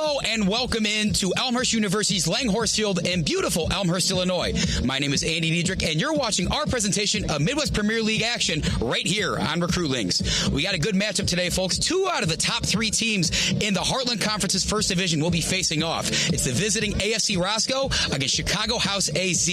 Hello and welcome in to Elmhurst University's Langhorst Field in beautiful Elmhurst, Illinois. My name is Andy Diedrich, and you're watching our presentation of Midwest Premier League action right here on Recruitlings. We got a good matchup today, folks. 2 out of the top 3 teams in the Heartland Conference's first division will be facing off. It's the visiting AFC Roscoe against Chicago House AZ.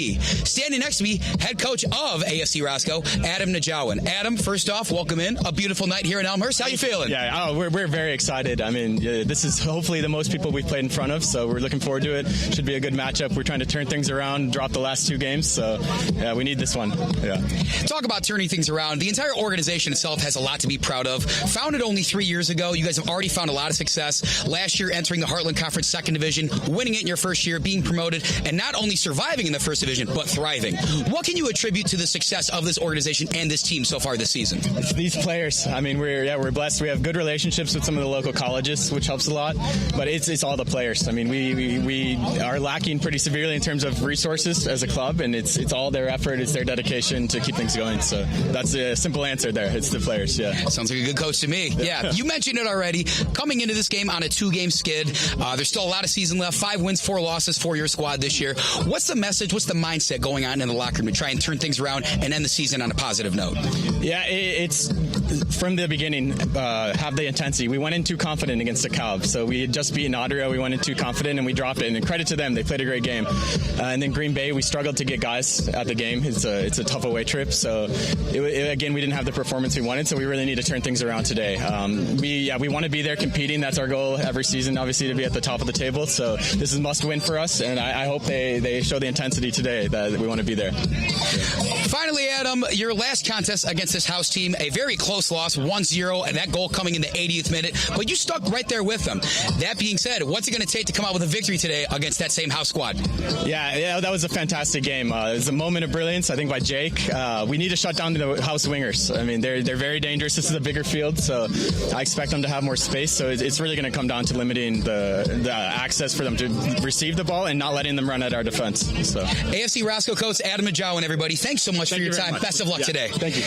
Standing next to me, head coach of AFC Roscoe, Adam Najawan. Adam, first off, welcome in. A beautiful night here in Elmhurst. How you feeling? Yeah, we're very excited. I mean, this is hopefully the most people we've played in front of, so we're looking forward to it. Should be a good matchup. We're trying to turn things around, drop the last 2 games, so yeah, we need this one. Yeah. Talk about turning things around. The entire organization itself has a lot to be proud of. Founded only 3 years ago, you guys have already found a lot of success. Last year, entering the Heartland Conference second division, winning it in your first year, being promoted, and not only surviving in the first division, but thriving. What can you attribute to the success of this organization and this team so far this season? It's these players. I mean, we're blessed. We have good relationships with some of the local colleges, which helps a lot, but it's all the players. I mean, we are lacking pretty severely in terms of resources as a club, and it's all their effort, it's their dedication to keep things going. So that's a simple answer there. It's the players, yeah. Sounds like a good coach to me. Yeah, you mentioned it already. Coming into this game on a 2-game skid, there's still a lot of season left. 5 wins, 4 losses for your squad this year. What's the message, what's the mindset going on in the locker room to try and turn things around and end the season on a positive note? Yeah, it's from the beginning, have the intensity. We went in too confident against the Calv. So we had just beaten Adria. We went in too confident, and we dropped it. And credit to them, they played a great game. And then Green Bay, we struggled to get guys at the game. It's a tough away trip. So again, we didn't have the performance we wanted. So we really need to turn things around today. We want to be there competing. That's our goal every season, obviously, to be at the top of the table. So this is must win for us. And I hope they show the intensity today that we want to be there. Finally, Adam, your last contest against this house team, a very close loss, 1-0, and that goal coming in the 80th minute, but you stuck right there with them. That being said, what's it going to take to come out with a victory today against that same house squad? Yeah, that was a fantastic game. It was a moment of brilliance, I think, by Jake. We need to shut down the house wingers. I mean, they're very dangerous. This is a bigger field, so I expect them to have more space, so it's really going to come down to limiting the access for them to receive the ball and not letting them run at our defense. So AFC Roscoe coach Adam Najawan, everybody, thanks so much for your time. Best of luck today. Thank you.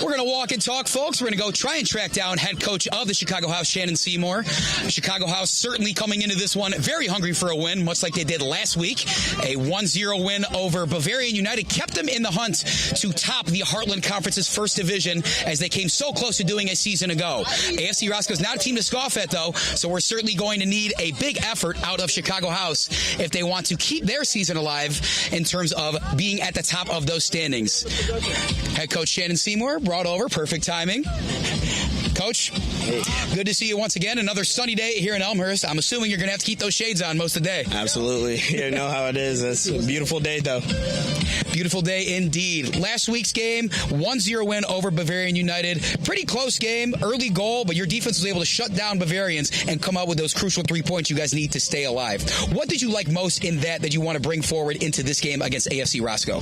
We're going to walk and talk, folks. We're going to go try and track down head coach of the Chicago House, Shannon Seymour. Chicago House certainly coming into this one very hungry for a win, much like they did last week. A 1-0 win over Bavarian United kept them in the hunt to top the Heartland Conference's first division as they came so close to doing a season ago. AFC Roscoe is not a team to scoff at, though, so we're certainly going to need a big effort out of Chicago House if they want to keep their season alive in terms of being at the top of those standings. Head coach Shannon Seymour brought over, perfect timing. Coach, good to see you once again. Another sunny day here in Elmhurst. I'm assuming you're going to have to keep those shades on most of the day. Absolutely. You know how it is. It's a beautiful day, though. Beautiful day indeed. Last week's game, 1-0 win over Bavarian United. Pretty close game, early goal, but your defense was able to shut down Bavarians and come out with those crucial 3 points you guys need to stay alive. What did you like most in that you want to bring forward into this game against AFC Roscoe?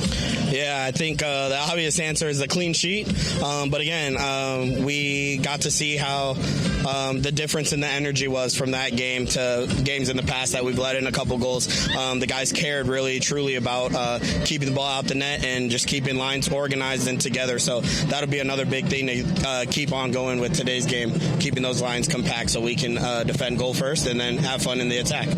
Yeah, I think the obvious answer is a clean sheet. But again, we got to see how the difference in the energy was from that game to games in the past that we've let in a couple goals. The guys cared really, truly about keeping the ball out the net and just keeping lines organized and together. So that'll be another big thing to keep on going with today's game, keeping those lines compact so we can defend goal first and then have fun in the attack.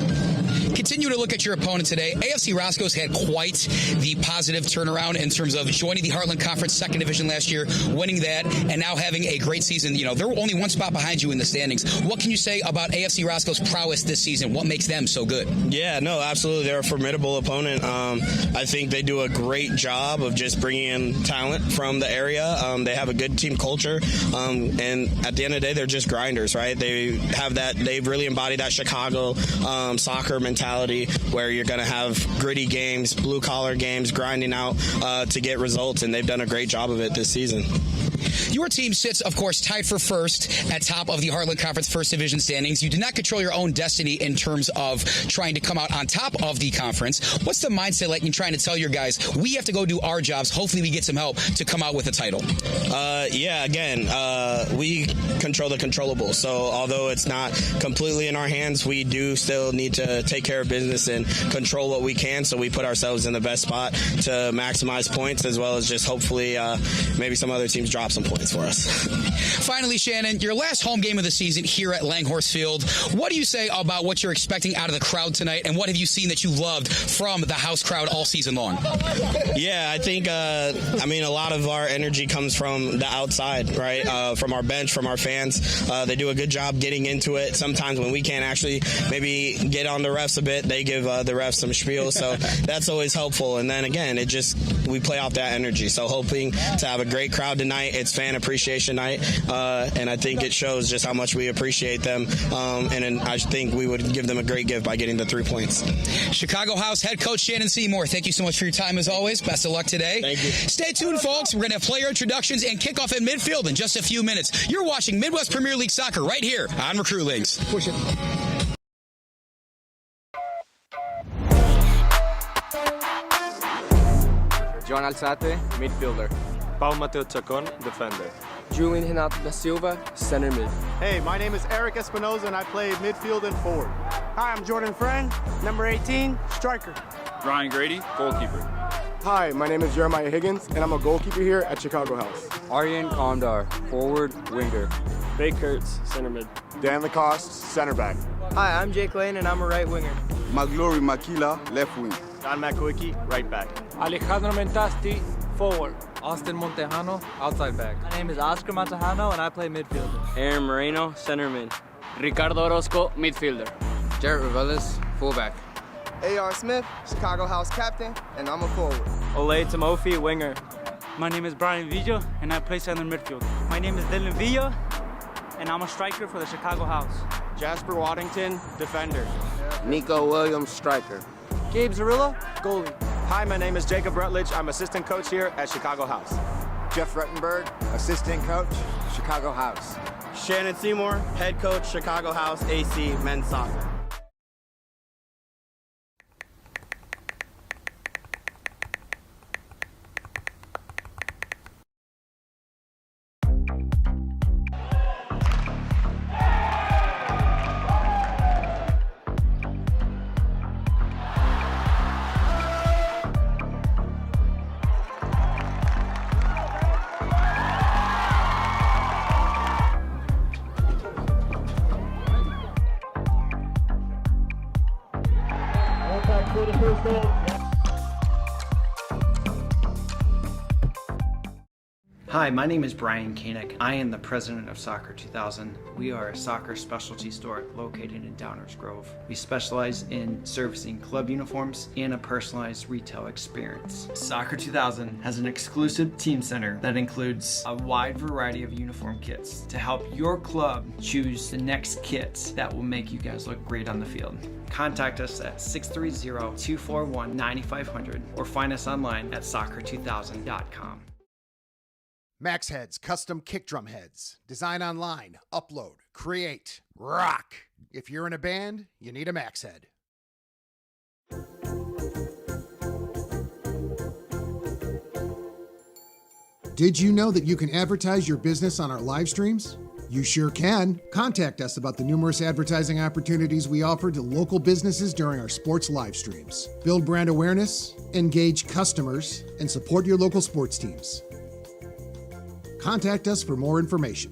Continue to look at your opponent today. AFC Roscoe's had quite the positive turnaround in terms of joining the Heartland Conference second division last year, winning that, and now having a great season. You know, they're only one spot behind you in the standings. What can you say about AFC Roscoe's prowess this season? What makes them so good? Yeah, no, absolutely. They're a formidable opponent. I think they do a great job of just bringing in talent from the area. They have a good team culture. And at the end of the day, they're just grinders, right? They have that, they really embody that Chicago soccer mentality where you're going to have gritty games, blue-collar games, grinding out to get results, and they've done a great job of it this season. Your team sits, of course, tied for first at top of the Heartland Conference First Division standings. You do not control your own destiny in terms of trying to come out on top of the conference. What's the mindset like in trying to tell your guys, we have to go do our jobs, hopefully we get some help to come out with a title? We control the controllable. So although it's not completely in our hands, we do still need to take care of business and control what we can, so we put ourselves in the best spot to maximize points, as well as just hopefully maybe some other teams drop some points. points for us. Finally, Shannon, your last home game of the season here at Langhorst Field. What do you say about what you're expecting out of the crowd tonight, and what have you seen that you loved from the house crowd all season long? Yeah, I think, a lot of our energy comes from the outside, right? From our bench, from our fans. They do a good job getting into it. Sometimes when we can't actually maybe get on the refs a bit, they give the refs some spiel. So that's always helpful. And then again, we play off that energy. So hoping to have a great crowd tonight. It's fan appreciation night. And I think it shows just how much we appreciate them. And I think we would give them a great gift by getting the 3 points. Chicago House head coach Shannon Seymour, thank you so much for your time as always. Best of luck today. Thank you. Stay tuned, folks. We're going to have player introductions and kickoff at midfield in just a few minutes. You're watching Midwest Premier League Soccer right here on Recruitlings. Push it. Jhon Alzate, midfielder. Pau Mateo Chacon, defender. Julian Da Silva, center mid. Hey, my name is Eric Espinoza, and I play midfield and forward. Hi, I'm Jordan Friend, number 18, striker. Ryan Grady, goalkeeper. Hi, my name is Jeremiah Higgins, and I'm a goalkeeper here at Chicago House. Aryan Kamdar, forward, winger. Bay Kurtz, center mid. Dan LaCost, center back. Hi, I'm Jake Lane, and I'm a right winger. Mwpl, left wing. John Makowiecki, right back. Alejandro Mentasti, forward. Austin Montejano, outside back. My name is Oscar Montejano, and I play midfielder. Aaron Moreno, center mid. Ricardo Roscoe, midfielder. Jaret Reveles, fullback. A.R. Smith, Chicago House captain, and I'm a forward. Oleh Tymovfi, winger. My name is Bryan Villa, and I play center midfield. My name is Dylan Viila, and I'm a striker for the Chicago House. Jasper Waddington, defender. Nico Williams, striker. Gabe Zorilla, goalie. Hi, my name is Jacob Rutledge. I'm assistant coach here at Chicago House. Jeff Ruttenberg, assistant coach, Chicago House. Shannon Seymour, head coach, Chicago House AC men's soccer. Hi, my name is Brian Koenig. I am the president of Soccer 2000. We are a soccer specialty store located in Downers Grove. We specialize in servicing club uniforms and a personalized retail experience. Soccer 2000 has an exclusive team center that includes a wide variety of uniform kits to help your club choose the next kits that will make you guys look great on the field. Contact us at 630-241-9500 or find us online at soccer2000.com. Max Heads, custom kick drum heads. Design online, upload, create, rock. If you're in a band, you need a Max Head. Did you know that you can advertise your business on our live streams? You sure can. Contact us about the numerous advertising opportunities we offer to local businesses during our sports live streams. Build brand awareness, engage customers, and support your local sports teams. Contact us for more information.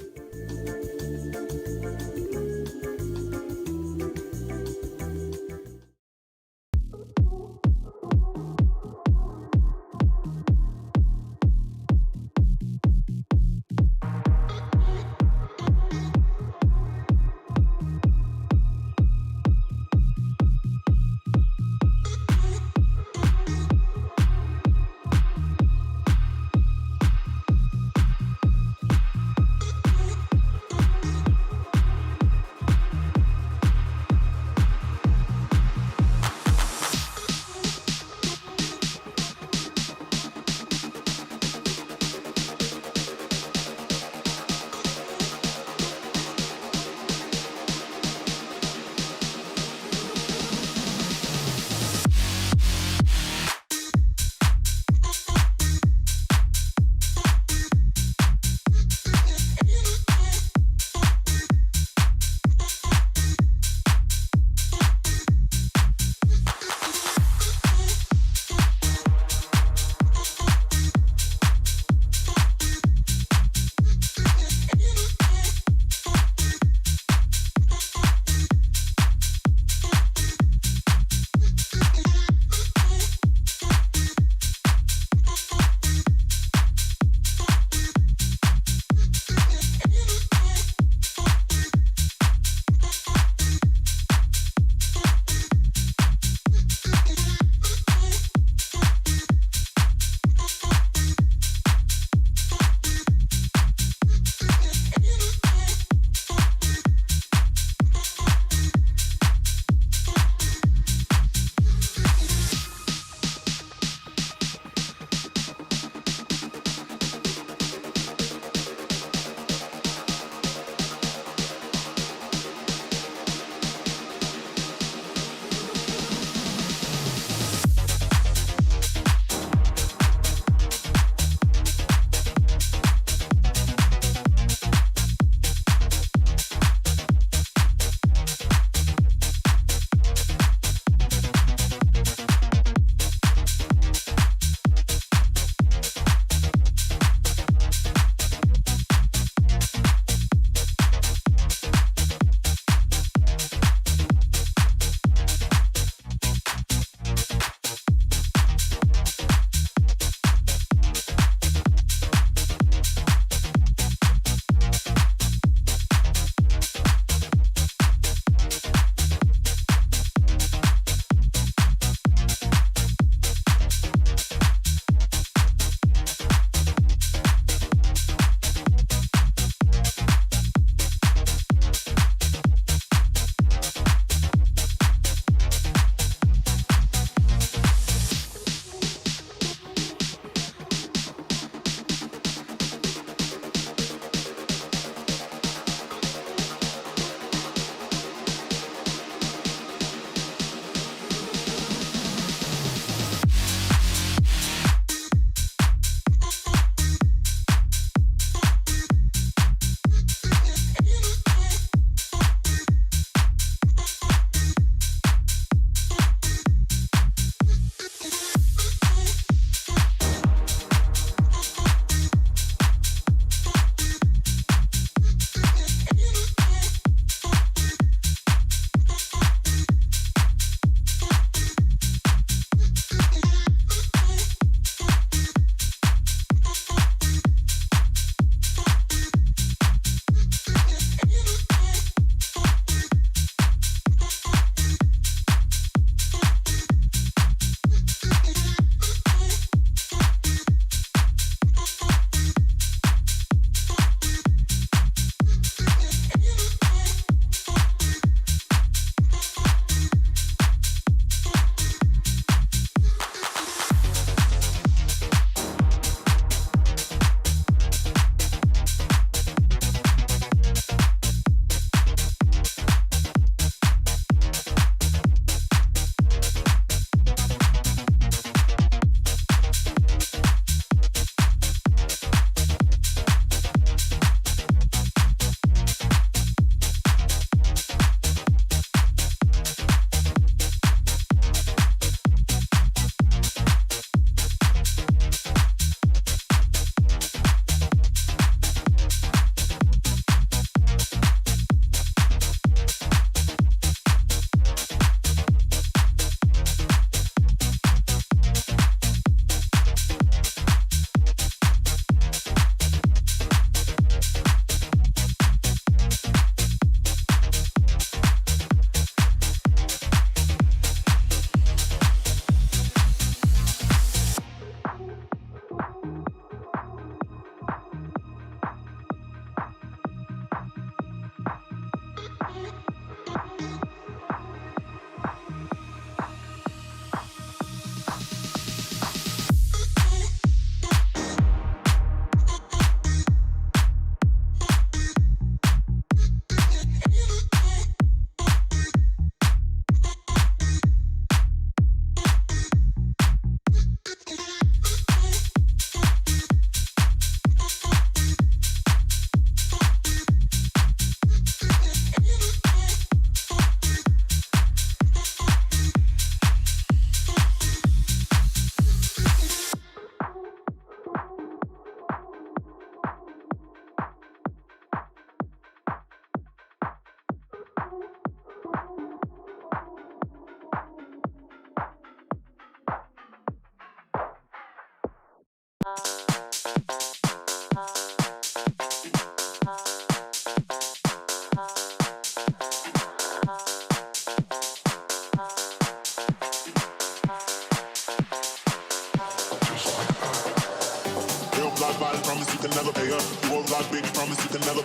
never pay up. You won't block, bitch, promise you can never.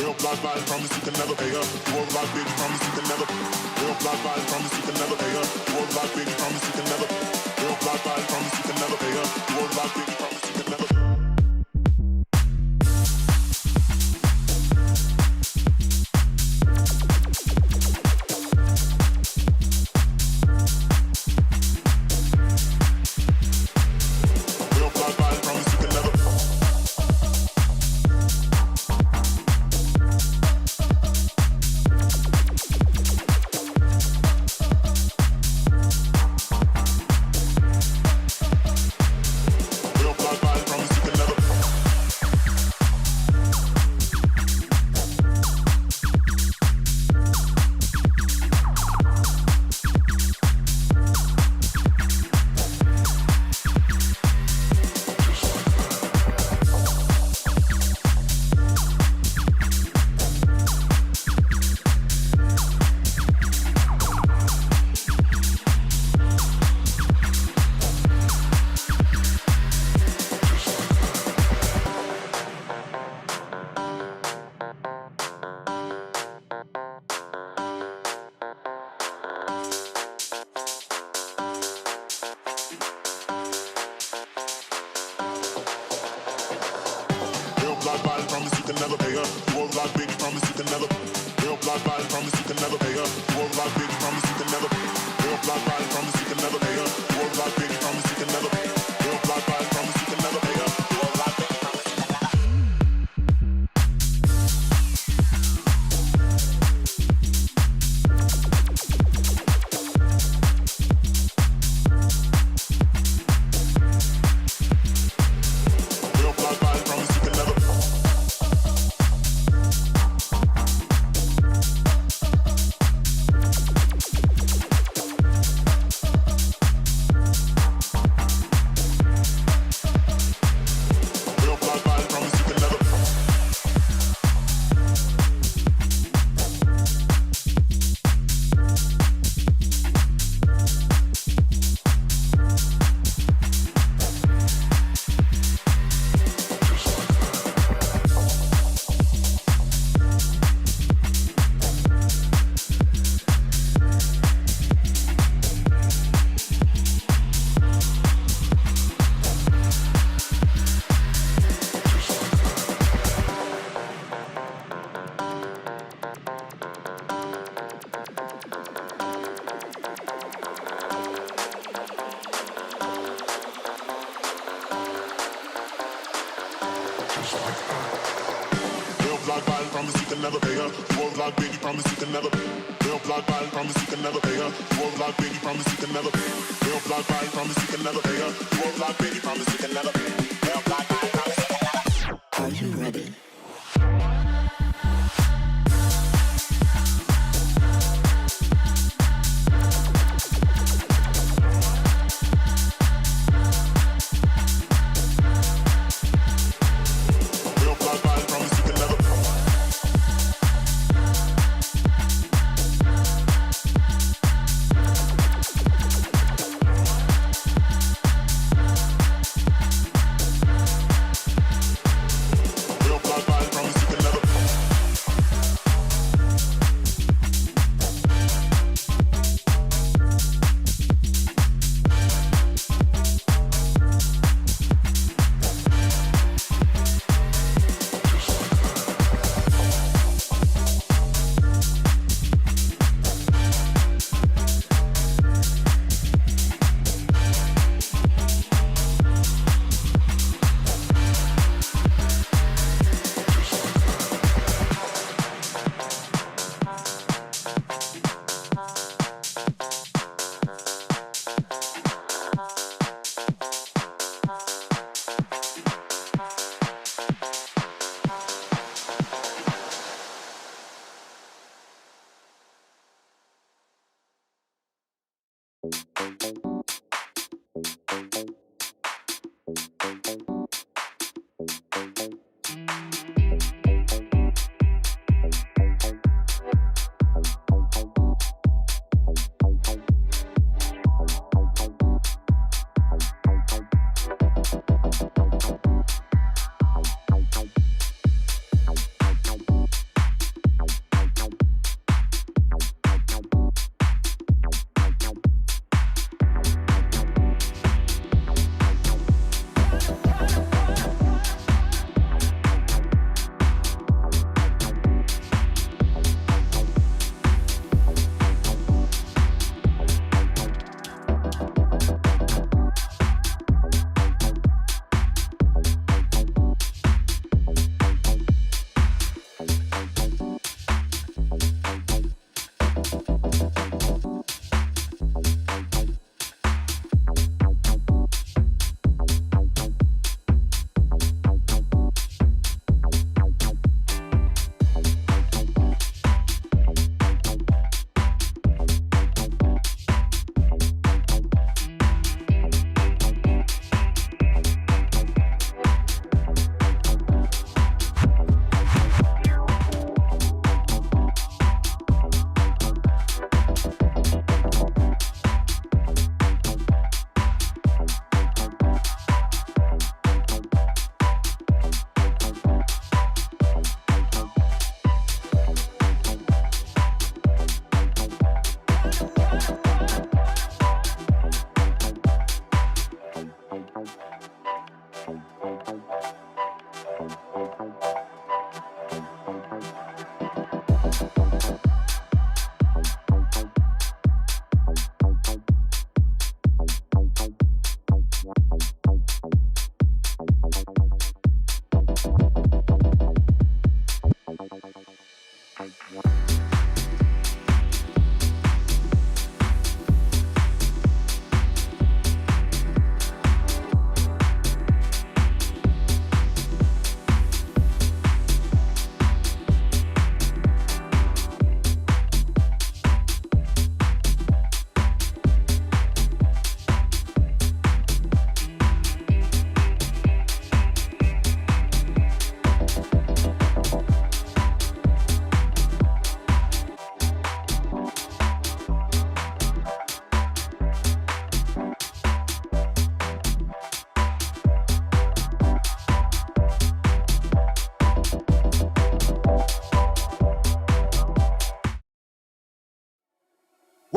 Real block lies, promise you can never pay up. You won't block, bitch, promise you can never. Real block lies, promise you can never pay up. You won't block, bitch, promise you can never. Real block lies, promise you can never pay up. You won't block, bitch, promise you can never.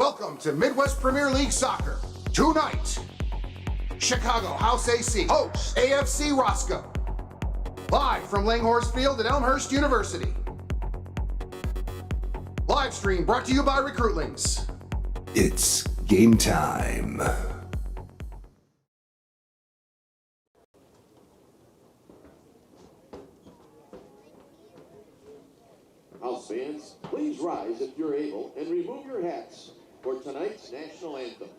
Welcome to Midwest Premier League Soccer. Tonight, Chicago House AC hosts AFC Roscoe. Live from Langhorst Field at Elmhurst University. Live stream brought to you by Recruitlings. It's game time. House fans, please rise if you're able and remove your hats for tonight's national anthem.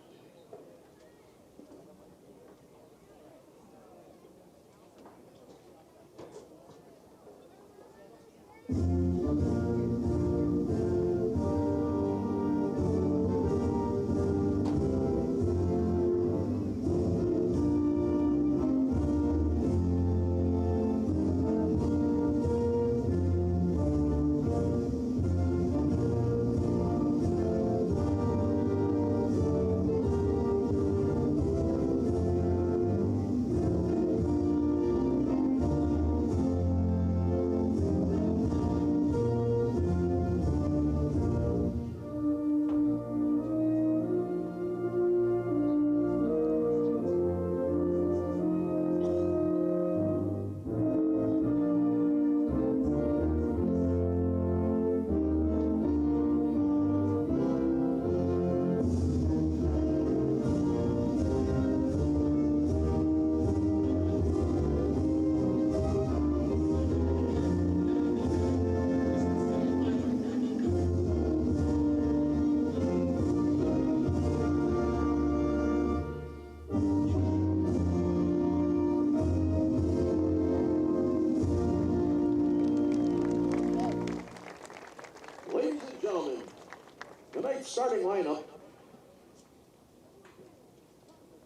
Starting lineup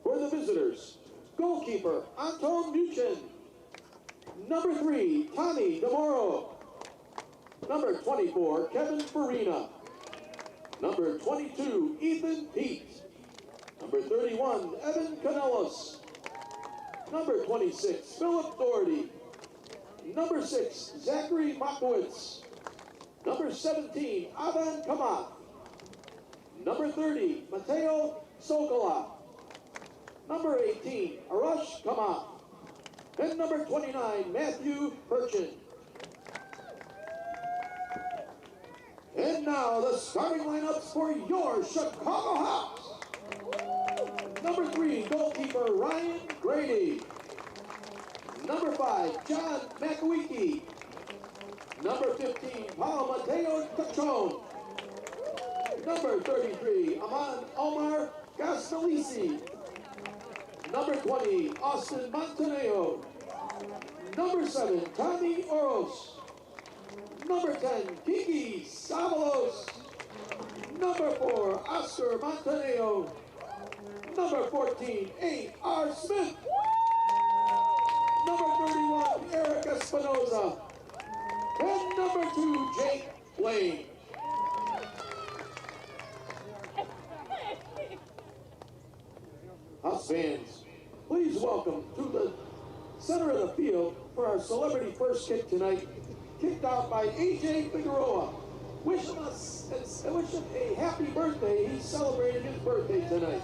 for the visitors: goalkeeper Anton Muchin, number 3 Tommy DeMoro, number 24 Kevin Farina, number 22 Ethan Pete, number 31 Evan Canelos, number 26 Philip Doherty, number 6 Zachary Makowicz, number 17 Avan Kamat, number 30, Mateo Sokola. Number 18, Arash Kamat. And number 29, Matthew Perchin. And now the starting lineups for your Chicago House. Number 3, goalkeeper Ryan Grady. Number 5, John Makowiecki. Number 15, Pau Mateo Chacon. Number 33, Aman Omar Gastelisi. Number 20, Austin Montejano. Number 7, Tommy Oros. Number 10, Kiki Avalos. Number 4, Oscar Montejano. Number 14, A.R. Smith. Number 31, Eric Espinoza. And number 2, Jake Blaine. House fans, please welcome to the center of the field for our celebrity first kick tonight, kicked out by A.J. Figueroa. Wish him a happy birthday. He's celebrating his birthday tonight.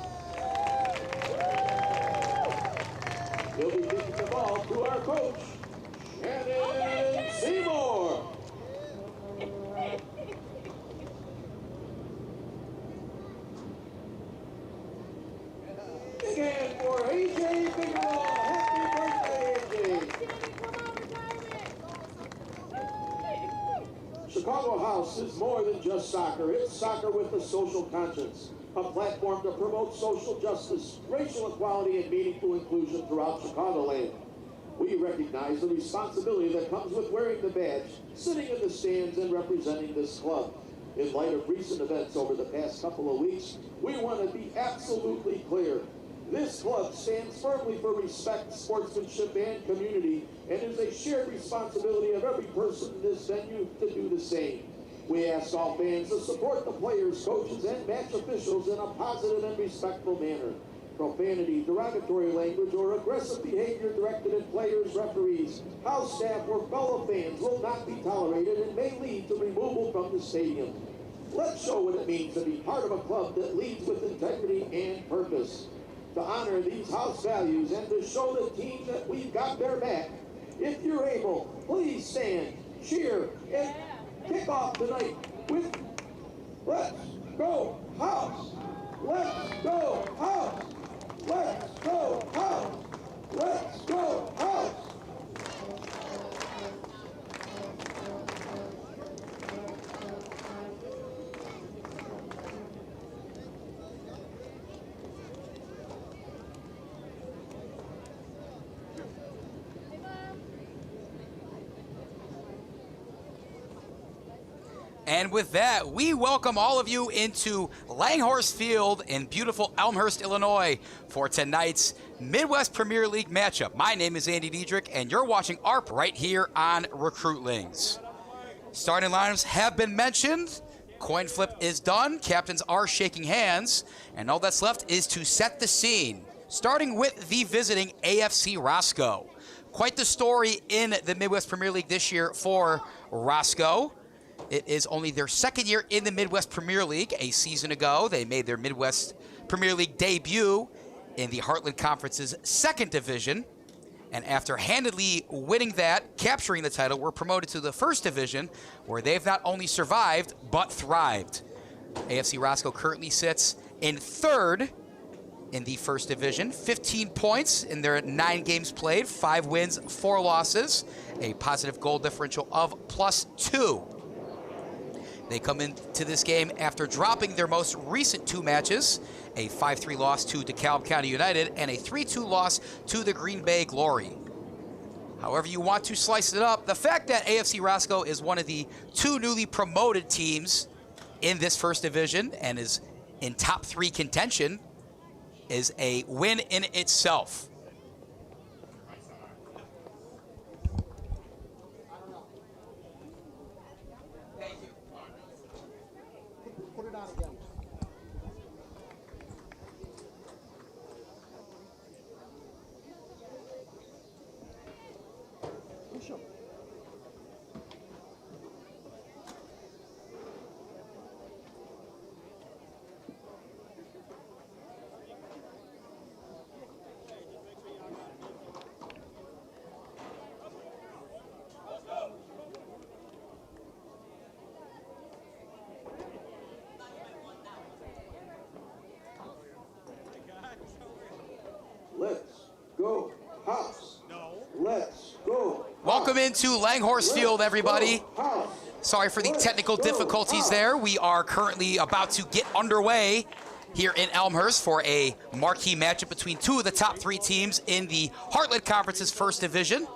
He'll be kicking the ball to our coach, Shannon Seymour. Again for A.J. Figueroa. Happy birthday, A.J. Chicago House is more than just soccer. It's soccer with a social conscience, a platform to promote social justice, racial equality, and meaningful inclusion throughout Chicagoland. We recognize the responsibility that comes with wearing the badge, sitting in the stands, and representing this club. In light of recent events over the past couple of weeks, we want to be absolutely clear. This club stands firmly for respect, sportsmanship, and community, and is a shared responsibility of every person in this venue to do the same. We ask all fans to support the players, coaches, and match officials in a positive and respectful manner. Profanity, derogatory language, or aggressive behavior directed at players, referees, house staff, or fellow fans will not be tolerated and may lead to removal from the stadium. Let's show what it means to be part of a club that leads with integrity and purpose. To honor these house values and to show the team that we've got their back, if you're able, please stand, cheer, and kick off tonight with Let's Go House! Let's go House! Let's go House! Let's go House! And with that, we welcome all of you into Langhorst Field in beautiful Elmhurst, Illinois for tonight's Midwest Premier League matchup. My name is Andy Diedrich, and you're watching ARP right here on Recruitlings. Starting lineups have been mentioned. Coin flip is done. Captains are shaking hands. And all that's left is to set the scene, starting with the visiting AFC Roscoe. Quite the story in the Midwest Premier League this year for Roscoe. It is only their second year in the Midwest Premier League. A season ago, they made their Midwest Premier League debut in the Heartland Conference's second division. And after handedly winning that, capturing the title, were promoted to the first division, where they've not only survived, but thrived. AFC Roscoe currently sits in third in the first division, 15 points in their 9 games played, 5 wins, 4 losses, a positive goal differential of +2. They come into this game after dropping their most recent 2 matches, a 5-3 loss to DeKalb County United and a 3-2 loss to the Green Bay Glory. However you want to slice it up, the fact that AFC Roscoe is one of the 2 newly promoted teams in this first division and is in top 3 contention is a win in itself. Let's go House! Let's go! Welcome into Langhorst Field, everybody. Sorry for the technical difficulties there. We are currently about to get underway here in Elmhurst for a marquee matchup between 2 of the top 3 teams in the Heartland Conference's first division.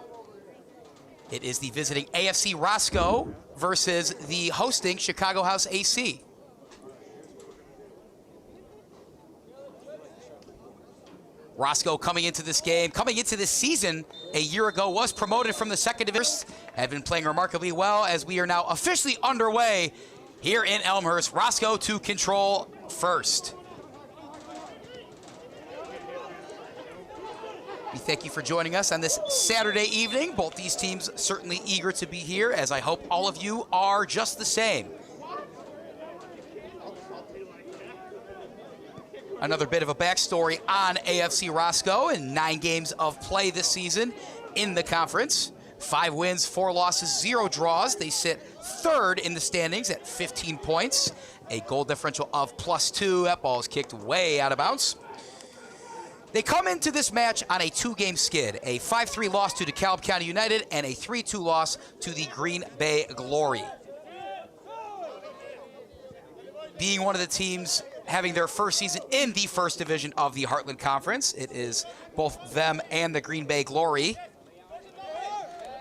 It is the visiting AFC Roscoe versus the hosting Chicago House AC. Roscoe coming into this game, coming into this season a year ago, was promoted from the second division, have been playing remarkably well as we are now officially underway here in Elmhurst. Roscoe to control first. We thank you for joining us on this Saturday evening. Both these teams certainly eager to be here, as I hope all of you are just the same. Another bit of a backstory on AFC Roscoe. In 9 games of play this season in the conference, 5 wins, 4 losses, 0 draws. They sit third in the standings at 15 points, a goal differential of +2. That ball is kicked way out of bounds. They come into this match on a 2-game skid, a 5-3 loss to DeKalb County United and a 3-2 loss to the Green Bay Glory. Being one of the teams having their first season in the first division of the Heartland Conference, it is both them and the Green Bay Glory.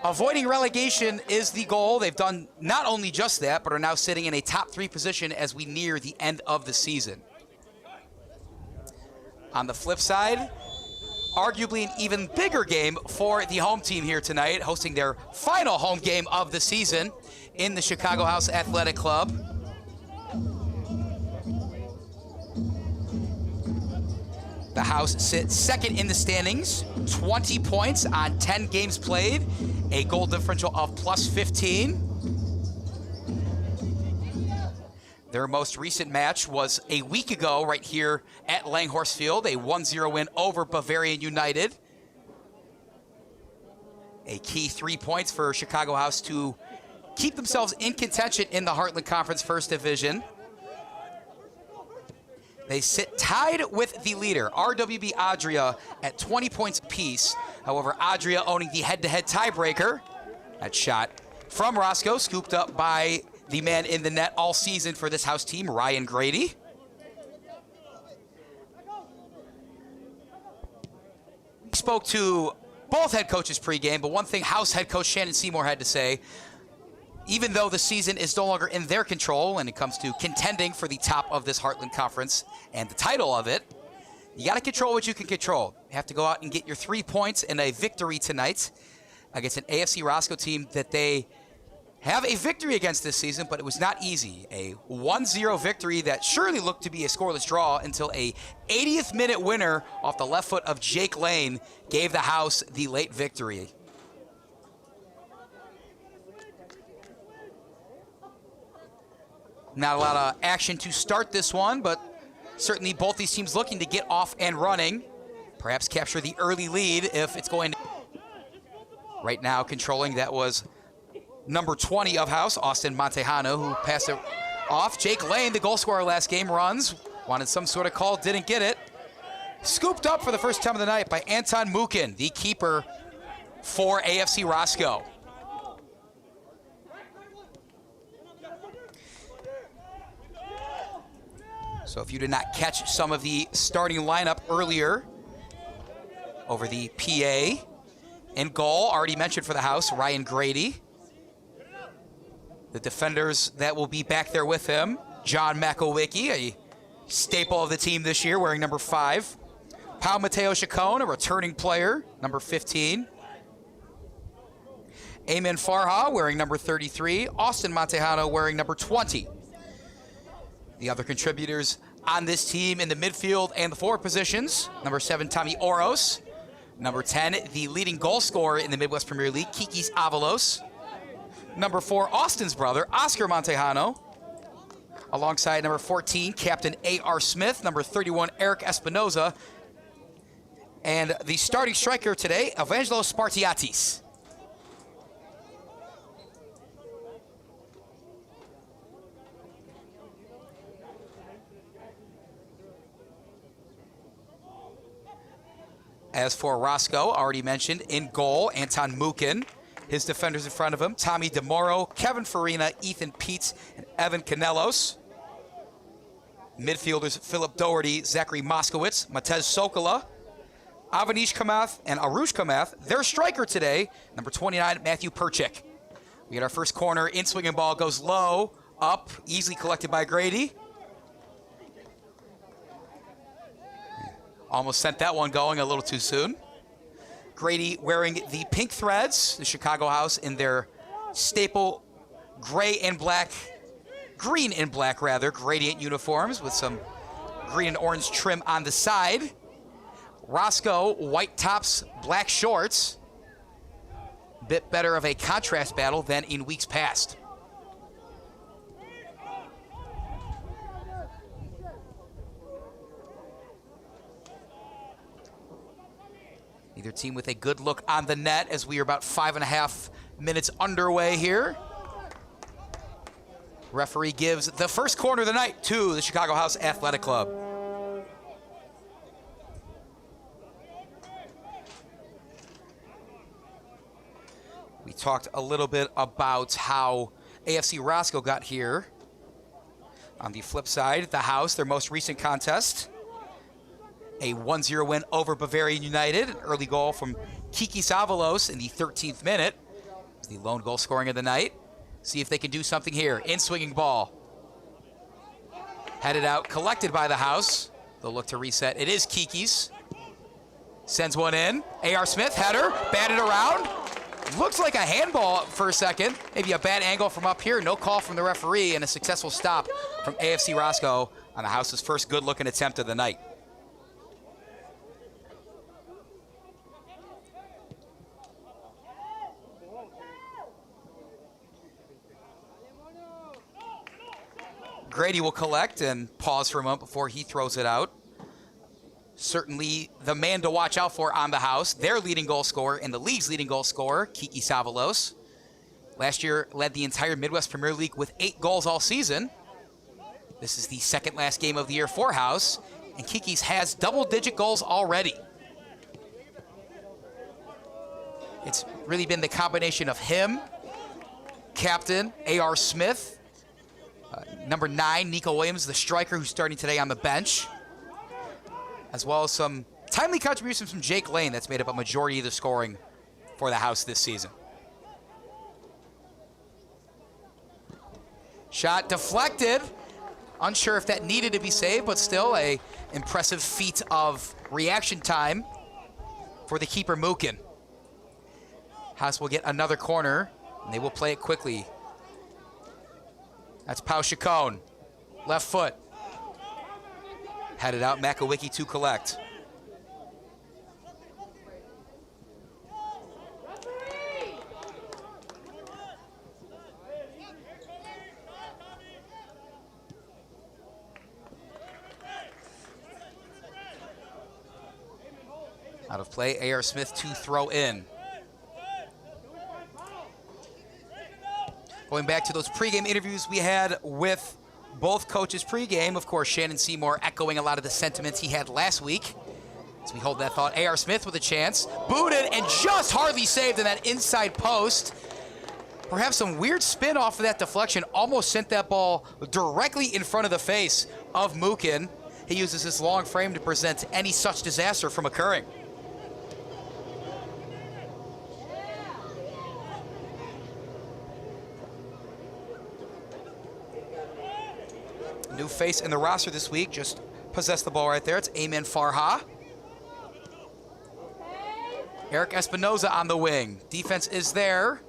Avoiding relegation is the goal. They've done not only just that, but are now sitting in a top 3 position as we near the end of the season. On the flip side, arguably an even bigger game for the home team here tonight, hosting their final home game of the season in the Chicago House Athletic Club. The House sits second in the standings, 20 points on 10 games played, a goal differential of +15. Their most recent match was a week ago right here at Langhorst Field, a 1-0 win over Bavarian United. A key 3 points for Chicago House to keep themselves in contention in the Heartland Conference First Division. They sit tied with the leader, RWB Adria, at 20 points apiece. However, Adria owning the head-to-head tiebreaker. That shot from Roscoe, scooped up by the man in the net all season for this House team, Ryan Grady. We spoke to both head coaches pregame, but one thing House head coach Shannon Seymour had to say, even though the season is no longer in their control when it comes to contending for the top of this Heartland Conference and the title of it, you got to control what you can control. You have to go out and get your 3 points and a victory tonight against an AFC Roscoe team that they have a victory against this season, but it was not easy. A 1-0 victory that surely looked to be a scoreless draw until a 80th minute winner off the left foot of Jake Lane gave the House the late victory. Not a lot of action to start this one, but certainly both these teams looking to get off and running. Perhaps capture the early lead if it's going to. Right now controlling, that was number 20 of House, Austin Montejano, who passed it off. Jake Lane, the goal scorer last game, runs. Wanted some sort of call, didn't get it. Scooped up for the first time of the night by Anton Mukin, the keeper for AFC Roscoe. So if you did not catch some of the starting lineup earlier over the PA, in goal, already mentioned for the House, Ryan Grady. The defenders that will be back there with him, John Makowiecki, a staple of the team this year, wearing number 5. Pau Mateo Chacon, a returning player, number 15. Ayman Farha, wearing number 33. Austin Montejano, wearing number 20. The other contributors on this team in the midfield and the forward positions, number 7, Tommy Oros. Number 10, the leading goal scorer in the Midwest Premier League, Kikis Avalos. Number 4, Austin's brother, Oscar Montejano. Alongside number 14, Captain A.R. Smith. Number 31, Eric Espinoza. And the starting striker today, Evangelos Spartiatis. As for Roscoe, already mentioned, in goal, Anton Mukin. His defenders in front of him, Tommy DeMoro, Kevin Farina, Ethan Peets, and Evan Canelos. Midfielders, Philip Doherty, Zachary Moskowitz, Matej Sokola, Avanish Kamath, and Arush Kamath. Their striker today, number 29, Matthew Perchik. We get our first corner, in-swinging ball goes low, up, easily collected by Grady. Almost sent that one going a little too soon. Grady wearing the pink threads, the Chicago House in their staple gray and black, green and black rather, gradient uniforms with some green and orange trim on the side. Roscoe, white tops, black shorts. Bit better of a contrast battle than in weeks past. Either team with a good look on the net as we are about 5.5 minutes underway here. Referee gives the first corner of the night to the Chicago House Athletic Club. We talked a little bit about how AFC Roscoe got here. On the flip side, the House, their most recent contest, a 1-0 win over Bavarian United. An early goal from Kikis Avalos in the 13th minute. It's the lone goal scoring of the night. See if they can do something here. In-swinging ball. Headed out, collected by the House. They'll look to reset. It is Kikis. Sends one in. A.R. Smith, header, batted around. Looks like a handball for a second. Maybe a bad angle from up here. No call from the referee, and a successful stop from AFC Roscoe on the House's first good-looking attempt of the night. Grady will collect and pause for a moment before he throws it out. Certainly the man to watch out for on the house, their leading goal scorer and the league's leading goal scorer, Kiki Avalos. Last year led the entire Midwest Premier League with 8 goals all season. This is the second last game of the year for House, and Kiki's has double-digit goals already. It's really been the combination of him, captain A.R. Smith, number 9, Nico Williams, the striker who's starting today on the bench, as well as some timely contributions from Jake Lane that's made up a majority of the scoring for the House this season. Shot deflected. Unsure if that needed to be saved, but still a impressive feat of reaction time for the keeper, Mwpl. House will get another corner, and they will play it quickly. That's Pau Chacon, left foot. Headed out, Makowiecki to collect. Out of play, A.R. Smith to throw in. Going back to those pregame interviews we had with both coaches pregame, of course, Shannon Seymour echoing a lot of the sentiments he had last week. As we hold that thought, A.R. Smith with a chance. Booted and just hardly saved in that inside post. Perhaps some weird spin off of that deflection. Almost sent that ball directly in front of the face of Mwpl. He uses his long frame to prevent any such disaster from occurring. New face in the roster this week, just possessed the ball right there. It's Ayman Farha. Eric Espinoza on the wing. Defense is there.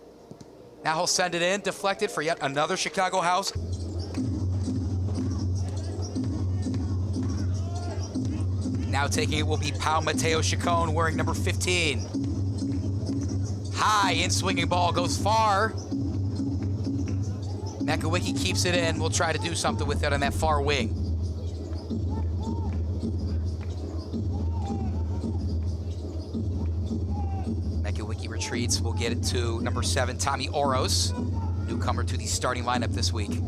Now he'll send it in, deflected for yet another Chicago House. Now taking it will be Pau Mateo Chacon wearing number 15. High in swinging ball, goes far. Makowiecki keeps it in. We'll try to do something with it on that far wing. Makowiecki retreats. We'll get it to number 7, Tommy Oros, newcomer to the starting lineup this week.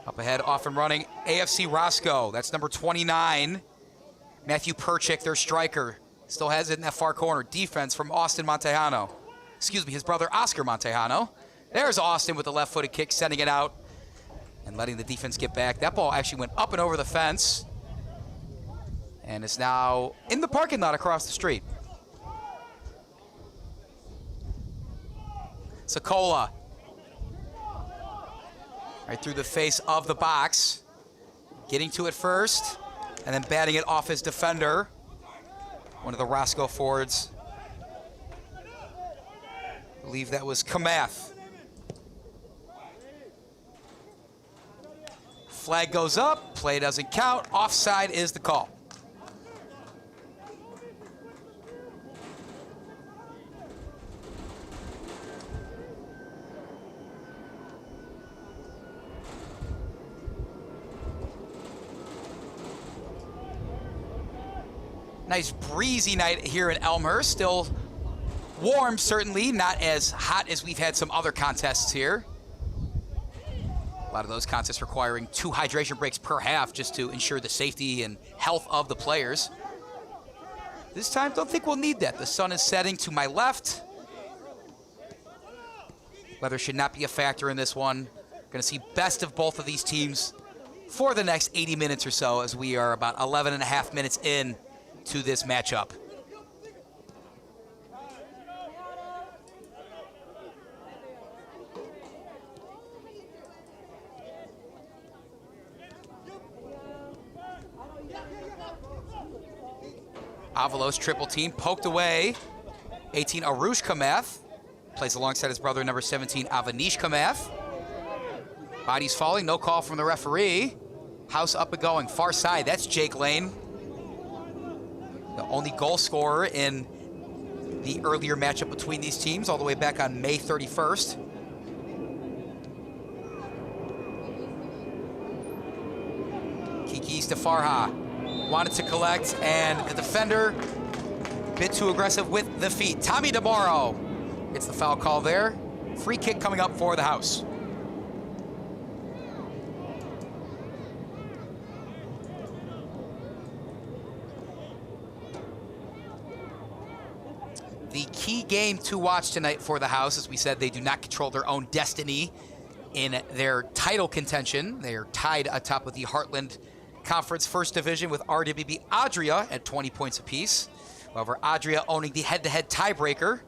Up ahead, off and running, AFC Roscoe. That's number 29. Matthew Perchik, their striker. Still has it in that far corner. Defense from Austin Montejano. Excuse me, his brother Oscar Montejano. There's Austin with the left-footed kick, sending it out and letting the defense get back. That ball actually went up and over the fence and is now in the parking lot across the street. Sokola. Right through the face of the box. Getting to it first and then batting it off his defender. One of the Roscoe forwards. I believe that was Kamath. Flag goes up, play doesn't count, offside is the call. Nice breezy night here in Elmhurst. Still warm, certainly. Not as hot as we've had some other contests here. A lot of those contests requiring 2 hydration breaks per half just to ensure the safety and health of the players. This time, don't think we'll need that. The sun is setting to my left. Weather should not be a factor in this one. Going to see best of both of these teams for the next 80 minutes or so, as we are about 11 and a half minutes in to this matchup. Avalos triple team, poked away. 18, Arush Kamath. Plays alongside his brother, number 17, Avanish Kamath. Bodies falling, no call from the referee. House up and going, far side, that's Jake Lane. The only goal scorer in the earlier matchup between these teams all the way back on May 31st. Kikis to Farha. Wanted to collect, and the defender a bit too aggressive with the feet. Tommy DeMauro gets the foul call there. Free kick coming up for the House. The key game to watch tonight for the House, as we said, they do not control their own destiny in their title contention. They are tied atop of the Heartland Conference First Division with RWB Adria at 20 points apiece. However, Adria owning the head-to-head tiebreaker.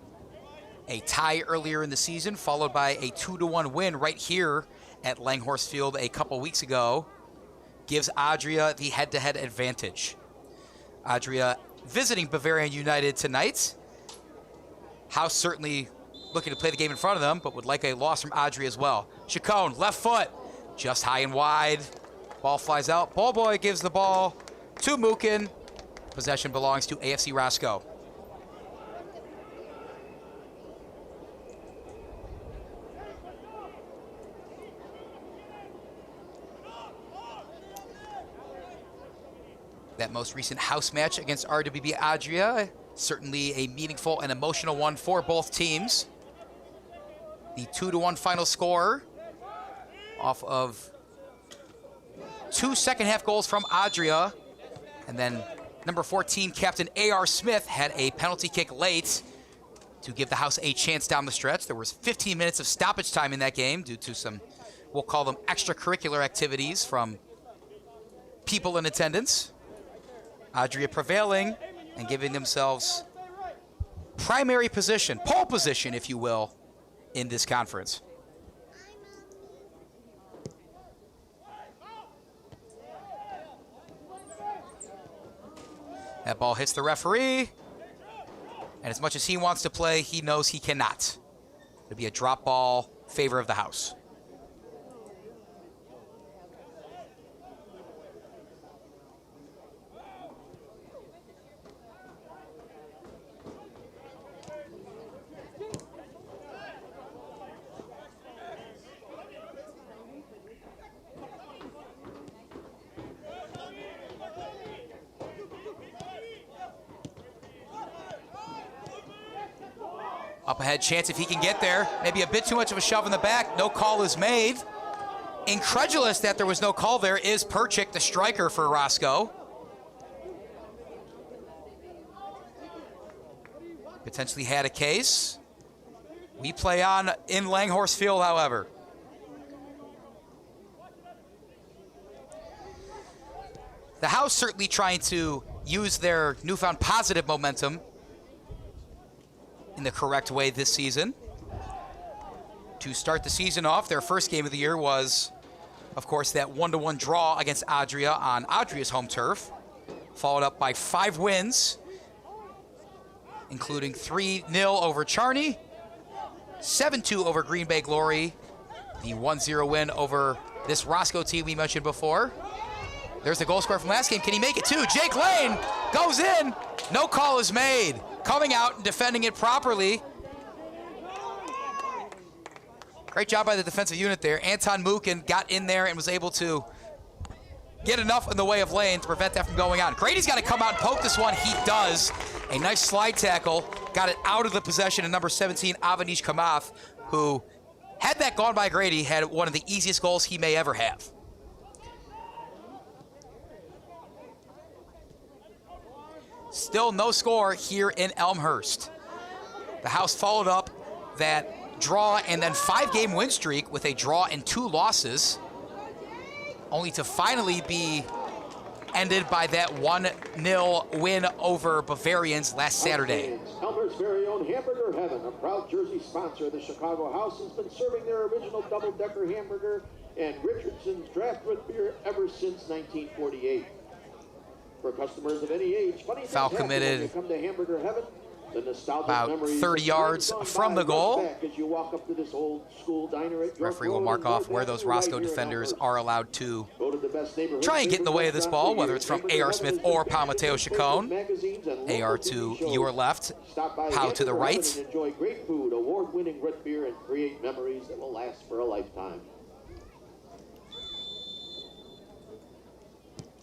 A tie earlier in the season, followed by a 2-1 win right here at Langhorst Field a couple weeks ago, gives Adria the head-to-head advantage. Adria visiting Bavarian United tonight. House certainly looking to play the game in front of them, but would like a loss from Adria as well. Chacon, left foot, just high and wide. Ball flies out. Ball boy gives the ball to Mukin. Possession belongs to AFC Roscoe. That most recent house match against RWB Adria, certainly a meaningful and emotional one for both teams. The 2-1 final score off of 2 second-half goals from Adria. And then number 14, Captain A.R. Smith, had a penalty kick late to give the House a chance down the stretch. There was 15 minutes of stoppage time in that game due to some, we'll call them extracurricular activities from people in attendance. Adria prevailing and giving themselves primary position, pole position, if you will, in this conference. That ball hits the referee, and as much as he wants to play, he knows he cannot. It'll be a drop ball, favor of the House. Up ahead chance if he can get there. Maybe a bit too much of a shove in the back. No call is made. Incredulous that there was no call there is Perchik, the striker for Roscoe. Potentially had a case. We play on in Langhorst Field, however. The House certainly trying to use their newfound positive momentum in the correct way this season. To start the season off, their first game of the year was, of course, that 1-1 draw against Adria on Adria's home turf, followed up by 5 wins, including 3-0 over Charney, 7-2 over Green Bay Glory, the 1-0 win over this Roscoe team we mentioned before. There's the goal scorer from last game. Can he make it too? Jake Lane goes in. No call is made. Coming out and defending it properly. Great job by the defensive unit there. Anton Mukin got in there and was able to get enough in the way of Lane to prevent that from going on. Grady's got to come out and poke this one. He does. A nice slide tackle. Got it out of the possession of number 17, Avanish Kamath, who, had that gone by Grady, had one of the easiest goals he may ever have. Still no score here in Elmhurst. The House followed up that draw and then 5-game win streak with a draw and 2 losses, only to finally be ended by that 1-0 win over Bavarians last Saturday. Elmhurst's very own Hamburger Heaven, a proud Jersey sponsor of the Chicago House, has been serving their original double-decker hamburger and Richardson's draft root beer ever since 1948. For customers of any age, funny foul things happen committed. when you come to Hamburger Heaven. about 30 yards from the goal. Referee will mark off where those Roscoe defenders are allowed to try and get in the way of this ball, whether it's from A.R. Smith or Pau Mateo Chacon. A.R. to your left, Pau to the right. Enjoy great food, award-winning root beer, and create memories that will last for a lifetime.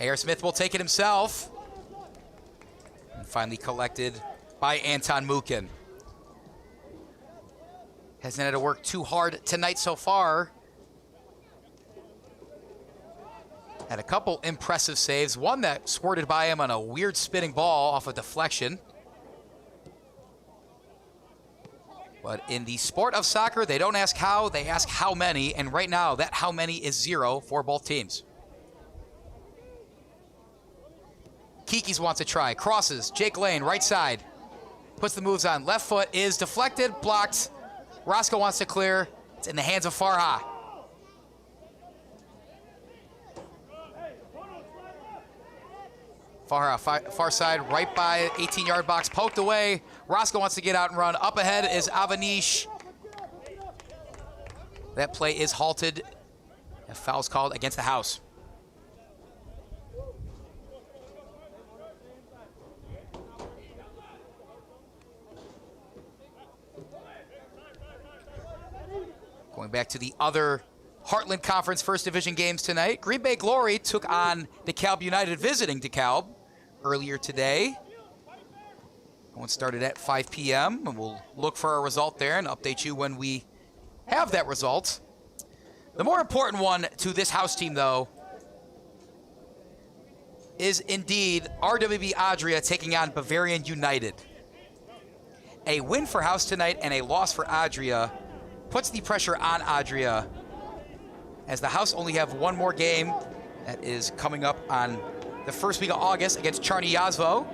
A.R. Smith will take it himself. And finally collected by Anton Mukin. Hasn't had to work too hard tonight so far. Had a couple impressive saves. One that squirted by him on a weird spinning ball off a deflection. But in the sport of soccer, they don't ask how, they ask how many. And right now, that how many is 0 for both teams. Kikis wants to try. Crosses. Jake Lane, right side. Puts the moves on. Left foot is deflected, blocked. Roscoe wants to clear. It's in the hands of Farha. Farha, far side, right by 18-yard box, poked away. Roscoe wants to get out and run. Up ahead is Avanish. That play is halted. A foul's called against the house. Going back to the other Heartland Conference First Division games tonight. Green Bay Glory took on DeKalb United visiting DeKalb earlier today. One started at 5 p.m. and we'll look for a result there and update you when we have that result. The more important one to this house team, though, is indeed RWB Adria taking on Bavarian United. A win for house tonight and a loss for Adria puts the pressure on Adria, as the house only have one more game that is coming up on the first week of August against Charny Yazvo,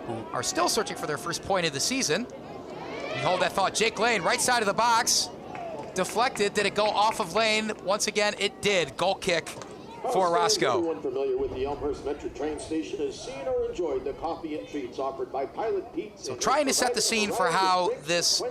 who are still searching for their first point of the season. We hold that thought. Jake Lane, right side of the box. Deflected. Did it go off of Lane? Once again, it did. Goal kick for Roscoe. Everyone familiar with the Elmhurst Metro train station has seen or enjoyed the coffee and treats offered by Pilot Pete. So trying to set the scene for how this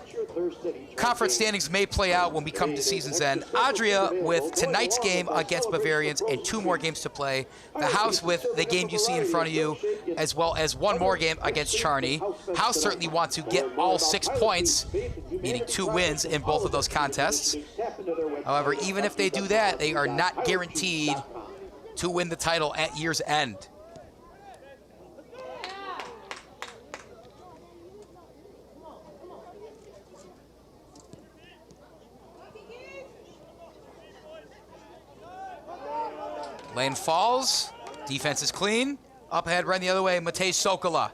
conference standings may play out when we come to season's end. Adria with tonight's game against Bavarians and 2 more games to play. The house with the game you see in front of you, as well as 1 more game against Charny. House certainly want to get all 6 points, meaning 2 wins in both of those contests. However, even if they do that, they are not guaranteed to win the title at year's end. Lane falls. Defense is clean. Up ahead, run the other way, Matej Sokola.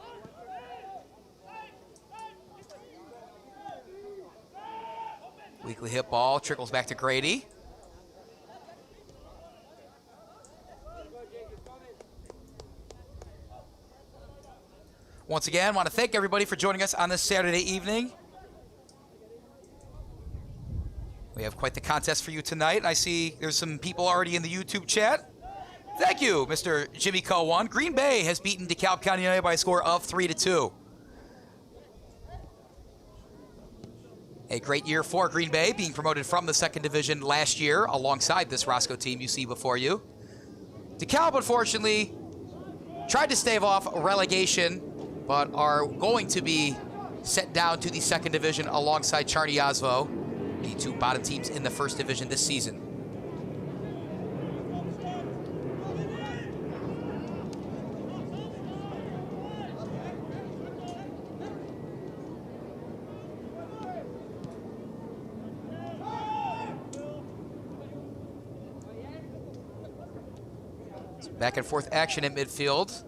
Weakly hit ball, trickles back to Grady. Once again, want to thank everybody for joining us on this Saturday evening. We have quite the contest for you tonight. I see there's some people already in the YouTube chat. Thank you, Mr. Jimmy Co1. Green Bay has beaten DeKalb County United by a score of 3-2. A great year for Green Bay, being promoted from the 2nd Division last year alongside this Roscoe team you see before you. DeKalb, unfortunately, tried to stave off relegation, but are going to be sent down to the 2nd Division alongside Charny Yazvo, the 2 bottom teams in the 1st Division this season. So back and forth action in midfield.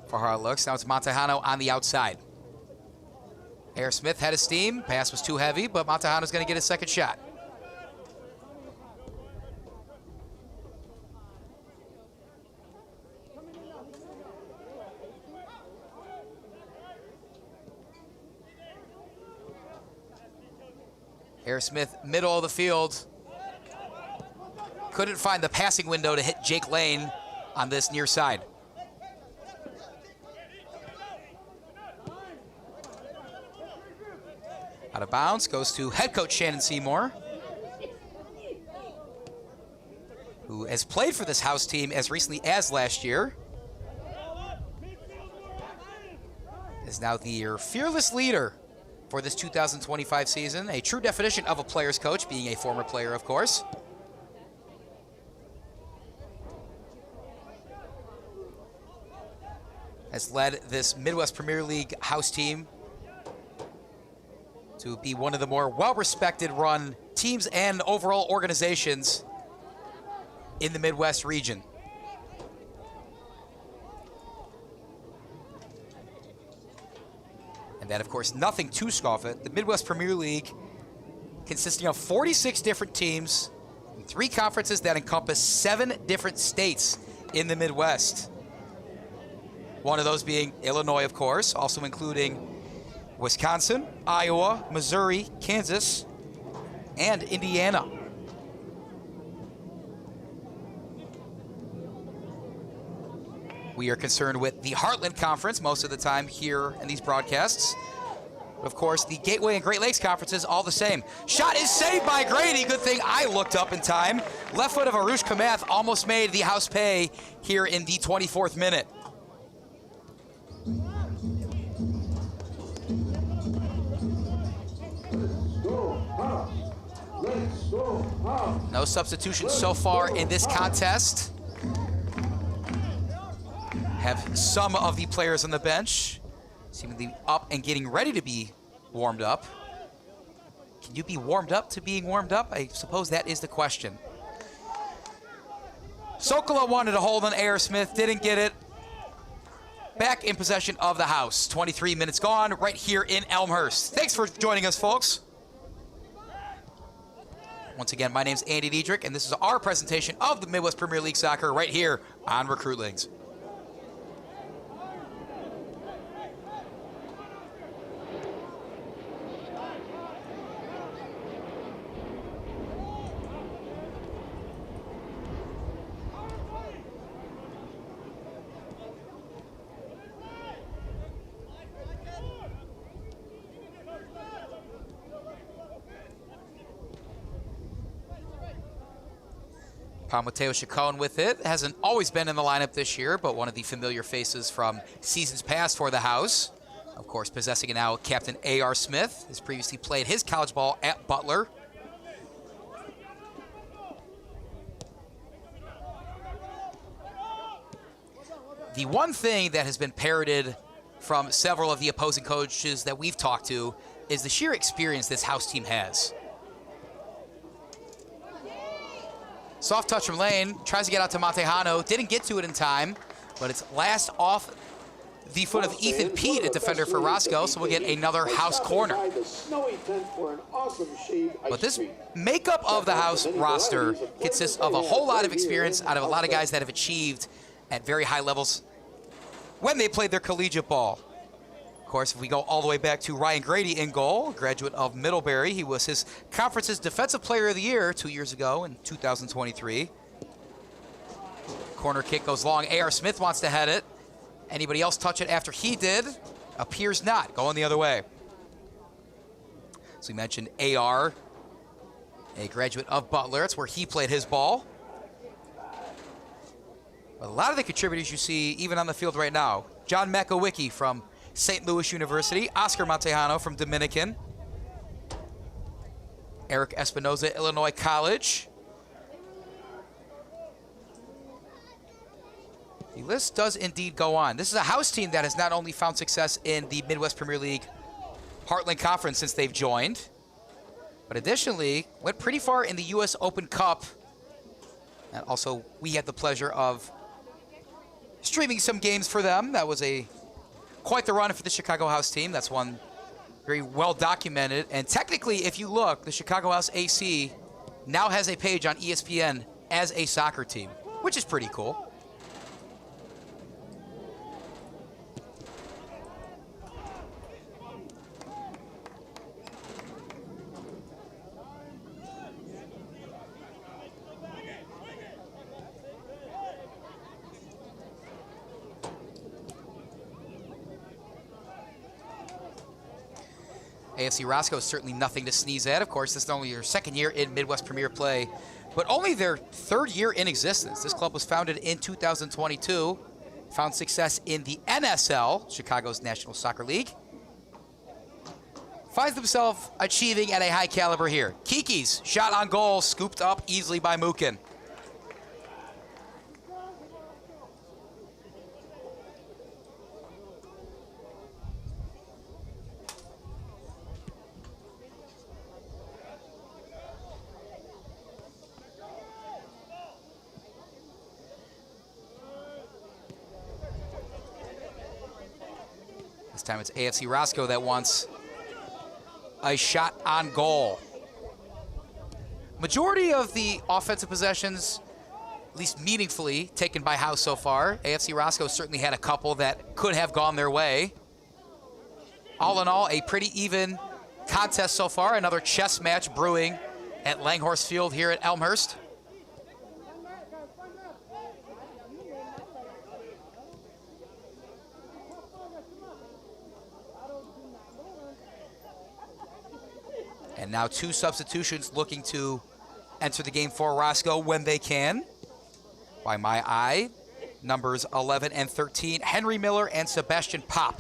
For how it looks. Now it's Montejano on the outside. A.R. Smith had his steam. Pass was too heavy, but Montejano's going to get his second shot. A.R. Smith, middle of the field. Couldn't find the passing window to hit Jake Lane on this near side. Out of bounds, goes to head coach Shannon Seymour, who has played for this house team as recently as last year. Is now the fearless leader for this 2025 season. A true definition of a player's coach, being a former player, of course. Has led this Midwest Premier League house team to be one of the more well-respected run teams and overall organizations in the Midwest region. And that, of course, nothing to scoff at. The Midwest Premier League, consisting of 46 different teams in 3 conferences that encompass 7 different states in the Midwest. One of those being Illinois, of course, also including Wisconsin, Iowa, Missouri, Kansas, and Indiana. We are concerned with the Heartland Conference most of the time here in these broadcasts. Of course, the Gateway and Great Lakes Conferences, all the same. Shot is saved by Grady. Good thing I looked up in time. Left foot of Arush Kamath almost made the house pay here in the 24th minute. No substitutions so far in this contest. Have some of the players on the bench seemingly up and getting ready to be warmed up. Can you be warmed up to being warmed up? I suppose that is the question. Sokola wanted a hold on A.R. Smith, didn't get it. Back in possession of the house. 23 minutes gone right here in Elmhurst. Thanks for joining us, folks. Once again, my name's Andy Diedrich, and this is our presentation of the Midwest Premier League Soccer right here on Recruitlings. Pau Mateo Chacon with it. Hasn't always been in the lineup this year, but one of the familiar faces from seasons past for the house. Of course, possessing it now Captain A.R. Smith. Has previously played his college ball at Butler. The one thing that has been parroted from several of the opposing coaches that we've talked to is the sheer experience this house team has. Soft touch from Lane, tries to get out to Montejano, didn't get to it in time, but it's last off the foot of Ethan Pete, a defender for Roscoe, so we'll get another house corner. But this makeup of the house roster consists of a whole lot of experience out of a lot of guys that have achieved at very high levels when they played their collegiate ball. Of course, if we go all the way back to Ryan Grady in goal, graduate of Middlebury. He was his conference's Defensive Player of the Year 2 years ago in 2023. Corner kick goes long. A.R. Smith wants to head it. Anybody else touch it after he did? Appears not. Going the other way. So we mentioned A.R., a graduate of Butler. It's where he played his ball. But a lot of the contributors you see even on the field right now. John Makowiecki from St. Louis University, Oscar Montejano from Dominican, Eric Espinoza, Illinois College. The list does indeed go on. This is a house team that has not only found success in the Midwest Premier League Heartland Conference since they've joined, but additionally went pretty far in the U.S. Open Cup. And also, we had the pleasure of streaming some games for them. That was quite the run for the Chicago House team. That's one very well documented. And technically, if you look, the Chicago House AC now has a page on ESPN as a soccer team, which is pretty cool. AFC Roscoe is certainly nothing to sneeze at. Of course, this is only their second year in Midwest Premier play, but only their third year in existence. This club was founded in 2022, found success in the NSL, Chicago's National Soccer League. Finds themselves achieving at a high caliber here. Kiki's shot on goal, scooped up easily by Mwpl. This time it's AFC Roscoe that wants a shot on goal. Majority of the offensive possessions, at least meaningfully, taken by House so far. AFC Roscoe certainly had a couple that could have gone their way. All in all, a pretty even contest so far. Another chess match brewing at Langhorst Field here at Elmhurst. And now two substitutions looking to enter the game for Roscoe when they can. By my eye, numbers 11 and 13, Henry Miller and Sebastian Pop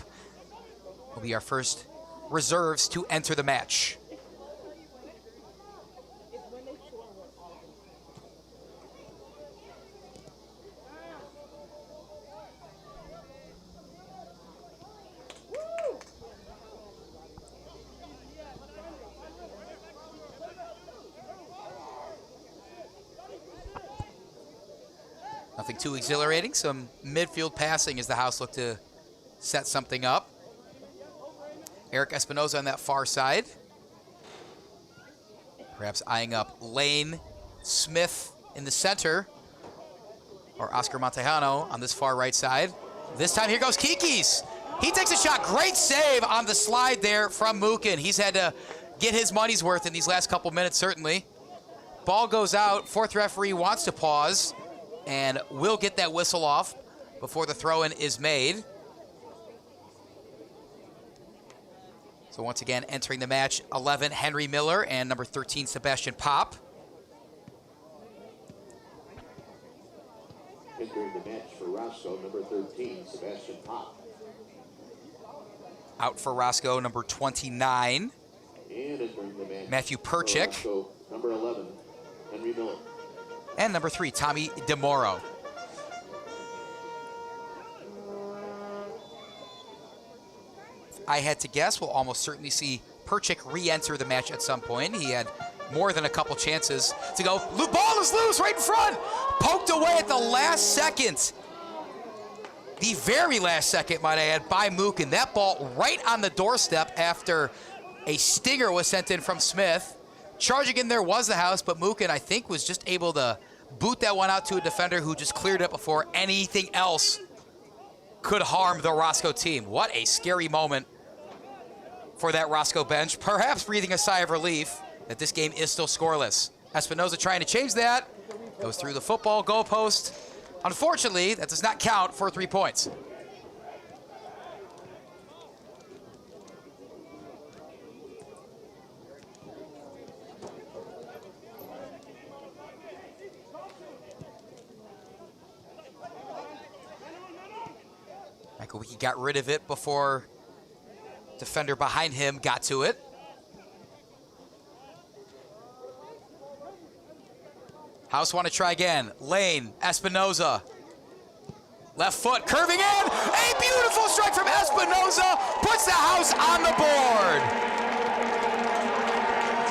will be our first reserves to enter the match. Nothing too exhilarating. Some midfield passing as the House look to set something up. Eric Espinoza on that far side. Perhaps eyeing up Lane Smith in the center. Or Oscar Montejano on this far right side. This time, here goes Kiki's. He takes a shot. Great save on the slide there from Mwpl. He's had to get his money's worth in these last couple minutes, certainly. Ball goes out. Fourth referee wants to pause and will get that whistle off before the throw-in is made. So once again, entering the match, 11, Henry Miller, and number 13, Sebastian Pop. Entering the match for Roscoe, number 13, Sebastian Pop. Out for Roscoe, number 29, And entering the match, Matthew Perchik. Roscoe, number 11, Henry Miller. And number 3, Tommy DeMoro. I had to guess, we'll almost certainly see Perchik re-enter the match at some point. He had more than a couple chances to go. Ball is loose right in front. Poked away at the last second. The very last second, might I add, by Mwpl. That ball right on the doorstep after a stinger was sent in from Smith. Charging in there was the House, but Mwpl, I think, was just able to boot that one out to a defender who just cleared it before anything else could harm the Roscoe team. What a scary moment for that Roscoe bench. Perhaps breathing a sigh of relief that this game is still scoreless. Espinoza trying to change that. Goes through the football goalpost. Unfortunately, that does not count for 3 points. Makowiecki got rid of it before defender behind him got to it. House want to try again. Lane, Espinoza. Left foot, curving in. A beautiful strike from Espinoza puts the House on the board.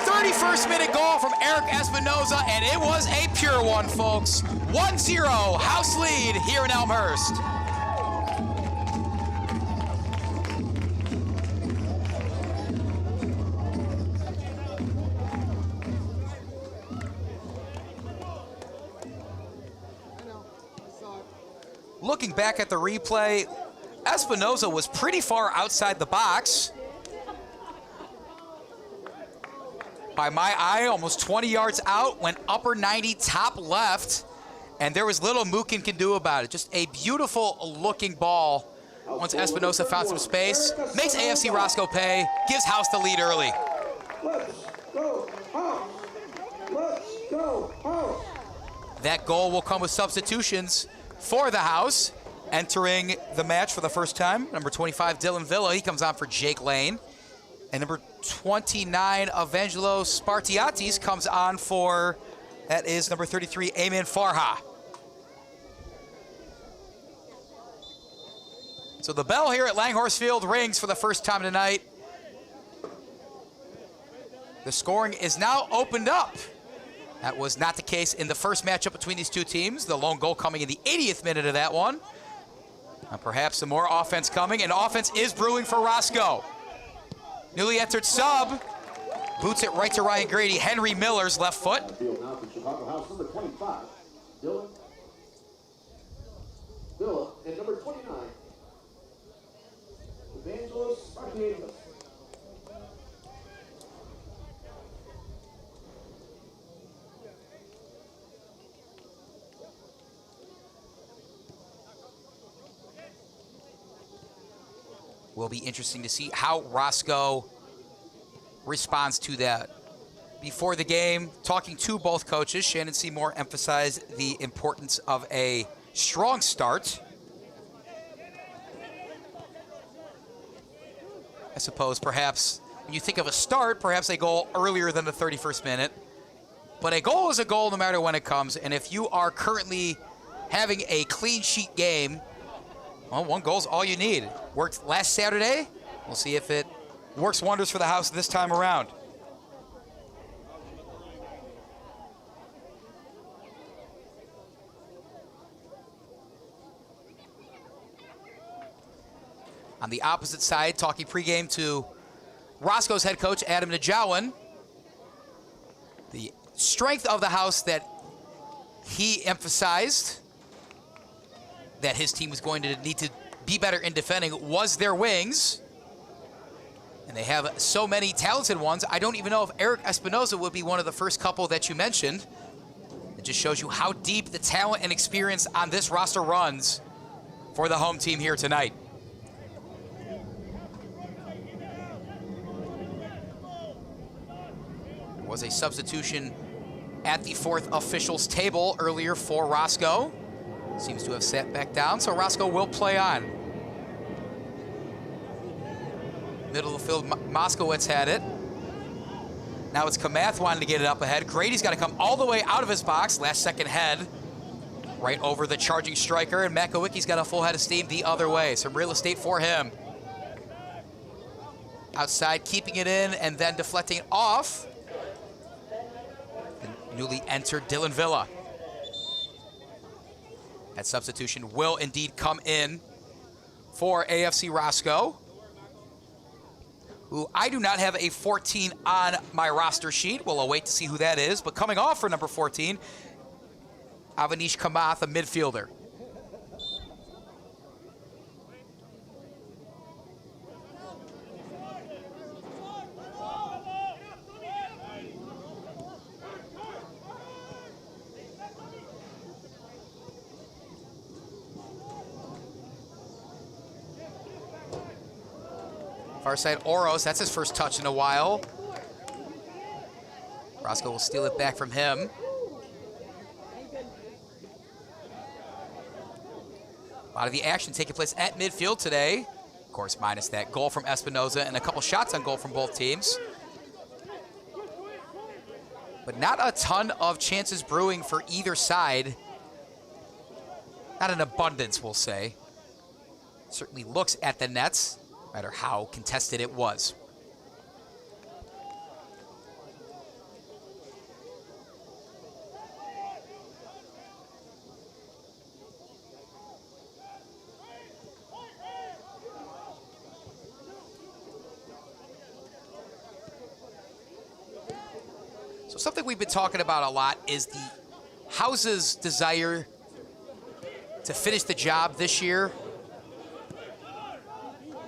31st minute goal from Eric Espinoza, and it was a pure one, folks. 1-0, House lead here in Elmhurst. Looking back at the replay, Espinoza was pretty far outside the box. By my eye, almost 20 yards out, went upper 90, top left, and there was little Mwpl can do about it. Just a beautiful looking ball Once Espinoza found some space, makes AFC Roscoe pay, gives House the lead early. Let's go, House! Let's go, House! That goal will come with substitutions for the House. Entering the match for the first time, number 25, Dylan Viila. He comes on for Jake Lane. And number 29, Evangelos Spartiatis, comes on for, that is number 33, Ayman Farha. So the bell here at Langhorst Field rings for the first time tonight. The scoring is now opened up. That was not the case in the first matchup between these two teams. The lone goal coming in the 80th minute of that one. And perhaps some more offense coming, and offense is brewing for Roscoe. Newly entered sub, boots it right to Ryan Grady. Henry Miller's left foot. Now for Chicago House, number 25, Dylan Viila, and number 29, Evangelos Spartiatis. Will be interesting to see how Roscoe responds to that. Before the game, talking to both coaches, Shannon Seymour emphasized the importance of a strong start. I suppose perhaps when you think of a start, perhaps a goal earlier than the 31st minute. But a goal is a goal no matter when it comes. And if you are currently having a clean sheet game, well, one goal's all you need. Worked last Saturday. We'll see if it works wonders for the House this time around. On the opposite side, talking pregame to Roscoe's head coach, Adam Najawan. The strength of the House that he emphasized that his team was going to need to be better in defending was their wings. And they have so many talented ones. I don't even know if Eric Espinoza would be one of the first couple that you mentioned. It just shows you how deep the talent and experience on this roster runs for the home team here tonight. There was a substitution at the fourth officials table earlier for Roscoe. Seems to have sat back down, so Roscoe will play on. Middle of the field, Moskowitz had it. Now it's Kamath wanting to get it up ahead. Grady's got to come all the way out of his box. Last second head, right over the charging striker, and Makowiecki's got a full head of steam the other way. Some real estate for him. Outside, keeping it in, and then deflecting off. The newly entered Dylan Viila. That substitution will indeed come in for AFC Roscoe, who I do not have a 14 on my roster sheet. We'll await to see who that is. But coming off for number 14, Avanish Kamath, a midfielder. Far side, Oros, that's his first touch in a while. Roscoe will steal it back from him. A lot of the action taking place at midfield today. Of course, minus that goal from Espinoza and a couple shots on goal from both teams. But not a ton of chances brewing for either side. Not an abundance, we'll say. Certainly looks at the nets, no matter how contested it was. So something we've been talking about a lot is the House's desire to finish the job this year,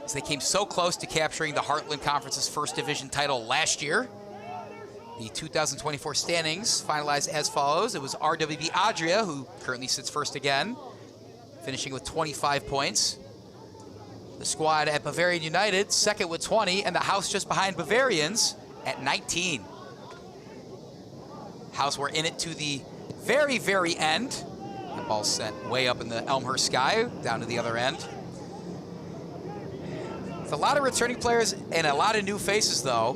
as they came so close to capturing the Heartland Conference's first division title last year. The 2024 standings finalized as follows. It was RWB Adria, who currently sits first again, finishing with 25 points. The squad at Bavarian United, second with 20, and the House just behind Bavarians at 19. House were in it to the very, very end. The ball sent way up in the Elmhurst sky, down to the other end. With a lot of returning players and a lot of new faces, though,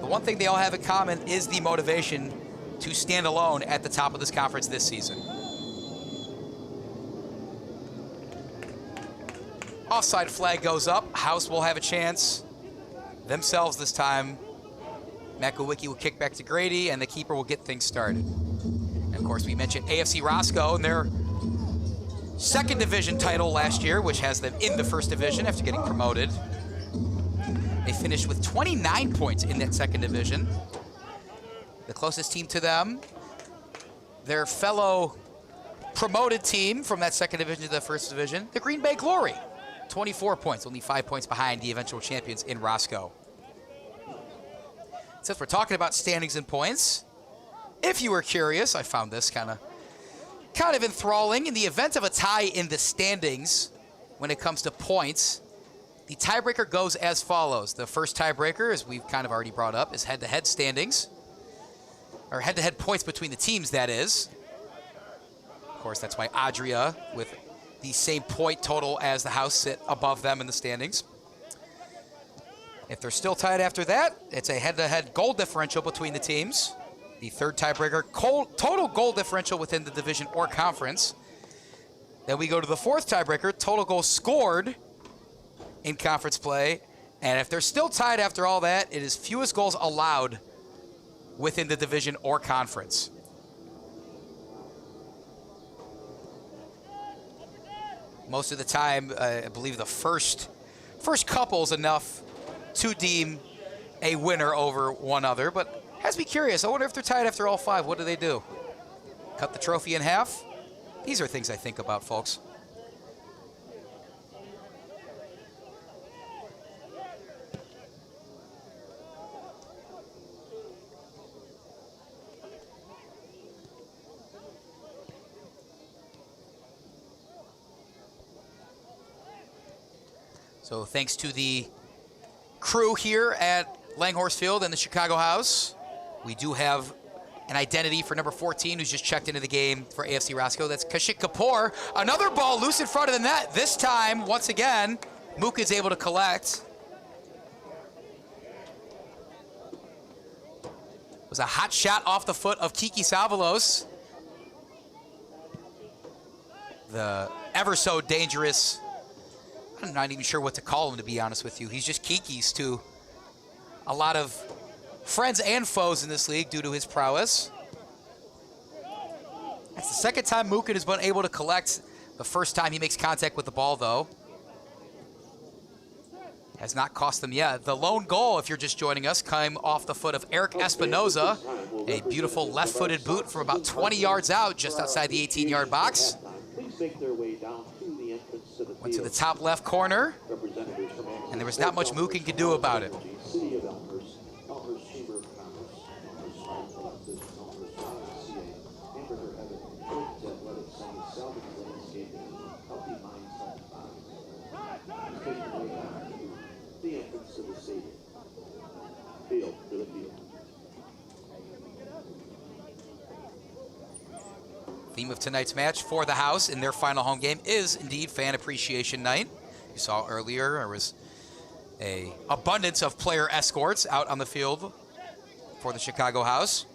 the one thing they all have in common is the motivation to stand alone at the top of this conference this season. Offside flag goes up. House will have a chance themselves this time. Makowiecki will kick back to Grady, and the keeper will get things started. And of course, we mentioned AFC Roscoe and their second division title last year, which has them in the first division after getting promoted. They finished with 29 points in that second division. The closest team to them, their fellow promoted team from that second division to the first division, the Green Bay Glory. 24 points, only 5 points behind the eventual champions in Roscoe. Since we're talking about standings and points, if you were curious, I found this kind of enthralling. In the event of a tie in the standings, when it comes to points, the tiebreaker goes as follows. The first tiebreaker, as we've kind of already brought up, is head-to-head standings, or head-to-head points between the teams, that is. Of course, that's why Adria, with the same point total as the House, sit above them in the standings. If they're still tied after that, it's a head-to-head goal differential between the teams. The third tiebreaker, total goal differential within the division or conference. Then we go to the fourth tiebreaker, total goals scored in conference play. And if they're still tied after all that, it is fewest goals allowed within the division or conference. Most of the time, I believe the first couple is enough to deem a winner over one other, but has me curious. I wonder if they're tied after all 5, what do they do? Cut the trophy in half? These are things I think about, folks. So thanks to the crew here at Langhorst Field and the Chicago House, we do have an identity for number 14 who's just checked into the game for AFC Roscoe. That's Kashik Kapoor. Another ball loose in front of the net. This time, once again, Mook is able to collect. It was a hot shot off the foot of Kiki Avalos. The ever so dangerous, I'm not even sure what to call him, to be honest with you. He's just Kiki's to a lot of friends and foes in this league due to his prowess. That's the second time Mookin has been able to collect. The first time he makes contact with the ball, though, has not cost them yet. The lone goal, if you're just joining us, came off the foot of Eric Espinoza. A beautiful left-footed boot from about 20 yards out, just outside the 18-yard box. Went to the top left corner, and there was not much Mookin could do about it. Theme of tonight's match for the House in their final home game is indeed Fan Appreciation Night. You saw earlier there was an abundance of player escorts out on the field for the Chicago House.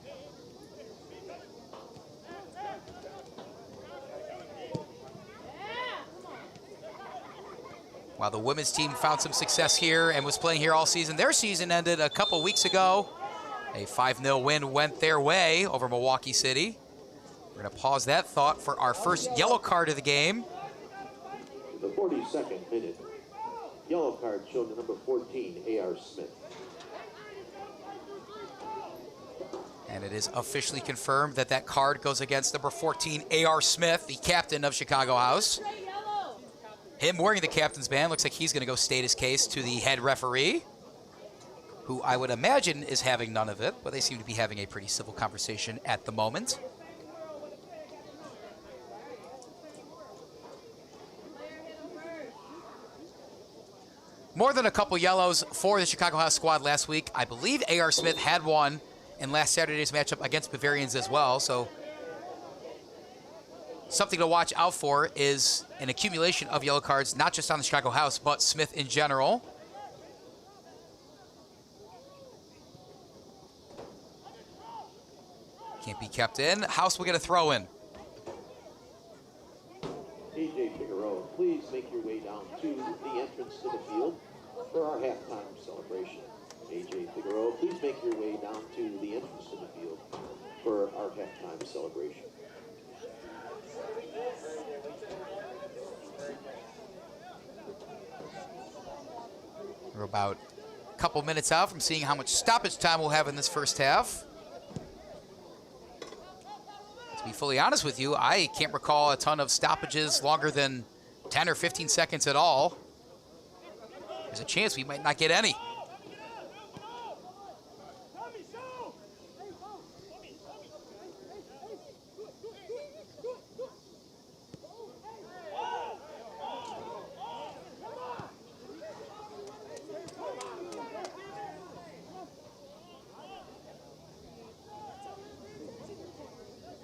While the women's team found some success here and was playing here all season, their season ended a couple weeks ago. A 5-0 win went their way over Milwaukee City. We're going to pause that thought for our first yellow card of the game. The 42nd minute. Yellow card shown to number 14, A.R. Smith. And it is officially confirmed that that card goes against number 14, A.R. Smith, the captain of Chicago House. Him wearing the captain's band, looks like he's going to go state his case to the head referee, who I would imagine is having none of it, but they seem to be having a pretty civil conversation at the moment. more than a couple yellows for the Chicago House squad last week. I believe A.R. Smith had one in last Saturday's matchup against Bavarians as well. So something to watch out for is an accumulation of yellow cards, not just on the Chicago House, but Smith in general. Can't be kept in. House will get a throw in. AJ Figueroa, please make your way down to the entrance to the field for our halftime celebration. AJ Figueroa, please make your way down to the entrance to the field for our halftime celebration. We're about a couple minutes out from seeing how much stoppage time we'll have in this first half. To be fully honest with you, I can't recall a ton of stoppages longer than 10 or 15 seconds at all. There's a chance we might not get any.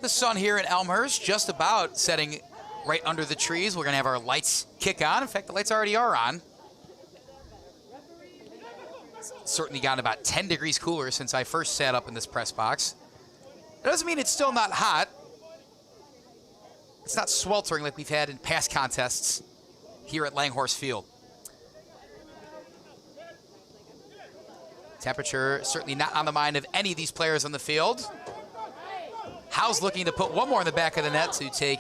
The sun here in Elmhurst just about setting right under the trees. We're going to have our lights kick on. In fact, the lights already are on. It's certainly gotten about 10 degrees cooler since I first sat up in this press box. That doesn't mean it's still not hot. It's not sweltering like we've had in past contests here at Langhorst Field. Temperature certainly not on the mind of any of these players on the field. Howe's looking to put one more in the back of the net to take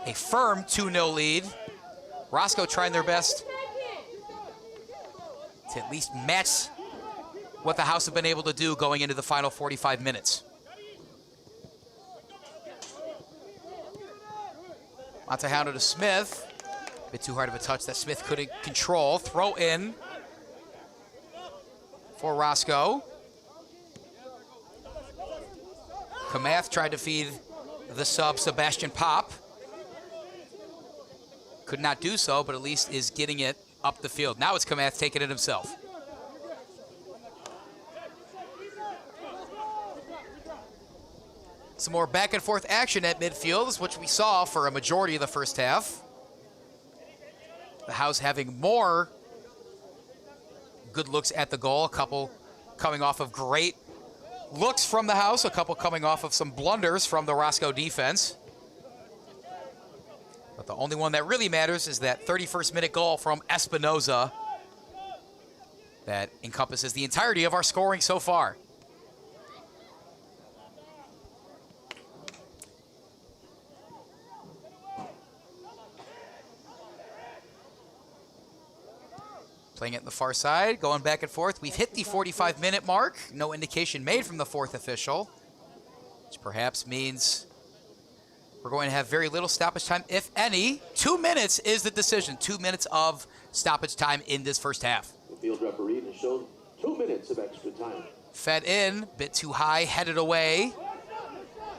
a firm 2-0 lead. Roscoe trying their best to at least match what the House have been able to do going into the final 45 minutes. Montejano to Smith. A bit too hard of a touch that Smith couldn't control. Throw in for Roscoe. Kamath tried to feed the sub Sebastian Pop. Could not do so, but at least is getting it up the field. Now it's Kamath taking it himself. Some more back and forth action at midfield is what we saw for a majority of the first half. The House having more good looks at the goal, a couple coming off of great looks from the House, a couple coming off of some blunders from the Roscoe defense. But the only one that really matters is that 31st minute goal from Espinoza that encompasses the entirety of our scoring so far. Playing it in the far side, going back and forth. We've hit the 45-minute mark. No indication made from the fourth official, which perhaps means we're going to have very little stoppage time, if any. 2 minutes is the decision. 2 minutes of stoppage time in this first half. The field referee has shown 2 minutes of extra time. Fed in, bit too high, headed away.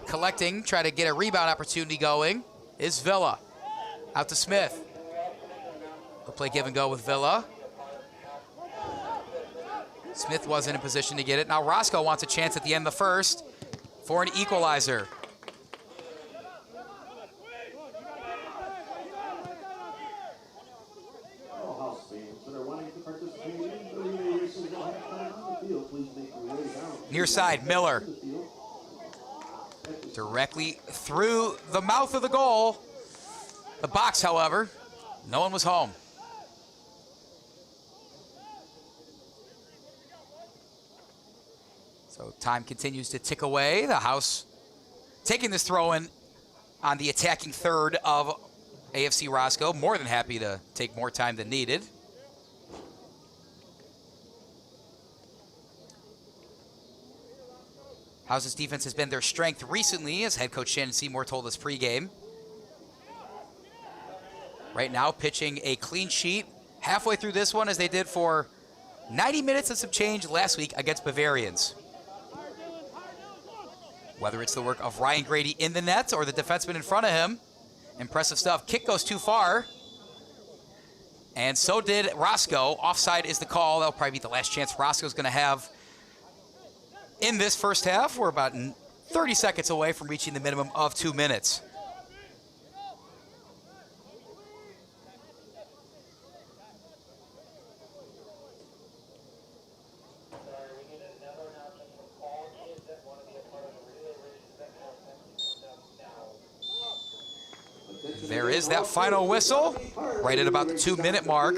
Collecting, try to get a rebound opportunity going, is Villa. Out to Smith. He'll play give and go with Villa. Smith wasn't in position to get it. Now Roscoe wants a chance at the end of the first for an equalizer. Near side, Miller. Directly through the mouth of the goal. The box, however, no one was home. So time continues to tick away. The House taking this throw in on the attacking third of AFC Roscoe. More than happy to take more time than needed. House's defense has been their strength recently, as head coach Shannon Seymour told us pregame. Right now, pitching a clean sheet halfway through this one, as they did for 90 minutes and some change last week against Bavarians. Whether it's the work of Ryan Grady in the net or the defenseman in front of him. Impressive stuff. Kick goes too far. And so did Roscoe. Offside is the call. That'll probably be the last chance Roscoe's going to have in this first half. We're about 30 seconds away from reaching the minimum of 2 minutes. There is that final whistle, right at about the 2-minute mark.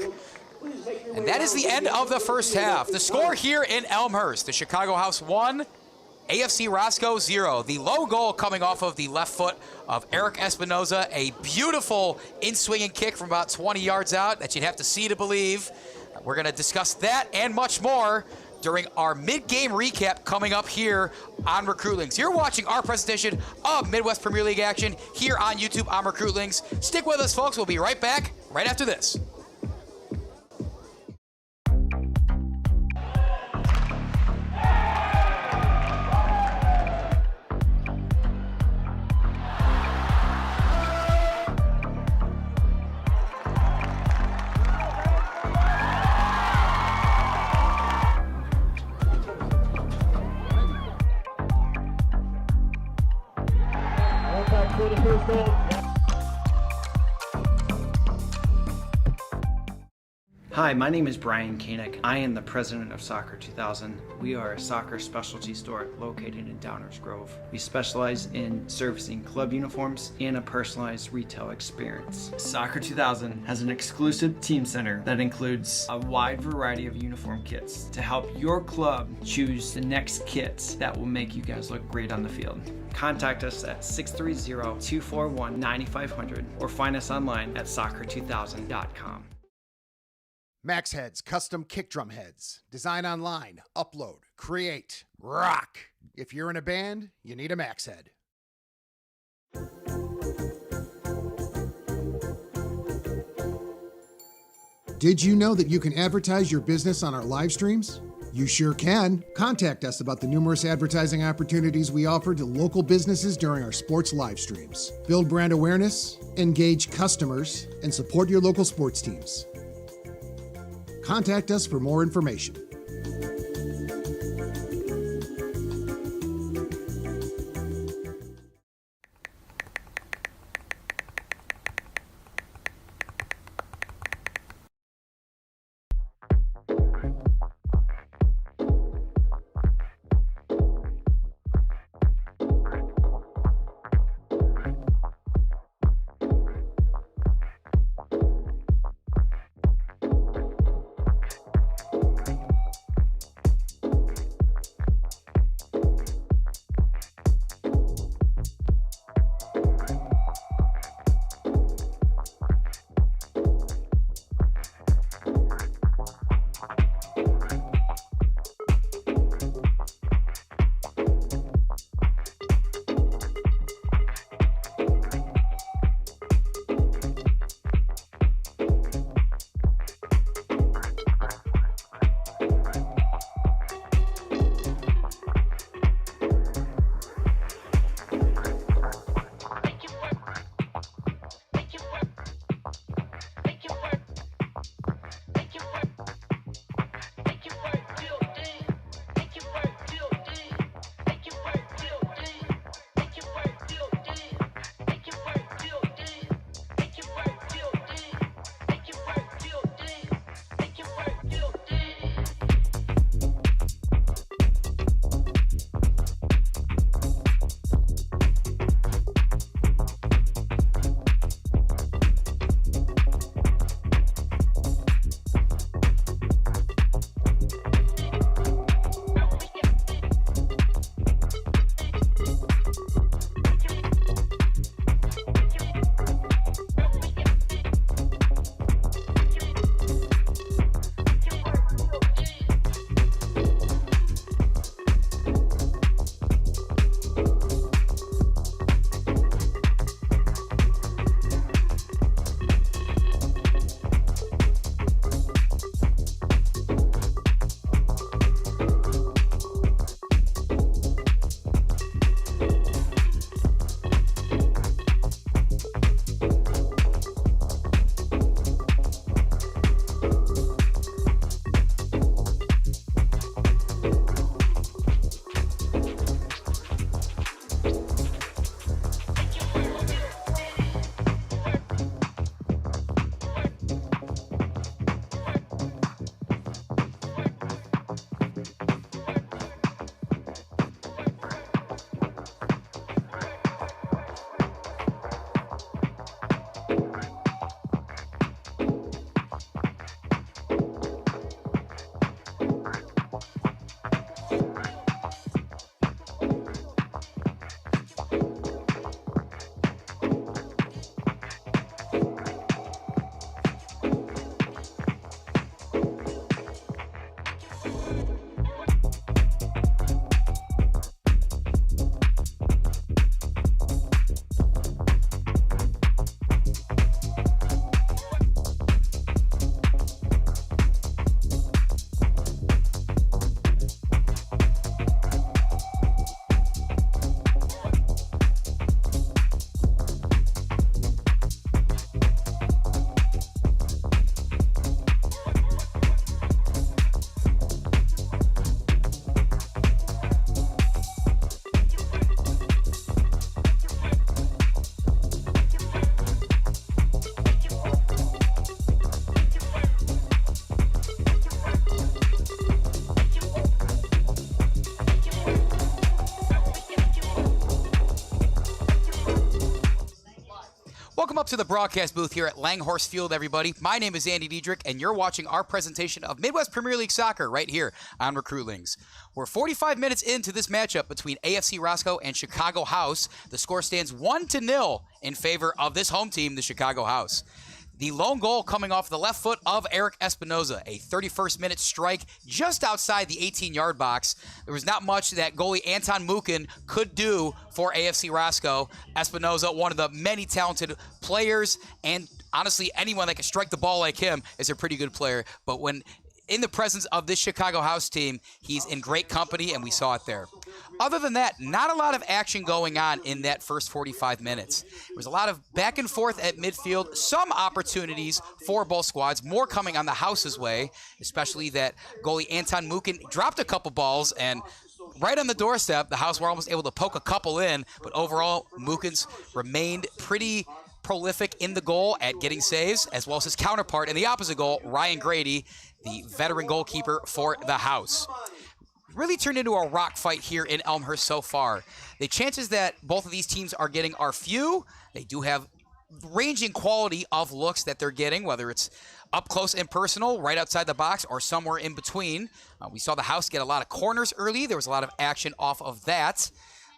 And that is the end of the first half. The score here in Elmhurst, the Chicago House 1, AFC Roscoe 0. The low goal coming off of the left foot of Eric Espinoza. A beautiful in-swinging kick from about 20 yards out that you'd have to see to believe. We're going to discuss that and much more during our mid-game recap coming up here on Recruitlings. You're watching our presentation of Midwest Premier League action here on YouTube on Recruitlings. Stick with us, folks. We'll be right back right after this. Hi, my name is Brian Koenig. I am the president of Soccer 2000. We are a soccer specialty store located in Downers Grove. We specialize in servicing club uniforms and a personalized retail experience. Soccer 2000 has an exclusive team center that includes a wide variety of uniform kits to help your club choose the next kits that will make you guys look great on the field. Contact us at 630-241-9500 or find us online at soccer2000.com. Max Heads, custom kick drum heads. Design online, upload, create, rock. If you're in a band, you need a Max Head. Did you know that you can advertise your business on our live streams? You sure can. Contact us about the numerous advertising opportunities we offer to local businesses during our sports live streams. Build brand awareness, engage customers, and support your local sports teams. Contact us for more information. Welcome up to the broadcast booth here at Langhorst Field, everybody. My name is Andy Diedrich, and you're watching our presentation of Midwest Premier League Soccer right here on Recruitlings. We're 45 minutes into this matchup between AFC Roscoe and Chicago House. The score stands 1-0 in favor of this home team, the Chicago House. The lone goal coming off the left foot of Eric Espinoza, a 31st minute strike just outside the 18-yard box. There was not much that goalie Anton Mukin could do for AFC Roscoe. Espinoza, one of the many talented players, and honestly, anyone that can strike the ball like him is a pretty good player. But when in the presence of this Chicago House team, he's in great company, and we saw it there. Other than that, not a lot of action going on in that first 45 minutes. There was a lot of back and forth at midfield, some opportunities for both squads, more coming on the House's way, especially that goalie Anton Mukin dropped a couple balls, and right on the doorstep, the House were almost able to poke a couple in, but overall, Mukin's remained pretty prolific in the goal at getting saves, as well as his counterpart in the opposite goal, Ryan Grady, the veteran goalkeeper for the House. Really turned into a rock fight here in Elmhurst so far. The chances that both of these teams are getting are few. They do have ranging quality of looks that they're getting, whether it's up close and personal, right outside the box, or somewhere in between. We saw the House get a lot of corners early. There was a lot of action off of that.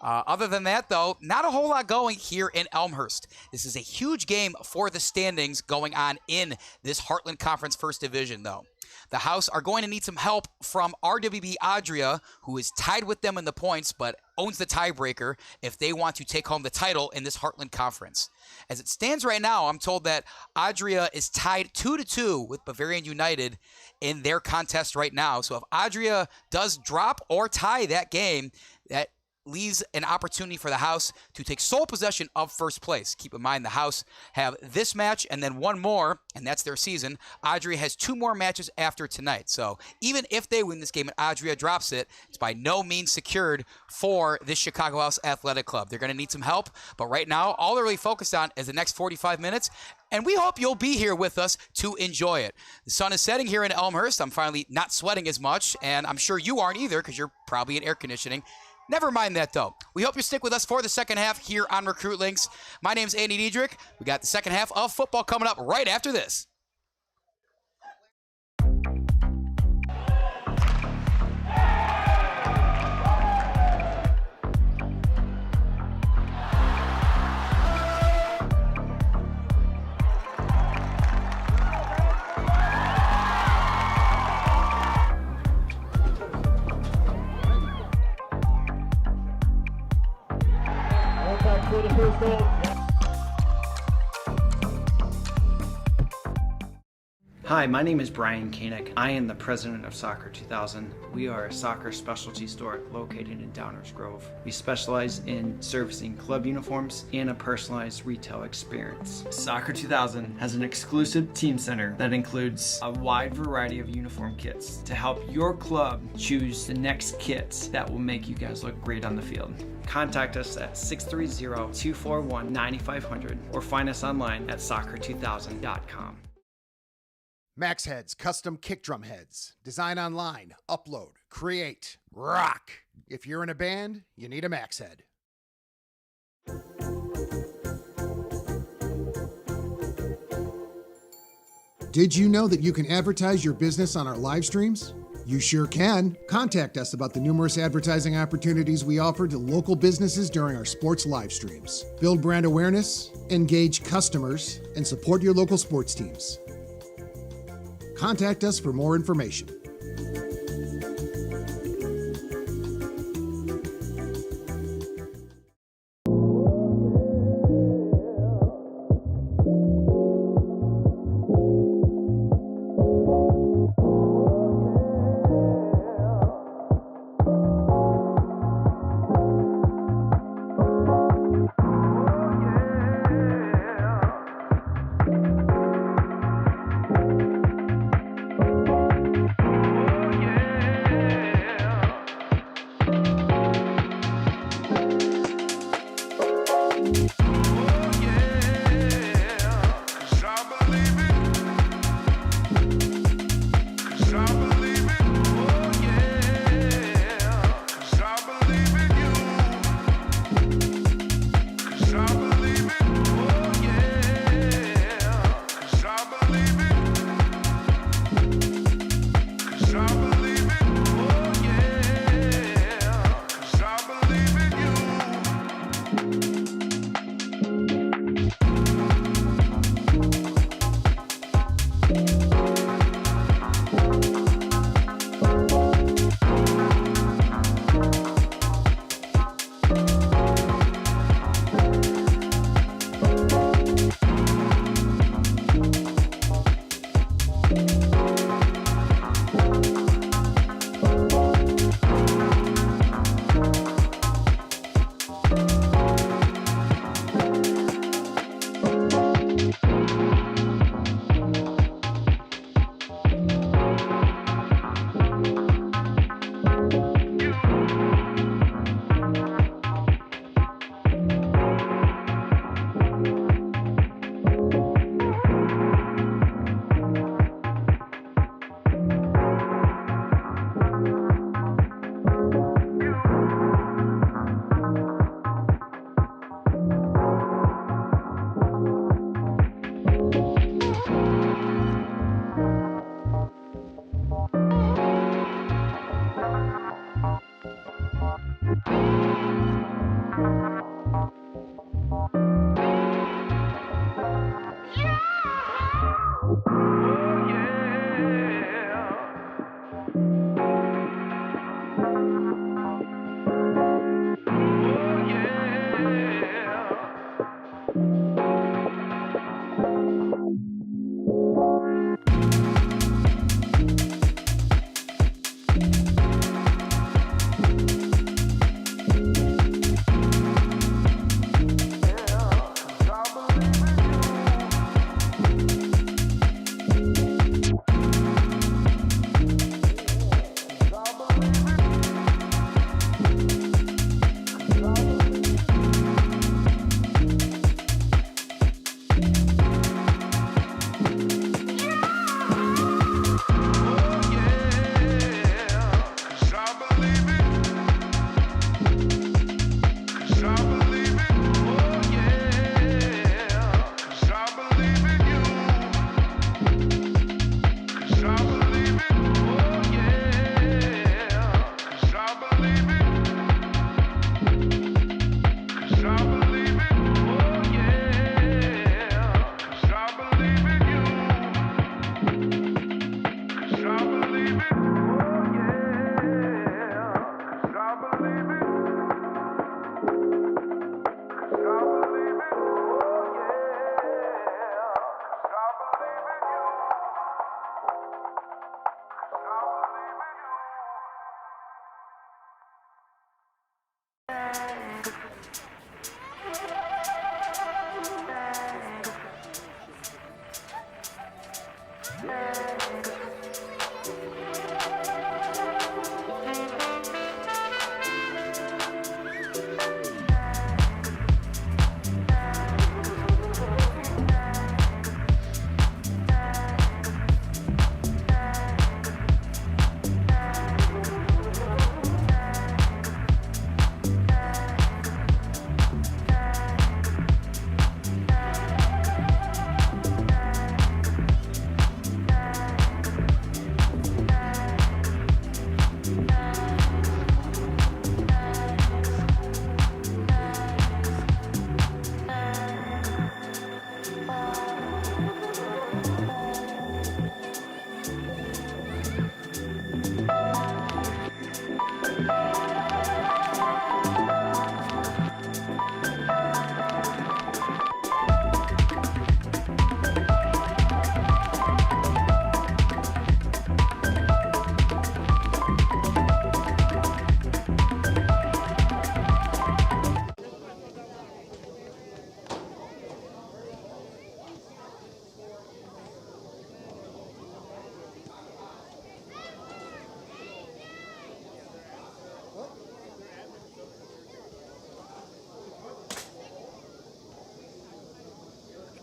Other than that, though, not a whole lot going here in Elmhurst. This is a huge game for the standings going on in this Heartland Conference First Division, though. The House are going to need some help from RWB Adria, who is tied with them in the points, but owns the tiebreaker if they want to take home the title in this Heartland Conference. As it stands right now, I'm told that Adria is tied 2-2 with Bavarian United in their contest right now. So if Adria does drop or tie that game, that leaves an opportunity for the House to take sole possession of first place. Keep in mind, the House have this match and then one more, and that's their season. Adria has 2 more matches after tonight. So even if they win this game and Adria drops it, it's by no means secured for this Chicago House Athletic Club. They're going to need some help, but right now, all they're really focused on is the next 45 minutes, and we hope you'll be here with us to enjoy it. The sun is setting here in Elmhurst. I'm finally not sweating as much, and I'm sure you aren't either because you're probably in air conditioning. Never mind that, though. We hope you stick with us for the second half here on Recruitlings. My name's Andy Diedrich. We got the second half of football coming up right after this. Hi, my name is Brian Koenig. I am the president of Soccer 2000. We are a soccer specialty store located in Downers Grove. We specialize in servicing club uniforms and a personalized retail experience. Soccer 2000 has an exclusive team center that includes a wide variety of uniform kits to help your club choose the next kits that will make you guys look great on the field. Contact us at 630-241-9500 or find us online at soccer2000.com. Max Heads, custom kick drum heads. Design online, upload, create, rock. If you're in a band, you need a Max Head. Did you know that you can advertise your business on our live streams? You sure can. Contact us about the numerous advertising opportunities we offer to local businesses during our sports live streams. Build brand awareness, engage customers, and support your local sports teams. Contact us for more information.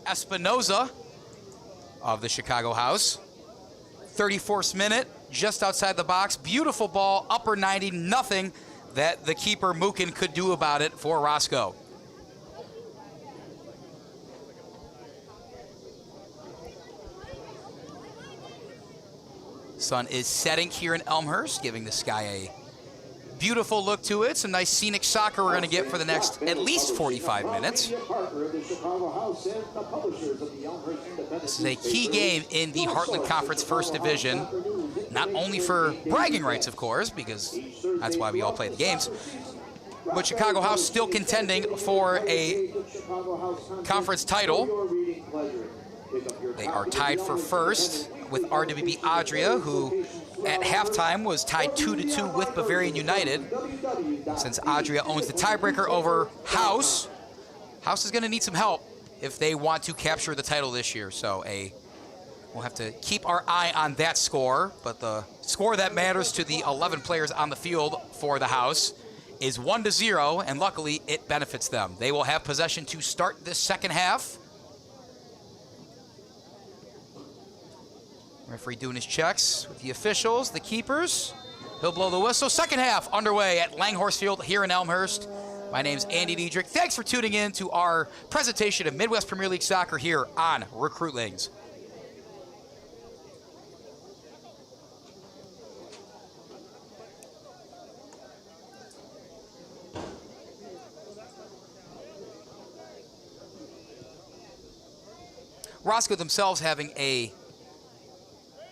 Espinoza of the Chicago House. 34th minute, just outside the box. Beautiful ball, upper 90, nothing that the keeper Mwpl could do about it for Roscoe. Sun is setting here in Elmhurst, giving the sky a beautiful look to it. Some nice scenic soccer we're going to get for the next at least 45 minutes. This is a key game in the Heartland Conference First Division, not only for bragging rights, of course, because that's why we all play the games, but Chicago House still contending for a conference title. They are tied for first with RWB Adria, who at halftime was tied 2-2 with Bavarian United. Since Adria owns the tiebreaker over House, House is going to need some help if they want to capture the title this year. So we'll have to keep our eye on that score. But the score that matters to the 11 players on the field for the House is 1-0, and luckily it benefits them. They will have possession to start this second half. Referee doing his checks with the officials, the keepers. He'll blow the whistle. Second half underway at Langhorst Field here in Elmhurst. My name's Andy Diedrich. Thanks for tuning in to our presentation of Midwest Premier League Soccer here on Recruitlings. Roscoe themselves having a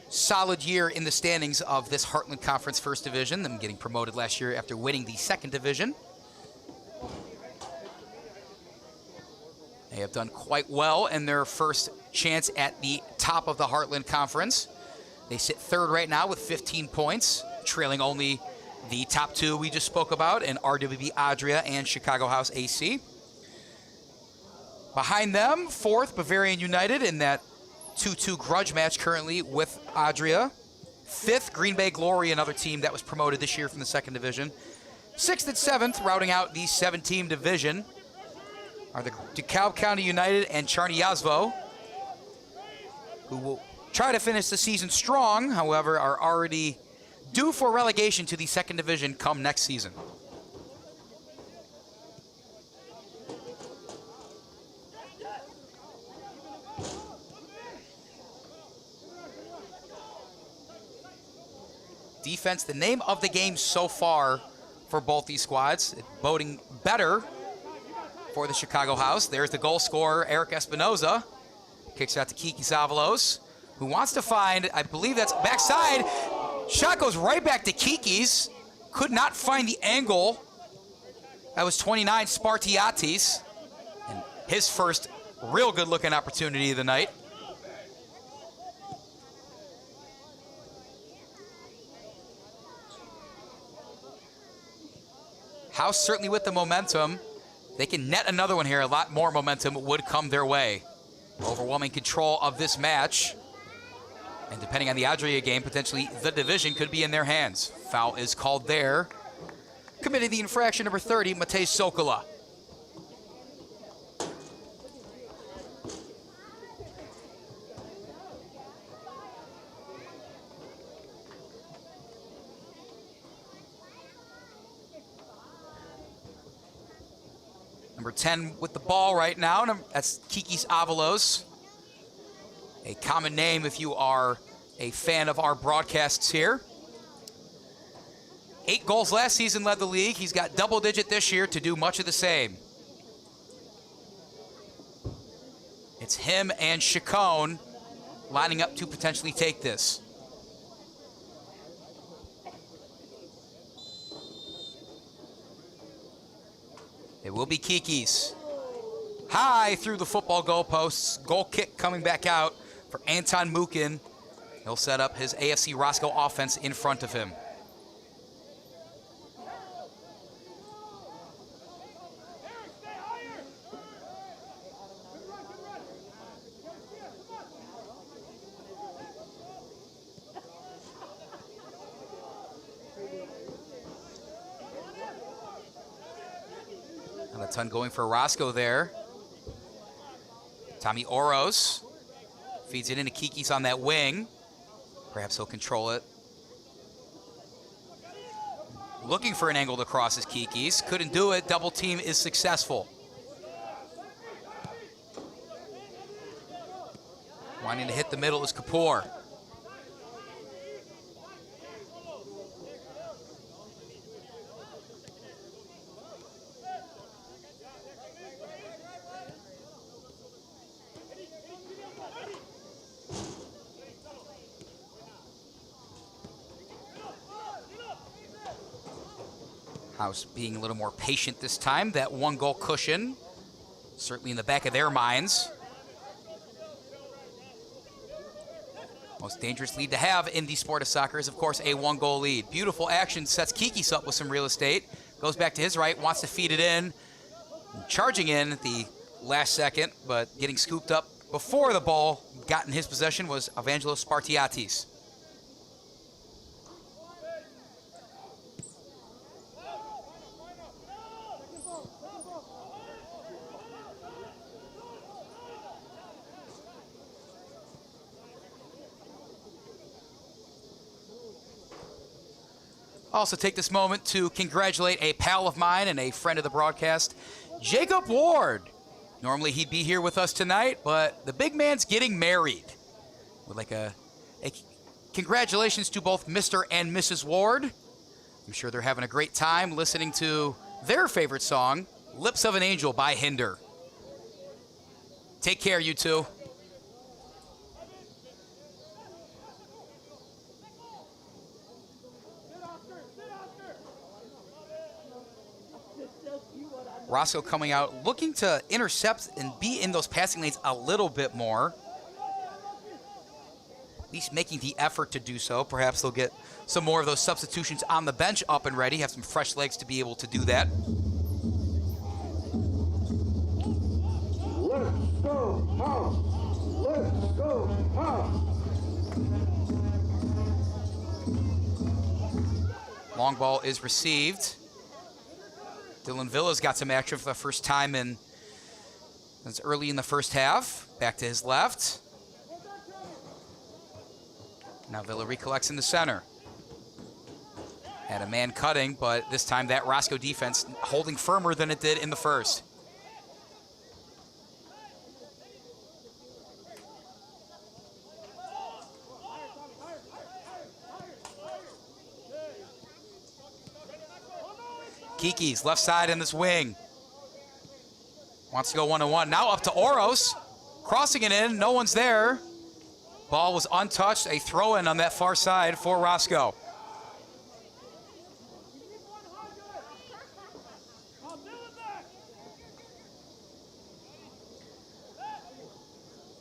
solid year in the standings of this Heartland Conference First Division, them getting promoted last year after winning the Second Division. They have done quite well in their first chance at the top of the Heartland Conference. They sit third right now with 15 points, trailing only the top two we just spoke about in RWB Adria and Chicago House AC. Behind them, fourth, Bavarian United in that 2-2 grudge match currently with Adria. Fifth, Green Bay Glory, another team that was promoted this year from the Second Division. Sixth and seventh, routing out the 7-team division, are the DeKalb County United and Charny Yazvo, who will try to finish the season strong, however, are already due for relegation to the Second Division come next season. Defense, the name of the game so far for both these squads, boding better for the Chicago House. There's the goal scorer, Eric Espinoza. Kicks out to Kiki Avalos, who wants to find, I believe that's backside. Shot goes right back to Kiki's. Could not find the angle. That was 29 Spartiatis. And his first real good looking opportunity of the night. House certainly with the momentum. They can net another one here. A lot more momentum would come their way. Overwhelming control of this match. And depending on the Adria game, potentially the division could be in their hands. Foul is called there. Committing the infraction, number 30, Matej Sokola. Number 10 with the ball right now. That's Kikis Avalos. A common name if you are a fan of our broadcasts here. 8 goals last season led the league. He's got double digit this year to do much of the same. It's him and Chacon lining up to potentially take this. It will be Kiki's. High through the football goalposts. Goal kick coming back out for Anton Mukin. He'll set up his AFC Roscoe offense in front of him. A ton going for Roscoe there. Tommy Oros feeds it into Kiki's on that wing. Perhaps he'll control it. Looking for an angle to cross is Kiki's. Couldn't do it. Double team is successful. Wanting to hit the middle is Kapoor. House being a little more patient this time. That 1-goal cushion, certainly in the back of their minds. Most dangerous lead to have in the sport of soccer is, of course, a 1-goal lead. Beautiful action, sets Kiki's up with some real estate. Goes back to his right, wants to feed it in. Charging in at the last second, but getting scooped up before the ball got in his possession was Evangelos Spartiatis. Also take this moment to congratulate a pal of mine and a friend of the broadcast, Jacob Ward. Normally he'd be here with us tonight, but the big man's getting married. Would like a congratulations to both Mr. and Mrs. Ward. I'm sure they're having a great time listening to their favorite song, Lips of an Angel by Hinder. Take care, you two. Roscoe coming out, looking to intercept and be in those passing lanes a little bit more. At least making the effort to do so. Perhaps they'll get some more of those substitutions on the bench up and ready, have some fresh legs to be able to do that. Let's go, House! Let's go, House! Long ball is received. Dylan Viila's got some action for the first time in, that's early in the first half. Back to his left. Now Villa recollects in the center. Had a man cutting, but this time that Roscoe defense holding firmer than it did in the first. Kiki's left side in this wing. Wants to go one-on-one. Now up to Oros. Crossing it in. No one's there. Ball was untouched. A throw-in on that far side for Roscoe.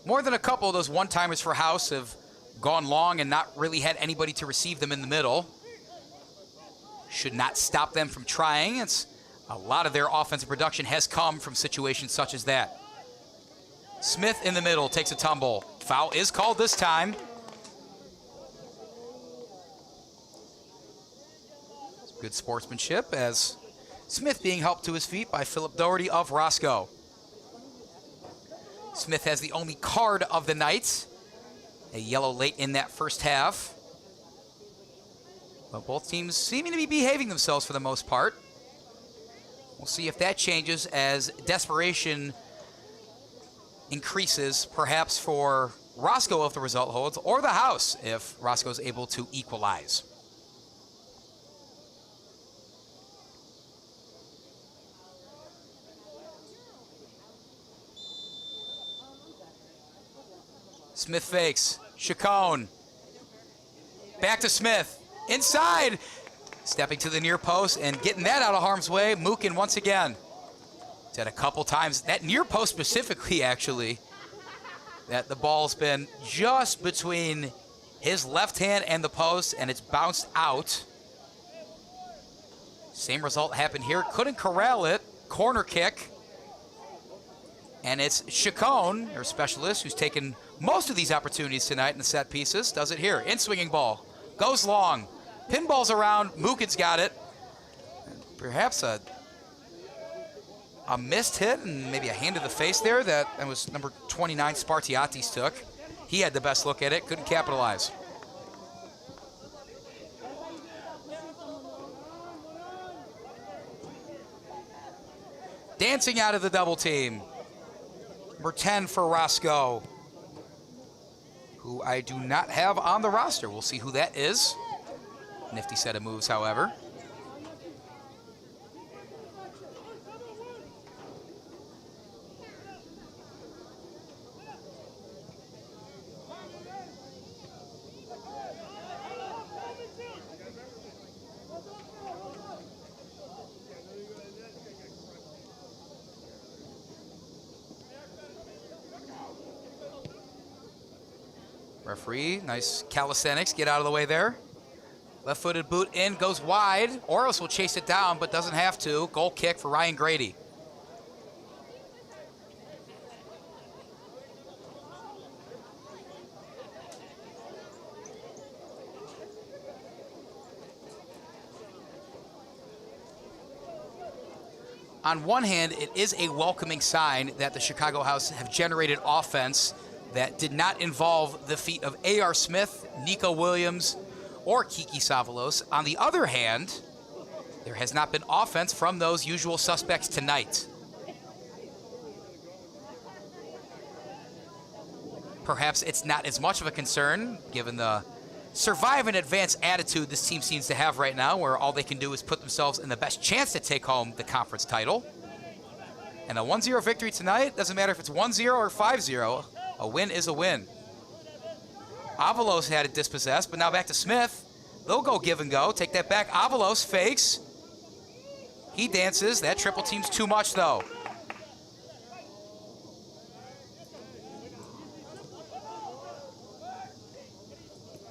More than a couple of those one-timers for House have gone long and not really had anybody to receive them in the middle. Should not stop them from trying. It's a lot of their offensive production has come from situations such as that. Smith in the middle takes a tumble. Foul is called this time. Good sportsmanship as Smith being helped to his feet by Philip Doherty of Roscoe. Smith has the only card of the night. A yellow late in that first half. But both teams seeming to be behaving themselves for the most part. We'll see if that changes as desperation increases, perhaps for Roscoe if the result holds, or the House if Roscoe's able to equalize. Smith fakes. Chacon. Back to Smith. Inside. Stepping to the near post and getting that out of harm's way. Mukin once again. It's had a couple times. That near post specifically, actually, that the ball's been just between his left hand and the post, and it's bounced out. Same result happened here. Couldn't corral it. Corner kick. And it's Chacon, their specialist, who's taken most of these opportunities tonight in the set pieces. Does it here. In-swinging ball. Goes long. Pinballs around. Mukin's got it. Perhaps a missed hit and maybe a hand to the face there. That was number 29, Spartiatis took. He had the best look at it. Couldn't capitalize. Dancing out of the double team. Number 10 for Roscoe, who I do not have on the roster. We'll see who that is. Nifty set of moves, however. Referee, nice calisthenics, get out of the way there. Left-footed boot in, goes wide. Oros will chase it down, but doesn't have to. Goal kick for Ryan Grady. On one hand, it is a welcoming sign that the Chicago House have generated offense that did not involve the feet of A.R. Smith, Nico Williams, or Kiki Savalos. On the other hand, there has not been offense from those usual suspects tonight. Perhaps it's not as much of a concern, given the survive and advance attitude this team seems to have right now, where all they can do is put themselves in the best chance to take home the conference title. And a 1-0 victory tonight, doesn't matter if it's 1-0 or 5-0, a win is a win. Avalos had it dispossessed, but now back to Smith. They'll go give and go. Take that back. Avalos fakes. He dances. That triple team's too much, though.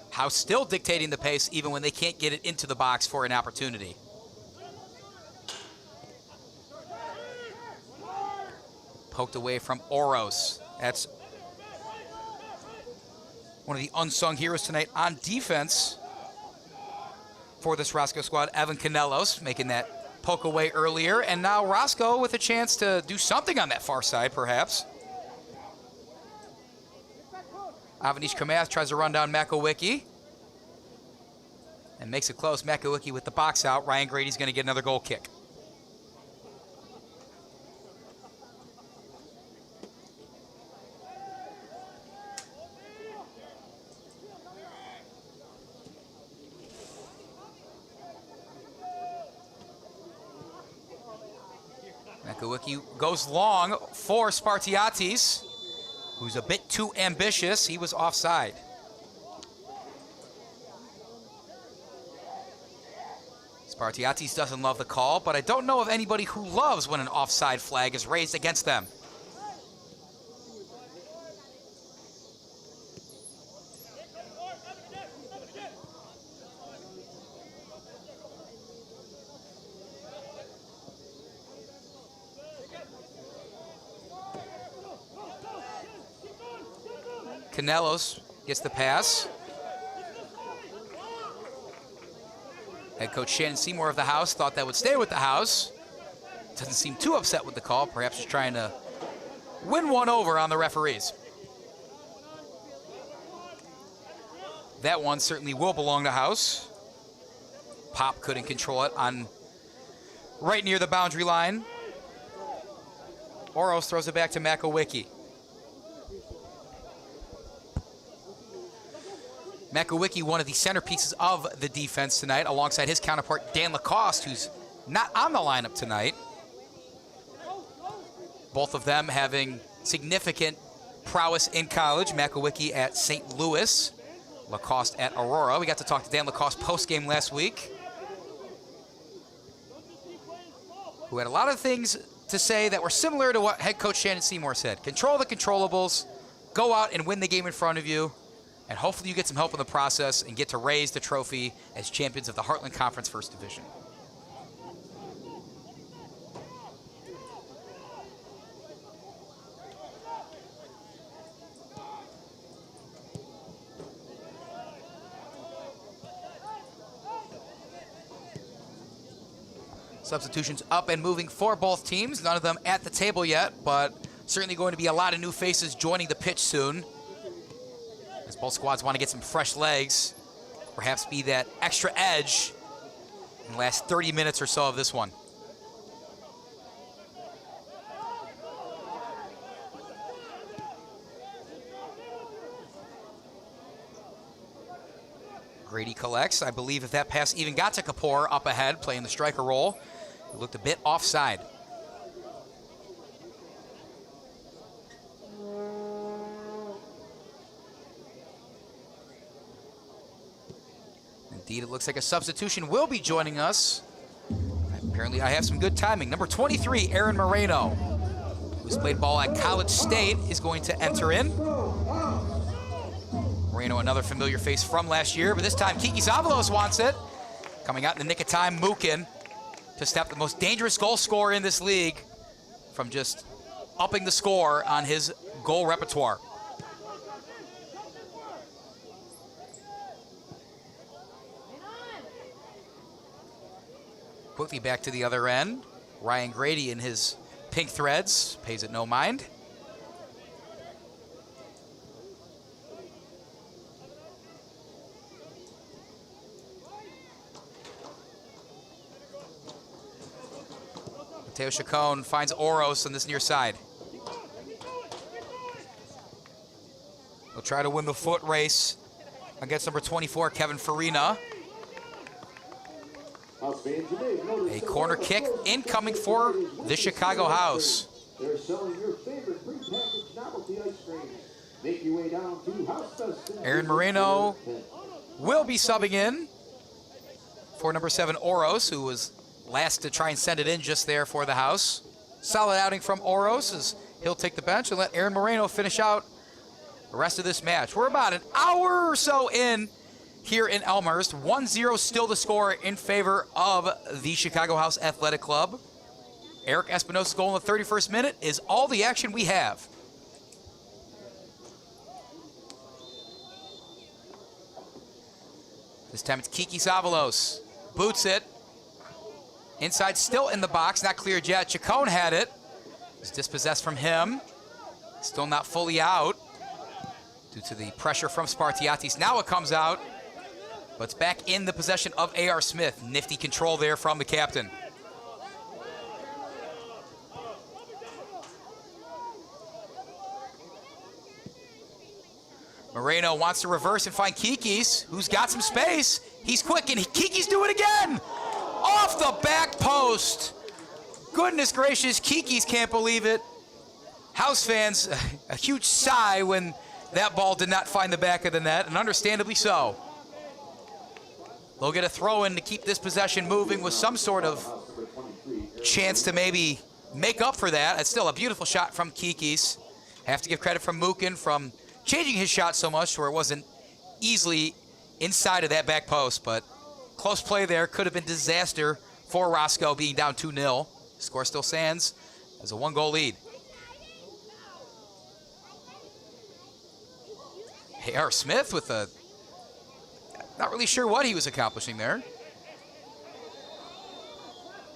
House still dictating the pace even when they can't get it into the box for an opportunity. Poked away from Oros. That's one of the unsung heroes tonight on defense for this Roscoe squad. Evan Canelos making that poke away earlier. And now Roscoe with a chance to do something on that far side, perhaps. Avanish Kamath tries to run down Makowiecki and makes it close. Makowiecki with the box out. Ryan Grady's going to get another goal kick. Makowiecki goes long for Spartiatis, who's a bit too ambitious. He was offside. Spartiatis doesn't love the call, but I don't know of anybody who loves when an offside flag is raised against them. Canelos gets the pass. Head coach Shannon Seymour of the House thought that would stay with the House. Doesn't seem too upset with the call, perhaps just trying to win one over on the referees. That one certainly will belong to House. Pop couldn't control it on right near the boundary line. Oros throws it back to Makowiecki. Makowiecki, one of the centerpieces of the defense tonight, alongside his counterpart, Dan LaCost, who's not on the lineup tonight. Both of them having significant prowess in college. Makowiecki at St. Louis, LaCost at Aurora. We got to talk to Dan LaCost post-game last week, who had a lot of things to say that were similar to what head coach Shannon Seymour said. Control the controllables, go out and win the game in front of you, and hopefully you get some help in the process and get to raise the trophy as champions of the Heartland Conference First Division. Substitutions up and moving for both teams. None of them at the table yet, but certainly going to be a lot of new faces joining the pitch soon, as both squads want to get some fresh legs, perhaps be that extra edge in the last 30 minutes or so of this one. Grady collects. I believe if that pass even got to Kapoor up ahead, playing the striker role, it looked a bit offside. Indeed, it looks like a substitution will be joining us. Apparently, I have some good timing. Number 23, Aaron Moreno, who's played ball at College State, is going to enter in. Moreno, another familiar face from last year, but this time Kikis Avalos wants it. Coming out in the nick of time, Mukin to step the most dangerous goal scorer in this league from just upping the score on his goal repertoire. Quickly back to the other end. Ryan Grady in his pink threads, pays it no mind. Mateo Chacon finds Oros on this near side. He'll try to win the foot race against number 24, Kevin Farina. A corner kick incoming for the Chicago House. They're selling your favorite prepackaged novelty ice cream. Make your way down to House Fest. Aaron Moreno will be subbing in for number 7, Oros, who was last to try and send it in just there for the house. Solid outing from Oros as he'll take the bench and let Aaron Moreno finish out the rest of this match. We're about an hour or so in here in Elmhurst. 1-0 still the score in favor of the Chicago House Athletic Club. Eric Espinoza's goal in the 31st minute is all the action we have. This time it's Kikis Avalos. Boots it. Inside still in the box, not cleared yet. Chacon had it. It's dispossessed from him. Still not fully out due to the pressure from Spartiatis. Now it comes out, but it's back in the possession of A.R. Smith. Nifty control there from the captain. Moreno wants to reverse and find Kikis, who's got some space. He's quick, and Kikis do it again! Off the back post. Goodness gracious, Kikis can't believe it. House fans, a huge sigh when that ball did not find the back of the net, and understandably so. They'll get a throw in to keep this possession moving with some sort of chance to maybe make up for that. It's still a beautiful shot from Kikis. Have to give credit from Mukin from changing his shot so much where it wasn't easily inside of that back post, but close play there. Could have been disaster for Roscoe being down 2-0. Score still stands as a 1-goal lead. A.R. Smith with a, not really sure what he was accomplishing there.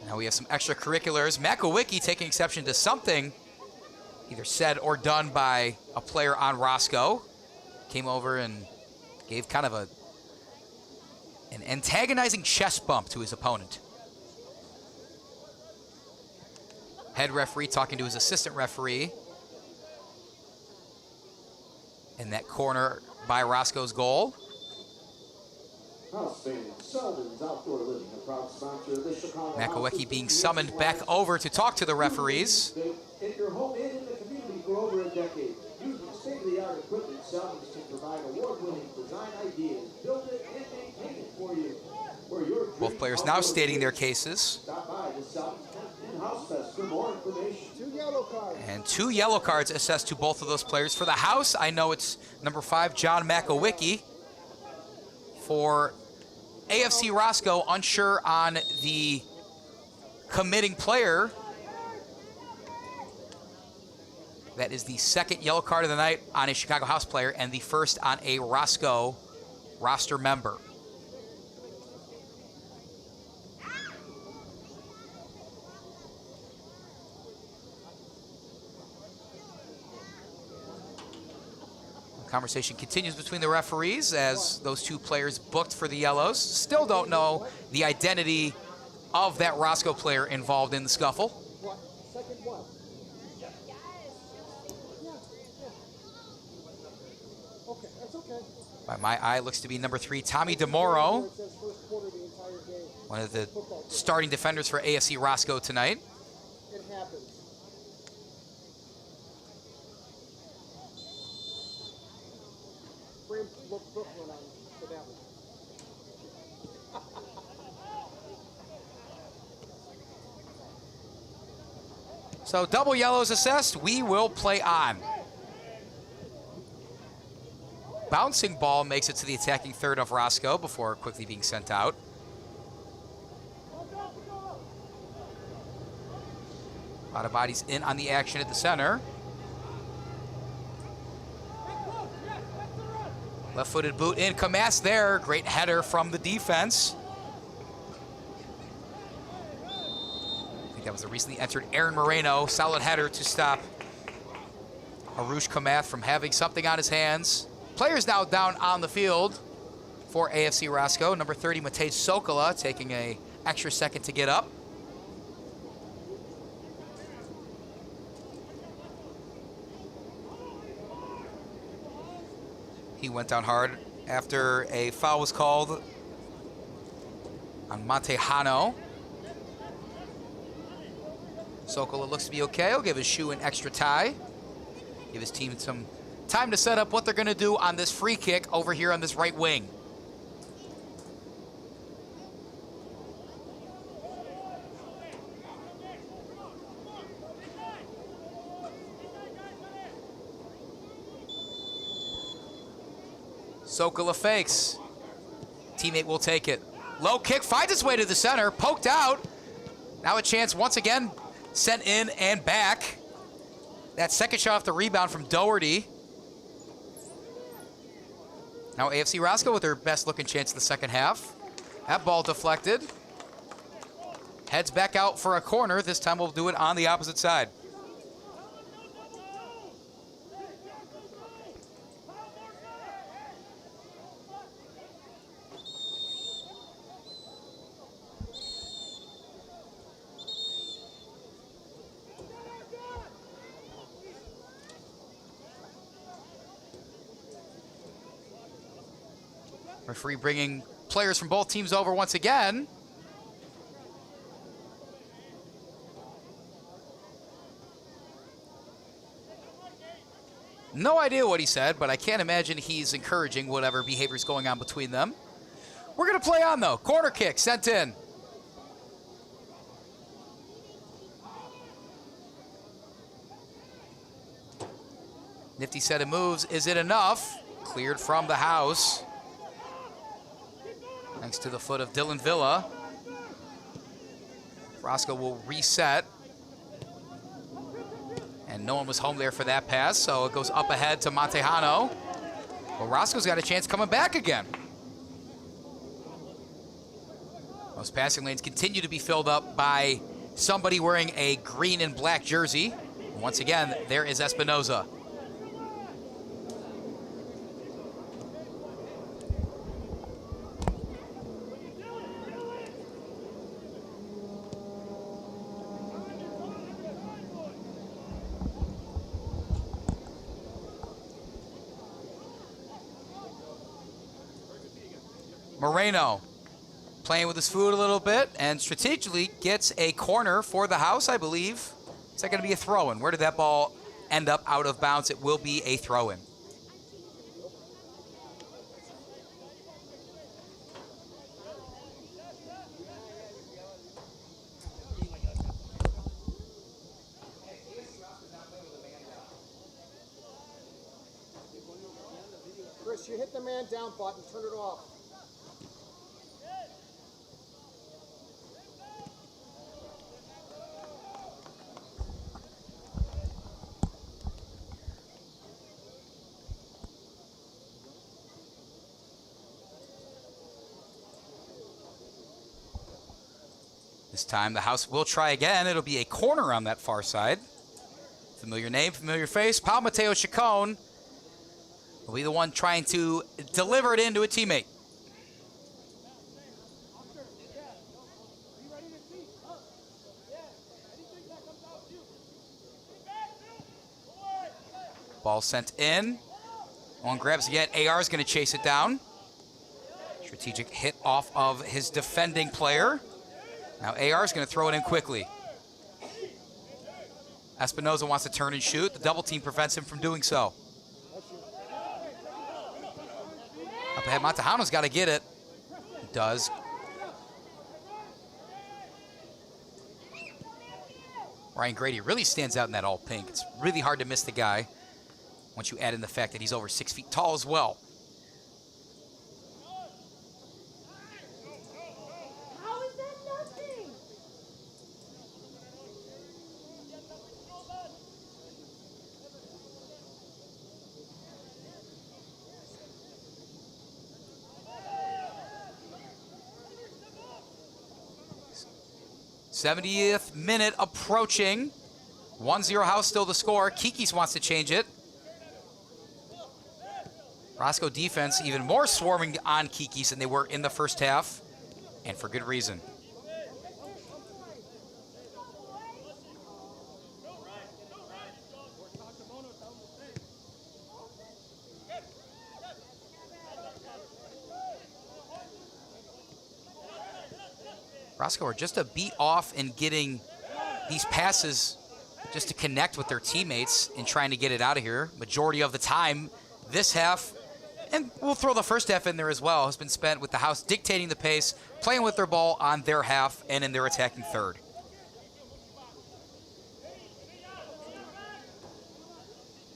Now we have some extracurriculars. Makowiecki taking exception to something either said or done by a player on Roscoe. Came over and gave kind of an antagonizing chest bump to his opponent. Head referee talking to his assistant referee in that corner by Roscoe's goal. Makowiecki being summoned back over to talk to the referees. If you're home and in the community for over a decade, using state-of-the-art equipment, Selden's can provide award-winning design ideas, build it and maintain it for you. Both players now stating their cases. Stop by the Selden's in-house fest for more information. 2 yellow cards. And 2 yellow cards assessed to both of those players. For the house, I know it's number 5, John Makowiecki. For AFC Roscoe, unsure on the committing player. That is the 2nd yellow card of the night on a Chicago House player and the 1st on a Roscoe roster member. The conversation continues between the referees as those 2 players booked for the yellows. Still don't know the identity of that Roscoe player involved in the scuffle. By my eye, looks to be number 3, Tommy DeMoro, one of the starting defenders for AFC Roscoe tonight. It happens. So double yellows assessed. We will play on. Bouncing ball makes it to the attacking third of Roscoe before quickly being sent out. A lot of bodies in on the action at the center. Left-footed boot in. Kamas there. Great header from the defense. I think that was the recently entered Aaron Moreno. Solid header to stop Arush Kamath from having something on his hands. Players now down on the field for AFC Roscoe. Number 30, Matej Sokola, taking an extra second to get up. He went down hard after a foul was called on Montejano. Sokola looks to be okay. He'll give his shoe an extra tie. Give his team some time to set up what they're going to do on this free kick over here on this right wing. Sokola fakes. Teammate will take it. Low kick finds its way to the center, poked out. Now a chance once again, sent in and back. That second shot off the rebound from Doherty. Now AFC Roscoe with their best looking chance of the second half. That ball deflected. Heads back out for a corner. This time we'll do it on the opposite side. Referee bringing players from both teams over once again. No idea what he said, but I can't imagine he's encouraging whatever behavior is going on between them. We're going to play on, though. Corner kick sent in. Nifty set of moves. Is it enough? Cleared from the house. Thanks to the foot of Dylan Viila. Roscoe will reset. And no one was home there for that pass, so it goes up ahead to Montejano. Well, Roscoe's got a chance coming back again. Those passing lanes continue to be filled up by somebody wearing a green and black jersey. Once again, there is Espinoza. Moreno playing with his food a little bit and strategically gets a corner for the house, I believe. Is that going to be a throw-in? Where did that ball end up out of bounds? It will be a throw-in. Chris, you hit the man down button, turn it off. This time the house will try again. It'll be a corner on that far side. Familiar name, familiar face. Pau Mateo Chacon will be the one trying to deliver it into a teammate. Ball sent in. On grabs again. AR is going to chase it down. Strategic hit off of his defending player. Now AR is going to throw it in quickly. Espinoza wants to turn and shoot. The double team prevents him from doing so. Up ahead, Montejano's got to get it. He does. Ryan Grady really stands out in that all pink. It's really hard to miss the guy once you add in the fact that he's over 6 feet tall as well. '70th minute approaching. 1-0 house still the score. Kikis wants to change it. Roscoe defense even more swarming on Kikis than they were in the first half, and for good reason. Roscoe are just a beat off in getting these passes just to connect with their teammates and trying to get it out of here. Majority of the time this half, and we'll throw the first half in there as well, has been spent with the house dictating the pace, playing with their ball on their half and in their attacking third.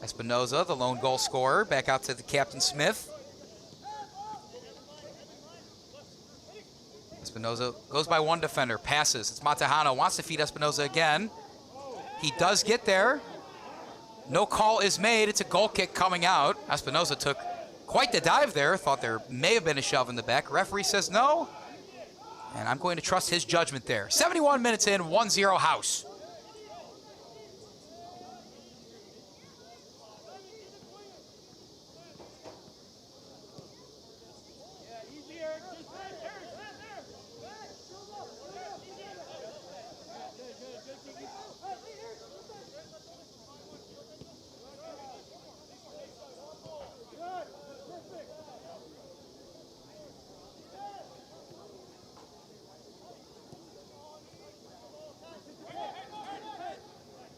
Espinoza, the lone goal scorer, back out to the Captain Smith. Espinoza goes by one defender, passes. It's Montejano, wants to feed Espinoza again. He does get there. No call is made. It's a goal kick coming out. Espinoza took quite the dive there. Thought there may have been a shove in the back. Referee says no. And I'm going to trust his judgment there. 71 minutes in, 1-0 House.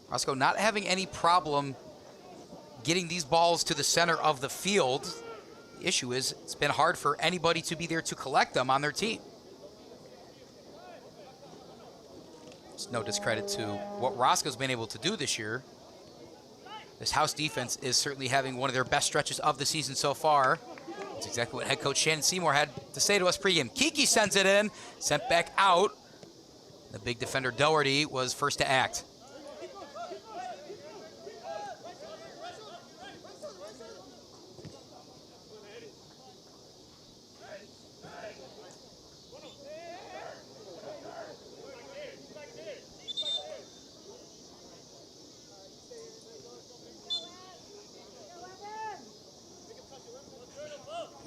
Roscoe not having any problem getting these balls to the center of the field. The issue is it's been hard for anybody to be there to collect them on their team. It's no discredit to what Roscoe's been able to do this year. This House defense is certainly having one of their best stretches of the season so far. That's exactly what head coach Shannon Seymour had to say to us pregame. Kiki sends it in, sent back out. The big defender Doherty was first to act.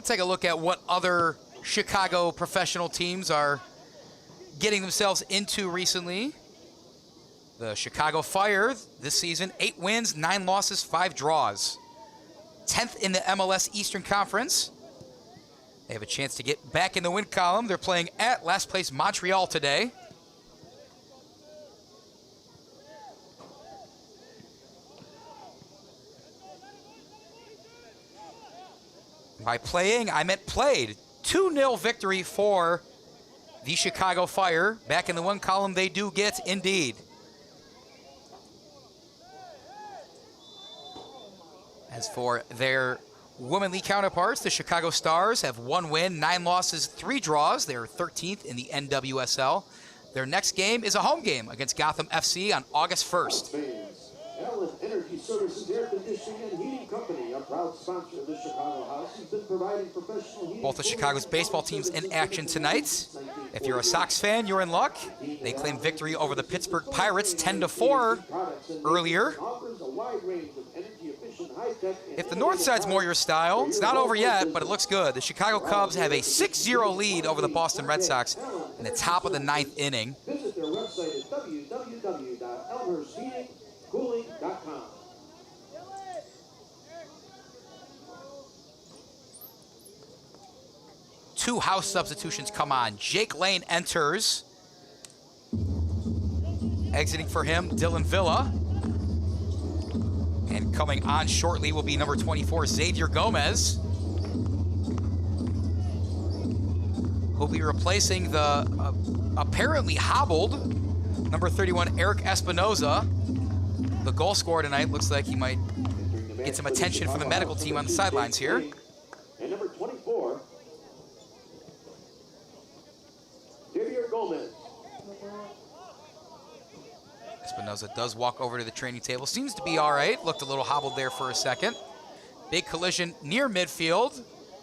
Take a look at what other Chicago professional teams are getting themselves into recently. The Chicago Fire this season, 8 wins, 9 losses, 5 draws. 10th in the MLS Eastern Conference. They have a chance to get back in the win column. They're playing at last place Montreal today. By playing, I meant played. 2-0 victory for the Chicago Fire. Back in the win column, they do get indeed. As for their womenly counterparts, the Chicago Stars have 1 win, 9 losses, 3 draws. They're 13th in the NWSL. Their next game is a home game against Gotham FC on August 1st. Allen Energy Services Air Conditioning and Heating Company, a proud sponsor of the Chicago House, has been providing professional heating. Both of Chicago's baseball teams in action tonight. If you're a Sox fan, you're in luck. They claimed victory over the Pittsburgh Pirates 10-4 earlier. If the north side's more your style, it's not over yet, but it looks good. The Chicago Cubs have a 6-0 lead over the Boston Red Sox in the top of the 9th inning. Visit their website at www.elmhurstheatingcooling.com. 2 House substitutions come on. Jake Lane enters. Exiting for him, Dylan Viila. And coming on shortly will be number 24, Xavier Gomez. Who'll be replacing the apparently hobbled number 31, Eric Espinoza. The goal scorer tonight looks like he might get some attention from the medical team on the sidelines here. And number 24, Xavier Gomez. Espinoza does walk over to the training table. Seems to be all right. Looked a little hobbled there for a second. Big collision near midfield.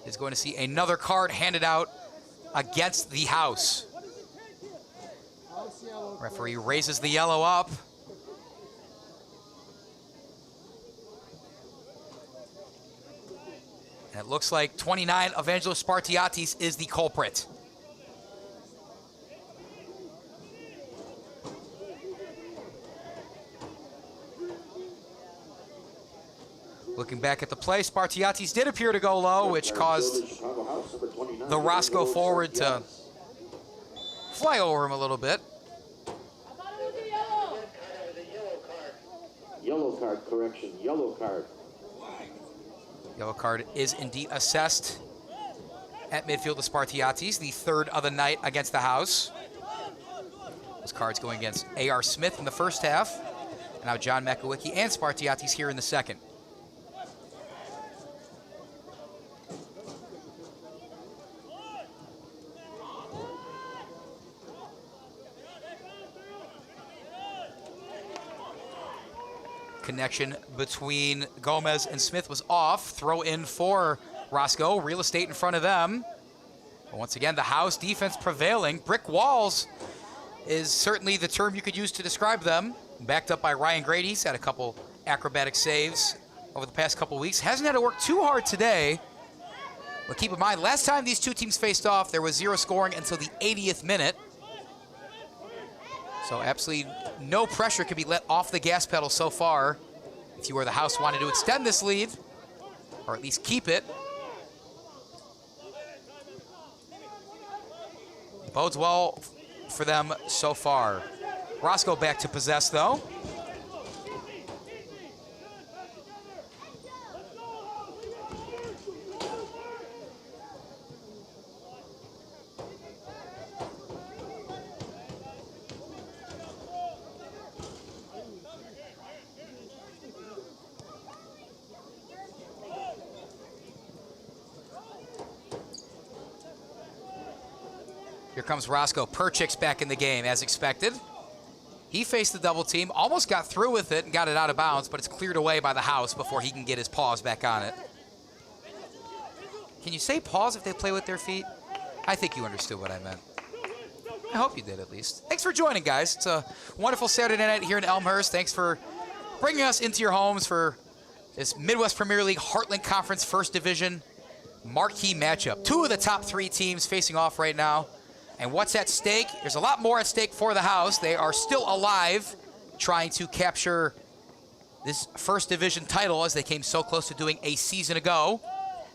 Is going to see another card handed out against the House. Referee raises the yellow up. And it looks like 29, Evangelos Spartiatis is the culprit. Looking back at the play, Spartiatis did appear to go low, which caused the Roscoe forward to fly over him a little bit. Yellow card, correction, yellow card. Yellow card is indeed assessed at midfield to Spartiatis, the 3rd of the night against the House. Those cards going against A.R. Smith in the first half. And now John Makowiecki and Spartiatis here in the second. Connection between Gomez and Smith was off. Throw in for Roscoe. Real estate in front of them. But once again, the house defense prevailing. Brick walls is certainly the term you could use to describe them. Backed up by Ryan Grady. He's had a couple acrobatic saves over the past couple weeks. Hasn't had to work too hard today. But keep in mind, last time these two teams faced off, there was 0 scoring until the 80th minute. So absolutely no pressure can be let off the gas pedal so far. If you were the house wanted to extend this lead, or at least keep it. Bodes well for them so far. Roscoe back to possess, though. Here comes Roscoe. Perchik's back in the game, as expected. He faced the double team, almost got through with it and got it out of bounds, but it's cleared away by the house before he can get his paws back on it. Can you say paws if they play with their feet? I think you understood what I meant. I hope you did, at least. Thanks for joining, guys. It's a wonderful Saturday night here in Elmhurst. Thanks for bringing us into your homes for this Midwest Premier League Heartland Conference First Division marquee matchup. 2 of the top 3 teams facing off right now. And what's at stake? There's a lot more at stake for the house. They are still alive, trying to capture this First Division title as they came so close to doing a season ago.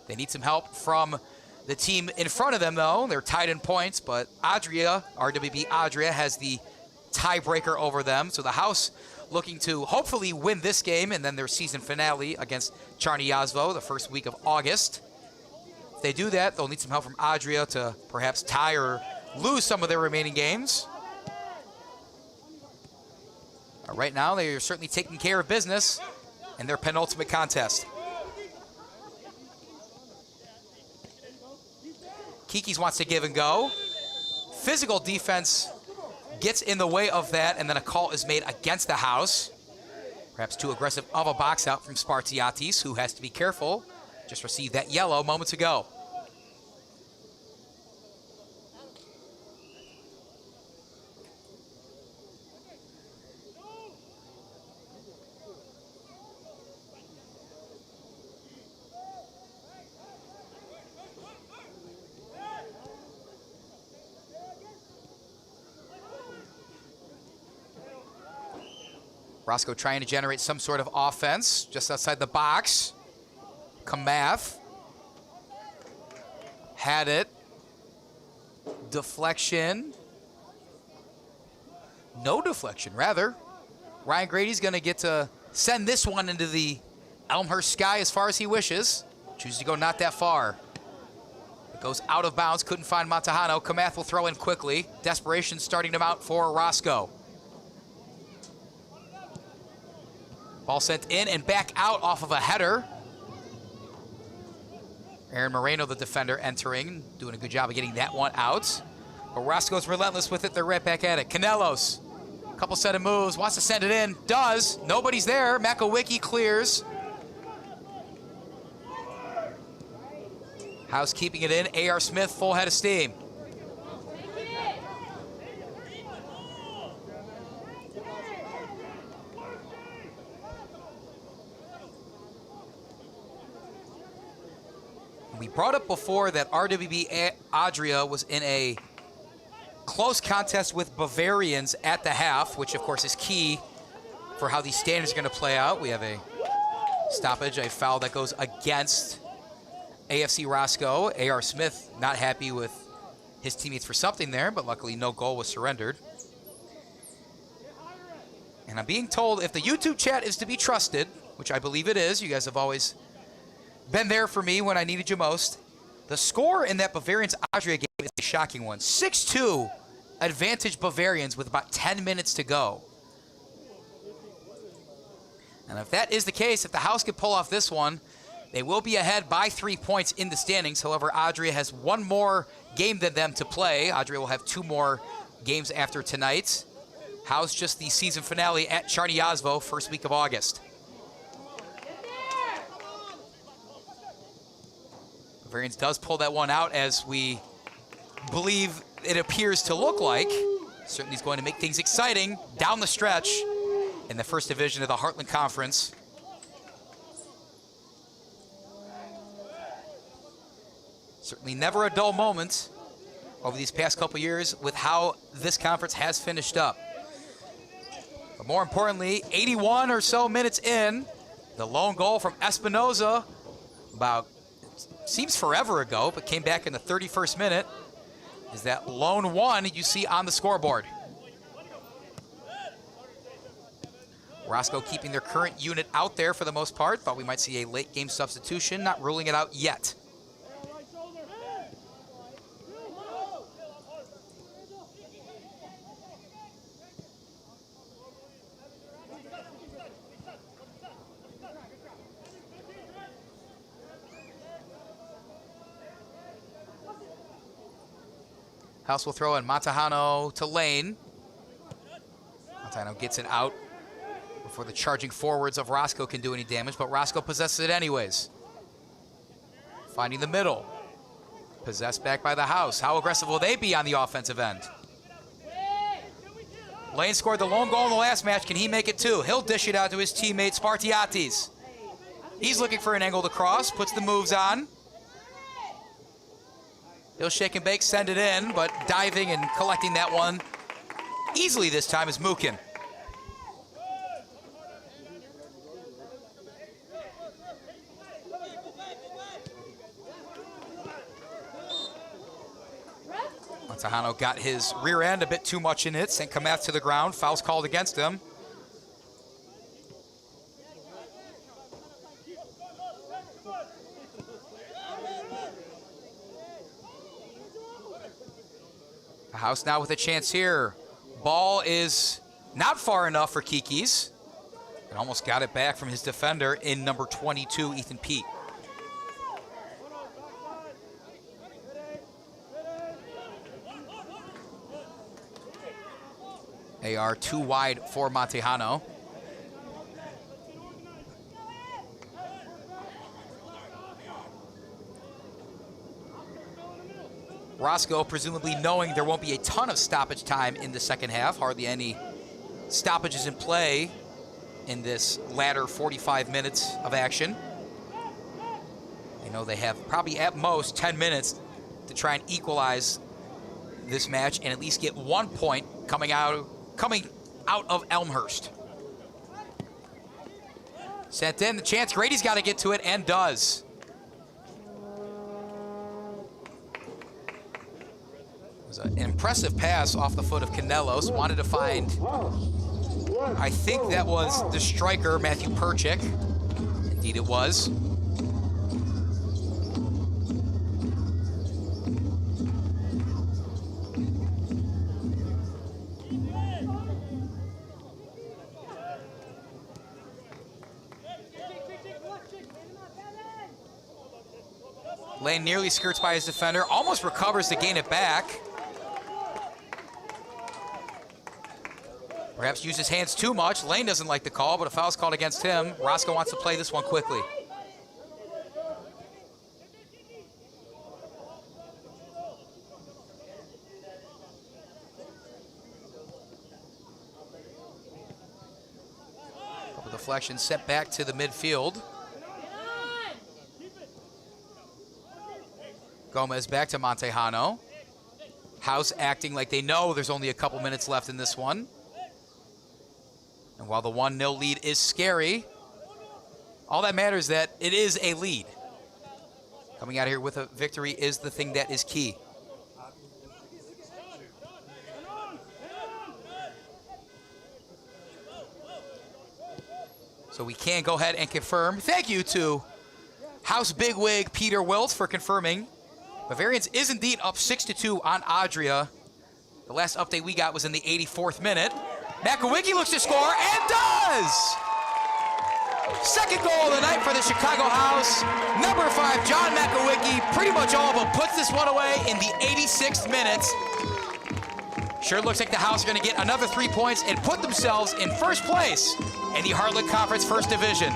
They need some help from the team in front of them, though. They're tied in points, but Adria, RWB Adria, has the tiebreaker over them. So the house looking to hopefully win this game and then their season finale against Czarny-Yazwo the first week of August. If they do that, they'll need some help from Adria to perhaps tie or lose some of their remaining games. Right now, they are certainly taking care of business in their penultimate contest. Kikis wants to give and go. Physical defense gets in the way of that, and then a call is made against the house. Perhaps too aggressive of a box out from Spartiatis, who has to be careful. Just received that yellow moments ago. Roscoe trying to generate some sort of offense just outside the box. Kamath had it. Deflection. No deflection, rather. Ryan Grady's going to get to send this one into the Elmhurst sky as far as he wishes. Chooses to go not that far. It goes out of bounds, couldn't find Montejano. Kamath will throw in quickly. Desperation starting to mount for Roscoe. Ball sent in and back out off of a header. Aaron Moreno, the defender, entering, doing a good job of getting that one out. But Roscoe's relentless with it. They're right back at it. Canelos, a couple set of moves, wants to send it in. Does. Nobody's there. Makowiecki clears. House keeping it in. A.R. Smith, full head of steam. We brought up before that RWB Adria was in a close contest with Bavarians at the half, which of course is key for how these standings are going to play out. We have a stoppage, a foul that goes against AFC Roscoe. A.R. Smith not happy with his teammates for something there, but luckily no goal was surrendered. And I'm being told if the YouTube chat is to be trusted, which I believe it is, you guys have always been there for me when I needed you most. The score in that Bavarians-Adria game is a shocking one. 6-2 advantage Bavarians with about 10 minutes to go. And if that is the case, if the house can pull off this one, they will be ahead by 3 points in the standings. However, Adria has one more game than them to play. Adria will have 2 more games after tonight. House just the season finale at Czarny-Yazwo, first week of August. Bavarians does pull that one out, as we believe it appears to look like. Certainly is going to make things exciting down the stretch in the first division of the Heartland Conference. Certainly never a dull moment over these past couple years with how this conference has finished up. But more importantly, 81 or so minutes in, the lone goal from Espinoza, about, seems forever ago, but came back in the 31st minute, is that lone one you see on the scoreboard. Roscoe keeping their current unit out there for the most part. Thought we might see a late game substitution, not ruling it out yet. House will throw in Montejano to Lane. Montejano gets it out before the charging forwards of Roscoe can do any damage, but Roscoe possesses it anyways. Finding the middle. Possessed back by the House. How aggressive will they be on the offensive end? Lane scored the lone goal in the last match. Can he make it too? He'll dish it out to his teammate Spartiatis. He's looking for an angle to cross, puts the moves on. He'll shake and bake, send it in, but diving and collecting that one easily this time is Mwpl. Montejano got his rear end a bit too much in it, sent Kamath to the ground, fouls called against him. House now with a chance here. Ball is not far enough for Kikis. And almost got it back from his defender in number 22, Ethan Pete. AR too wide for Montejano. Roscoe presumably knowing there won't be a ton of stoppage time in the second half. Hardly any stoppages in play in this latter 45 minutes of action. They know they have probably at most 10 minutes to try and equalize this match and at least get 1 point coming out of Elmhurst. Sent in the chance. Grady's got to get to it and does. It was an impressive pass off the foot of Canelos. Wanted to find, I think that was the striker, Matthew Perchik. Indeed it was. Lane nearly skirts by his defender, almost recovers to gain it back. Perhaps used his hands too much. Lane doesn't like the call, but a foul's called against him. Roscoe wants to play this one quickly. Couple deflections sent back to the midfield. Gomez back to Montejano. House acting like they know there's only a couple minutes left in this one. And while the 1-0 lead is scary, all that matters is that it is a lead. Coming out here with a victory is the thing that is key. So we can go ahead and confirm. Thank you to House bigwig Peter Wilt for confirming. Bavarians is indeed up 6-2 on Adria. The last update we got was in the 84th minute. Makowiecki looks to score and does! Second goal of the night for the Chicago House. Number 5, John Makowiecki, pretty much all but puts this one away in the 86th minute. Sure looks like the House are going to get another 3 points and put themselves in first place in the Heartland Conference First Division.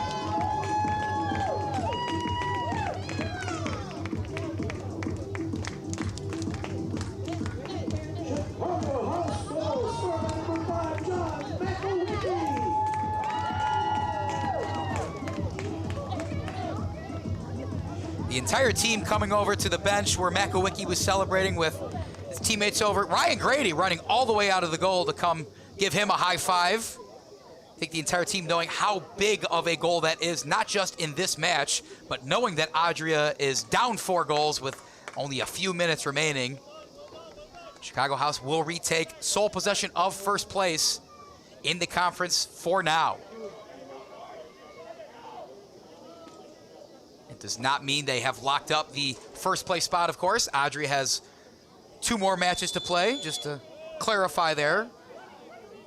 The entire team coming over to the bench where Makowiecki was celebrating with his teammates over. Ryan Grady running all the way out of the goal to come give him a high five. I think the entire team knowing how big of a goal that is, not just in this match, but knowing that Adria is down 4 goals with only a few minutes remaining. Chicago House will retake sole possession of first place in the conference for now. It does not mean they have locked up the first place spot, of course. Adria has 2 more matches to play, just to clarify there.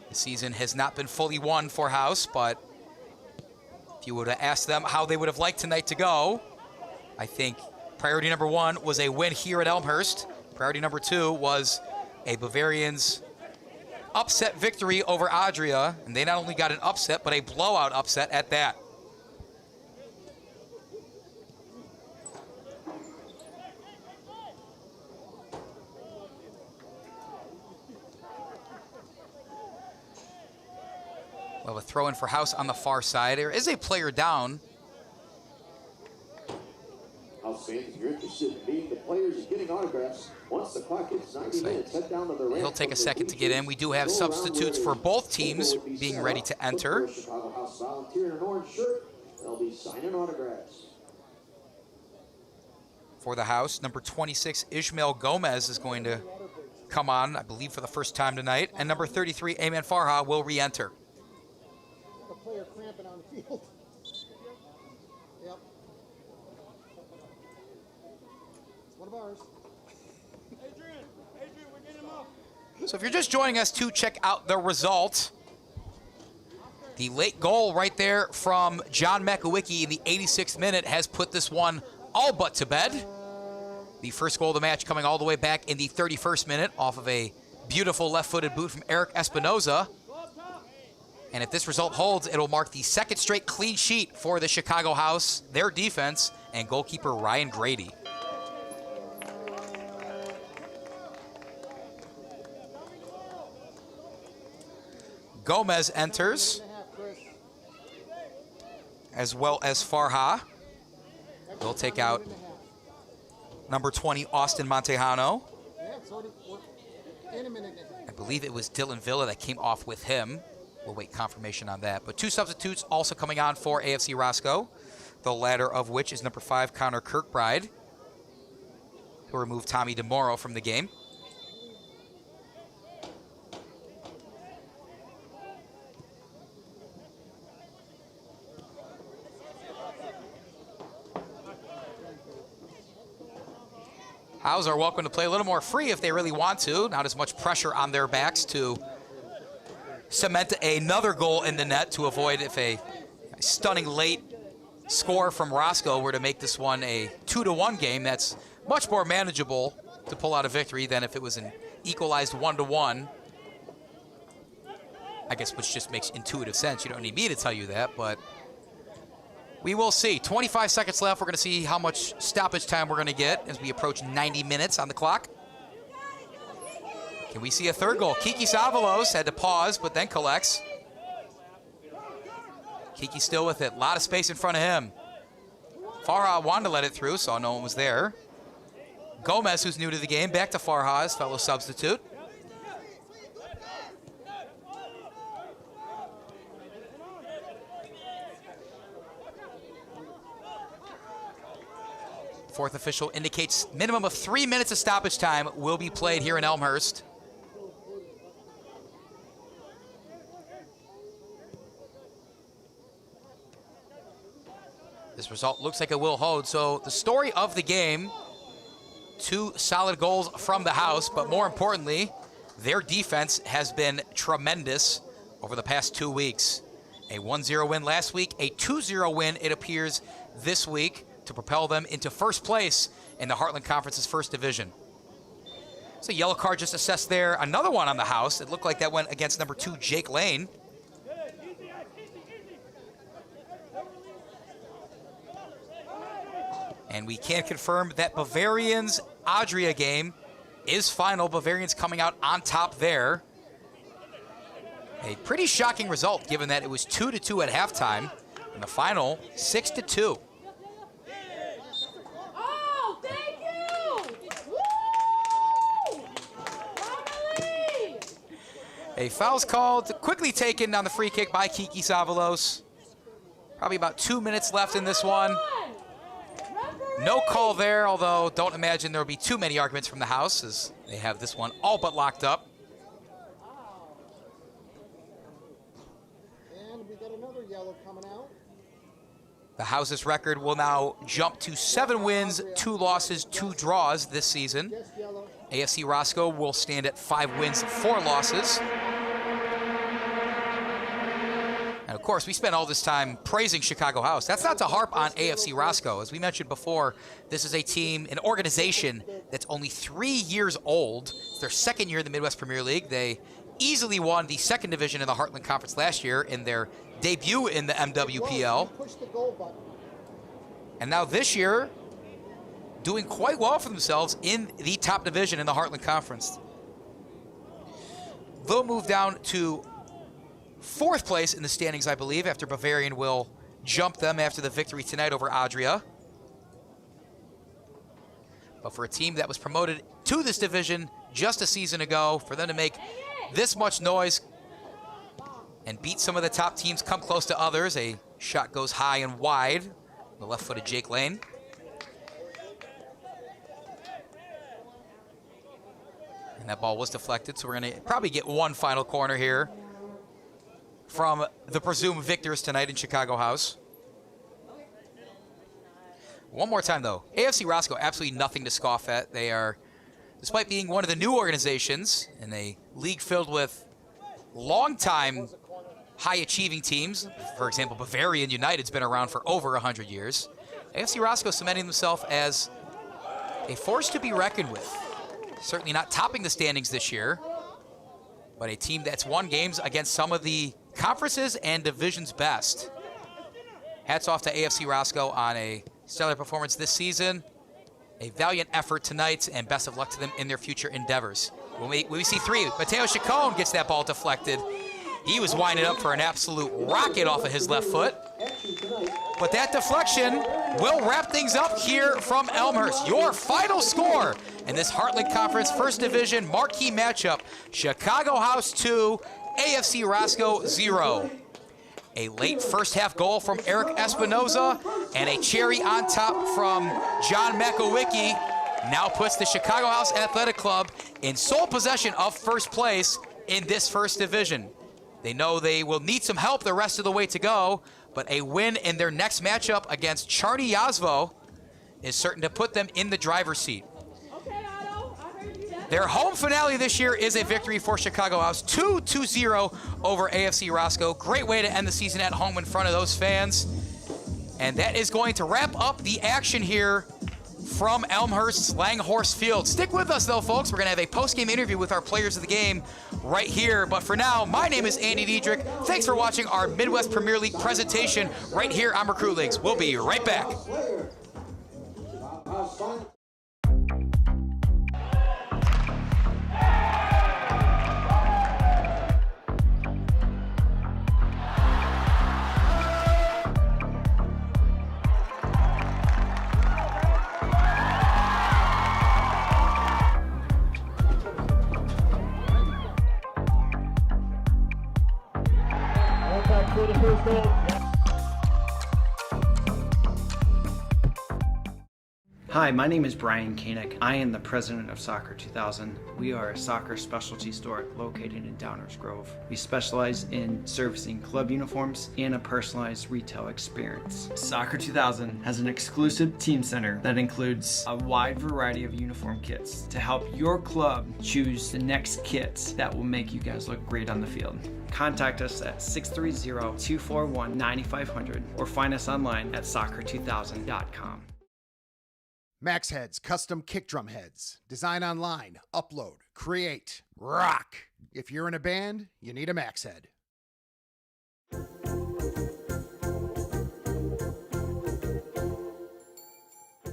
The season has not been fully won for House, but if you would have asked them how they would have liked tonight to go, I think priority number 1 was a win here at Elmhurst. Priority number 2 was a Bavarians upset victory over Adria, and they not only got an upset, but a blowout upset at that. We'll have a throw in for House on the far side. There is a player down. House fans, if you're interested in meeting the players and getting autographs, once the clock hits 90 minutes, head down to the ramp. He'll take a second to get in. We do have substitutes for both teams being ready to enter. Chicago House volunteer in an orange shirt. They'll be signing autographs. For the House, number 26, Ishmael Gomez is going to come on, I believe, for the first time tonight. And number 33, Ayman Farha, will re-enter. Player cramping on the field. Yep. It's one of ours. Adrian, we're getting him up. So if you're just joining us to check out the result, the late goal right there from John Makowiecki in the 86th minute has put this one all but to bed. The first goal of the match coming all the way back in the 31st minute off of a beautiful left-footed boot from Eric Espinoza. And if this result holds, it'll mark the 2nd straight clean sheet for the Chicago House, their defense, and goalkeeper Ryan Grady. Gomez enters, as well as Farha. They'll take out number 20, Austin Montejano. I believe it was Dylan Viila that came off with him. We'll wait confirmation on that. But 2 substitutes also coming on for AFC Roscoe, the latter of which is number 5, Connor Kirkbride, who removed Tommy DeMoro from the game. House are welcome to play a little more free if they really want to. Not as much pressure on their backs to cement another goal in the net to avoid if a stunning late score from Roscoe were to make this one a 2-1 game. That's much more manageable to pull out a victory than if it was an equalized 1-1. I guess which just makes intuitive sense. You don't need me to tell you that, but we will see. 25 seconds left. We're going to see how much stoppage time we're going to get as we approach 90 minutes on the clock. Can we see a third goal? Kiki Avalos had to pause, but then collects. Kiki still with it. A lot of space in front of him. Farha wanted to let it through, saw no one was there. Gomez, who's new to the game, back to Farha, his fellow substitute. Fourth official indicates minimum of 3 minutes of stoppage time will be played here in Elmhurst. This result looks like it will hold. So the story of the game, 2 solid goals from the House, but more importantly, their defense has been tremendous over the past 2 weeks. A 1-0 win last week, a 2-0 win, it appears, this week to propel them into first place in the Heartland Conference's first division. So yellow card just assessed there. Another one on the House. It looked like that went against number 2, Jake Lane. And we can confirm that Bavarians' Adria game is final. Bavarians coming out on top there. A pretty shocking result given that it was 2-2 at halftime. And the final, 6-2. A foul's called, quickly taken on the free kick by Kiki Avalos. Probably about 2 minutes left in this one. No call there, although don't imagine there will be too many arguments from the house as they have this one all but locked up. And we got another yellow coming out. The house's record will now jump to 7 wins, 2 losses, 2 draws this season. AFC Roscoe will stand at 5 wins, 4 losses. And of course, we spent all this time praising Chicago House. That's not to harp on AFC Roscoe. As we mentioned before, this is a team, an organization that's only 3 years old. It's their 2nd year in the Midwest Premier League. They easily won the 2nd division in the Heartland Conference last year in their debut in the MWPL. And now this year, doing quite well for themselves in the top division in the Heartland Conference. They'll move down to 4th place in the standings, I believe, after Bavarian will jump them after the victory tonight over Adria. But for a team that was promoted to this division just a season ago, for them to make this much noise and beat some of the top teams, come close to others, a shot goes high and wide. The left-footed Jake Lane. And that ball was deflected, so we're going to probably get one final corner here from the presumed victors tonight in Chicago House. One more time, though. AFC Roscoe, absolutely nothing to scoff at. They are, despite being one of the new organizations in a league filled with long-time high-achieving teams, for example, Bavarian United's been around for over 100 years. AFC Roscoe cementing themselves as a force to be reckoned with. Certainly not topping the standings this year, but a team that's won games against some of the conferences and divisions best. Hats off to AFC Roscoe on a stellar performance this season. A valiant effort tonight, and best of luck to them in their future endeavors. When we see 3, Mateo Chacon gets that ball deflected. He was winding up for an absolute rocket off of his left foot. But that deflection will wrap things up here from Elmhurst. Your final score in this Heartland Conference First Division marquee matchup, Chicago House 2, AFC Roscoe 0. A late first half goal from Eric Espinoza and a cherry on top from John Makowiecki now puts the Chicago House Athletic Club in sole possession of first place in this first division. They know they will need some help the rest of the way to go, but a win in their next matchup against Charny Yazvo is certain to put them in the driver's seat. Their home finale this year is a victory for Chicago House, 2-0 over AFC Roscoe. Great way to end the season at home in front of those fans. And that is going to wrap up the action here from Elmhurst's Langhorst Field. Stick with us, though, folks. We're going to have a post-game interview with our players of the game right here. But for now, my name is Andy Diedrich. Thanks for watching our Midwest Premier League presentation right here on Recruitlings. We'll be right back. Hi, my name is Brian Koenig. I am the president of Soccer 2000. We are a soccer specialty store located in Downers Grove. We specialize in servicing club uniforms and a personalized retail experience. Soccer 2000 has an exclusive team center that includes a wide variety of uniform kits to help your club choose the next kits that will make you guys look great on the field. Contact us at 630-241-9500 or find us online at soccer2000.com. Max Heads custom kick drum heads. Design online, upload, create, rock. If you're in a band, you need a Max Head.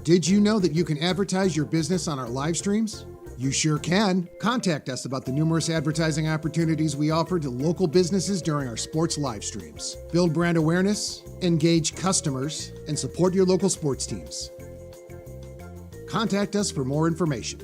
Did you know that you can advertise your business on our live streams? You sure can. Contact us about the numerous advertising opportunities we offer to local businesses during our sports live streams. Build brand awareness, engage customers, and support your local sports teams. Contact us for more information.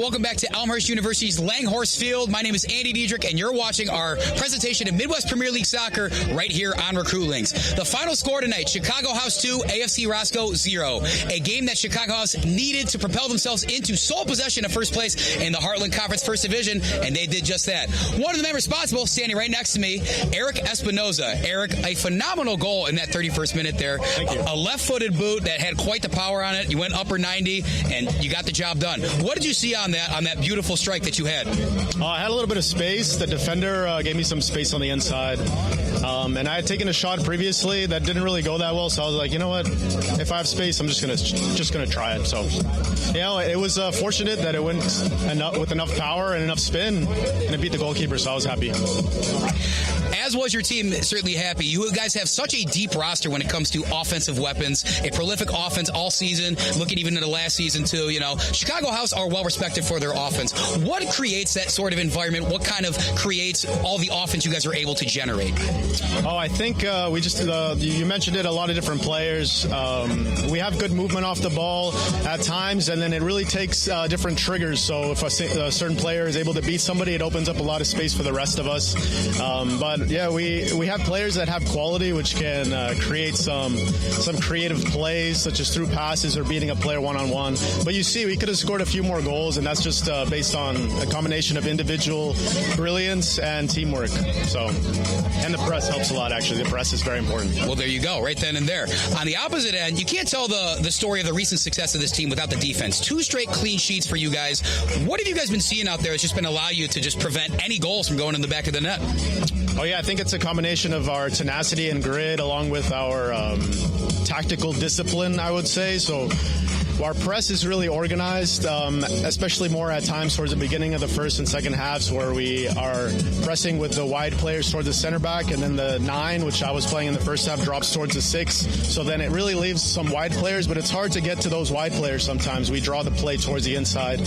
Welcome back to Elmhurst University's Langhorst Field. My name is Andy Diedrich, and you're watching our presentation of Midwest Premier League Soccer right here on Recruitlings. The final score tonight, Chicago House 2, Afc Roscoe 0. A game that Chicago House needed to propel themselves into sole possession of first place in the Heartland Conference First Division, and they did just that. One of the men responsible, standing right next to me, Eric Espinoza. Eric, a phenomenal goal in that 31st minute there. Thank you. A left-footed boot that had quite the power on it. You went upper 90, and you got the job done. What did you see on that beautiful strike that you had? I had a little bit of space. The defender gave me some space on the inside. And I had taken a shot previously that didn't really go that well, so I was like, you know what? If I have space, I'm just gonna try it. So, it was fortunate that it went with enough power and enough spin, and it beat the goalkeeper, so I was happy. As was your team, certainly happy. You guys have such a deep roster when it comes to offensive weapons, a prolific offense all season, looking even into last season too. Chicago House are well respected for their offense. What creates that sort of environment? What kind of creates all the offense you guys are able to generate? I think we just, you mentioned it, a lot of different players. We have good movement off the ball at times, and then it really takes different triggers. So if a certain player is able to beat somebody, it opens up a lot of space for the rest of us. But yeah, we have players that have quality, which can create some creative plays, such as through passes or beating a player one-on-one. But you see, we could have scored a few more goals, and that's just based on a combination of individual brilliance and teamwork. And the press helps a lot, actually. The press is very important. Well, there you go, right then and there. On the opposite end, you can't tell the story of the recent success of this team without the defense. 2 straight clean sheets for you guys. What have you guys been seeing out there that's just been allow you to just prevent any goals from going in the back of the net? Oh, yeah, I think it's a combination of our tenacity and grit along with our tactical discipline, I would say. So our press is really organized, especially more at times towards the beginning of the first and second halves, where we are pressing with the wide players towards the center back, and then the 9, which I was playing in the first half, drops towards the 6. So then it really leaves some wide players, but it's hard to get to those wide players sometimes. We draw the play towards the inside.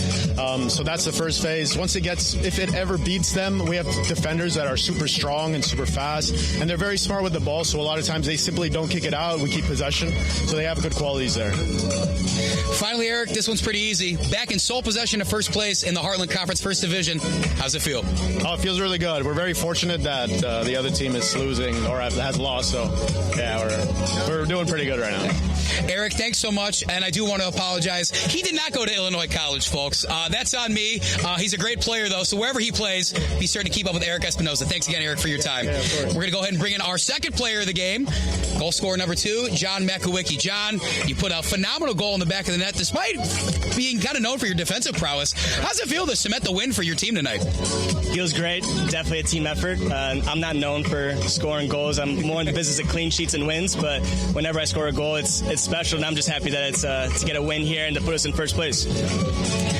So that's the first phase. If it ever beats them, we have defenders that are super strong and super fast, and they're very smart with the ball, so a lot of times they simply don't kick it out. We keep possession, so they have good qualities there. Finally, Eric, this one's pretty easy. Back in sole possession of first place in the Heartland Conference First Division. How's it feel? Oh, it feels really good. We're very fortunate that the other team is losing or has lost. So, yeah, we're doing pretty good right now. Eric, thanks so much. And I do want to apologize. He did not go to Illinois College, folks. That's on me. He's a great player, though. So wherever he plays, be certain to keep up with Eric Espinoza. Thanks again, Eric, for your time. Yeah, of course. We're going to go ahead and bring in our second player of the game, goal scorer number 2, John Makowiecki. John, you put a phenomenal goal in the back of the net, despite being kind of known for your defensive prowess. How's it feel to cement the win for your team tonight? Feels great. Definitely a team effort. I'm not known for scoring goals. I'm more in the business of clean sheets and wins, but whenever I score a goal, it's special, and I'm just happy that it's to get a win here and to put us in first place.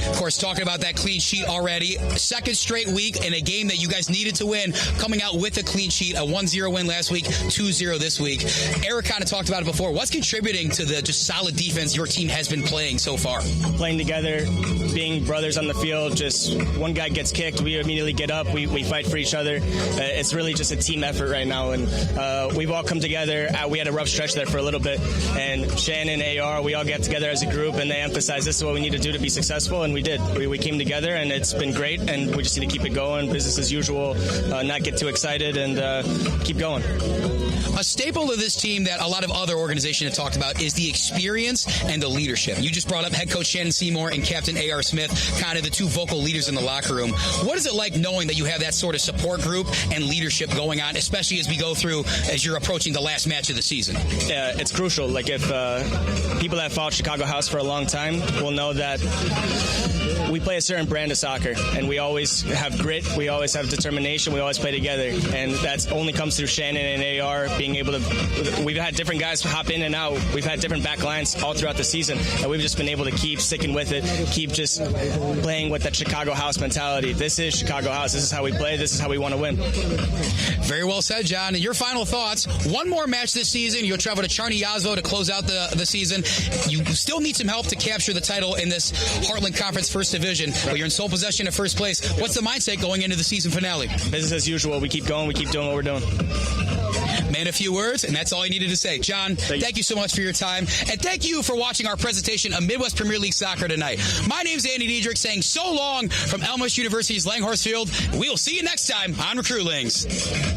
Of course, talking about that clean sheet already, second straight week in a game that you guys needed to win, coming out with a clean sheet, a 1-0 win last week, 2-0 this week. Eric kind of talked about it before. What's contributing to the just solid defense your team has been playing so far? Playing together, being brothers on the field, just one guy gets kicked, we immediately get up, we fight for each other. It's really just a team effort right now, and we've all come together. We had a rough stretch there for a little bit, and Shannon, AR, we all get together as a group, and they emphasized this is what we need to do to be successful, and we did. We came together, and it's been great, and we just need to keep it going, business as usual, not get too excited, and keep going. A staple of this team that a lot of other organizations have talked about is the experience and the leadership. You just brought up head coach Shannon Seymour and Captain A.R. Smith, kind of the 2 vocal leaders in the locker room. What is it like knowing that you have that sort of support group and leadership going on, especially as we go through, as you're approaching the last match of the season? Yeah, it's crucial. Like, if people that followed Chicago House for a long time will know that we play a certain brand of soccer, and we always have grit, we always have determination, we always play together, and that only comes through Shannon and AR being able to. We've had different guys hop in and out, we've had different back lines all throughout the season, and we've just been able to keep sticking with it, keep just playing with that Chicago House mentality. This is Chicago House, this is how we play, this is how we want to win. Very well said, John. And your final thoughts? One more match this season, you'll travel to Charny Yazvo to close out the season. You still need some help to capture the title in this Heartland Conference First Division, but you're in sole possession of first place. What's the mindset going into the season finale? Business as usual. We keep going. We keep doing what we're doing. Man, a few words, and that's all I needed to say. John, thank you so much for your time, and thank you for watching our presentation of Midwest Premier League Soccer tonight. My name's Andy Diedrich, saying so long from Elmhurst University's Langhorst Field. We will see you next time on Recruitlings.